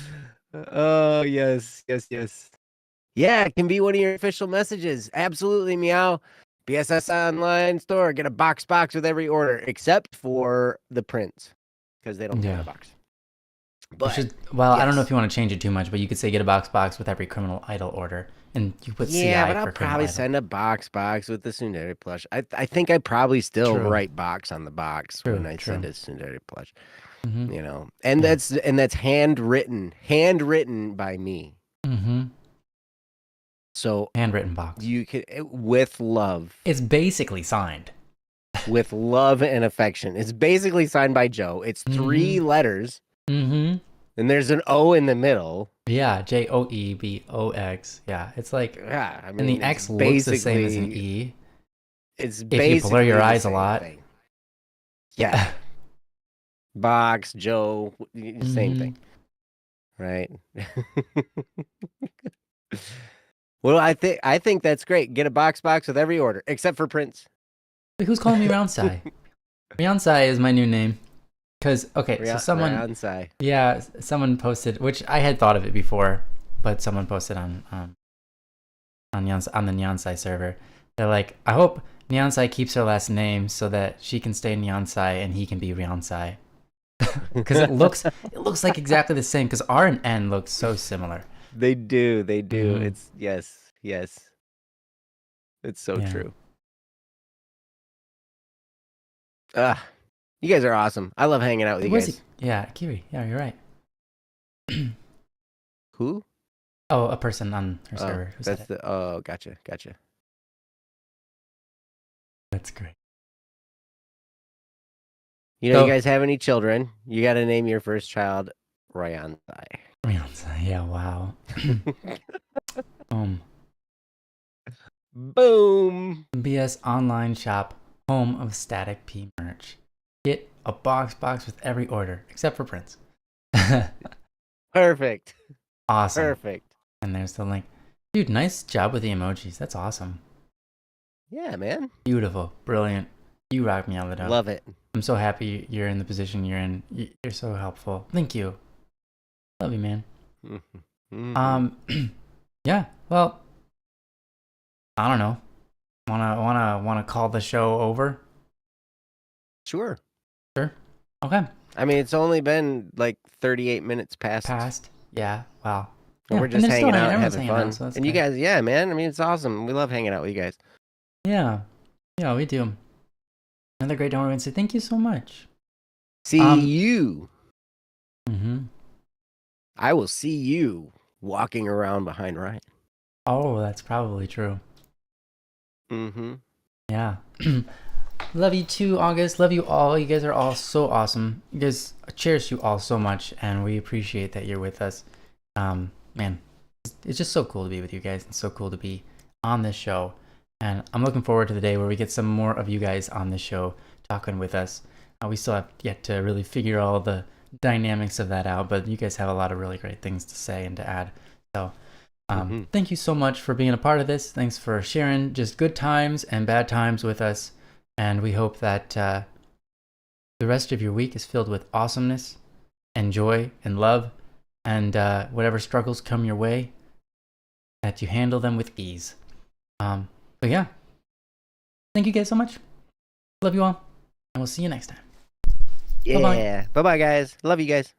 Oh yes. Yeah, it can be one of your official messages. Absolutely, meow. BSS online store. Get a box with every order, except for the prints, because they don't get a box. But yes. I don't know if you want to change it too much, but you could say get a box with every Criminal Idol order, and you put CI but I'll probably send a box with the Tsundere plush. I think I probably still write box on the box when I send a Tsundere plush. You know, and that's handwritten by me. So handwritten box. You can with love. It's basically signed. With love and affection. It's basically signed by Joe. It's 3 letters. And there's an O in the middle. Yeah, JOEBOX. Yeah, it's like I mean, and the X looks the same as an E. It's basically if you blur your eyes a lot. Thing. Yeah. Box, Joe, same thing. Right? Well, I think that's great. Get a box with every order, except for Prince. Wait, who's calling me Roundsai? Roundsai is my new name. Because, so someone... Roundsai. Yeah, someone posted, which I had thought of it before, but someone posted on the Nyansai server. They're like, I hope Nyansai keeps her last name so that she can stay Nyansai and he can be Roundsai. Because it looks like exactly the same, because R and N look so similar. They do. It's yes. It's so true. You guys are awesome. I love hanging out with you guys. Yeah, Kiri. Yeah, you're right. Who? Oh, a person on her server. Gotcha. That's great. You know, you guys have any children? You got to name your first child Ryansai. Yeah, wow. Boom. BS online shop, home of Static P merch. Get a box with every order, except for Prince. Perfect. Awesome. Perfect. And there's the link. Dude, nice job with the emojis. That's awesome. Yeah, man. Beautiful. Brilliant. You rock me out of the dough. Love it. I'm so happy you're in the position you're in. You're so helpful. Thank you. Love you, man. Yeah. Well, I don't know. Wanna call the show over? Sure. Okay. I mean, it's only been like 38 minutes past. Yeah. Wow. And yeah. we're just hanging out, having fun. Out, so and you guys, yeah, man. I mean, it's awesome. We love hanging out with you guys. Yeah. Yeah, we do. Another great Don't Wednesday. Thank you so much. See you. I will see you walking around behind Ryan. Oh, that's probably true. Yeah. Love you too, August. Love you all. You guys are all so awesome. You guys cherish you all so much, and we appreciate that you're with us. Man, it's just so cool to be with you guys. It's so cool to be on this show. And I'm looking forward to the day where we get some more of you guys on the show talking with us. We still have yet to really figure all the dynamics of that out, but you guys have a lot of really great things to say and to add. So thank you so much for being a part of this. Thanks for sharing just good times and bad times with us. And we hope that the rest of your week is filled with awesomeness and joy and love, and whatever struggles come your way, that you handle them with ease. But yeah, thank you guys so much. Love you all, and we'll see you next time. Yeah. Bye-bye, guys. Love you guys.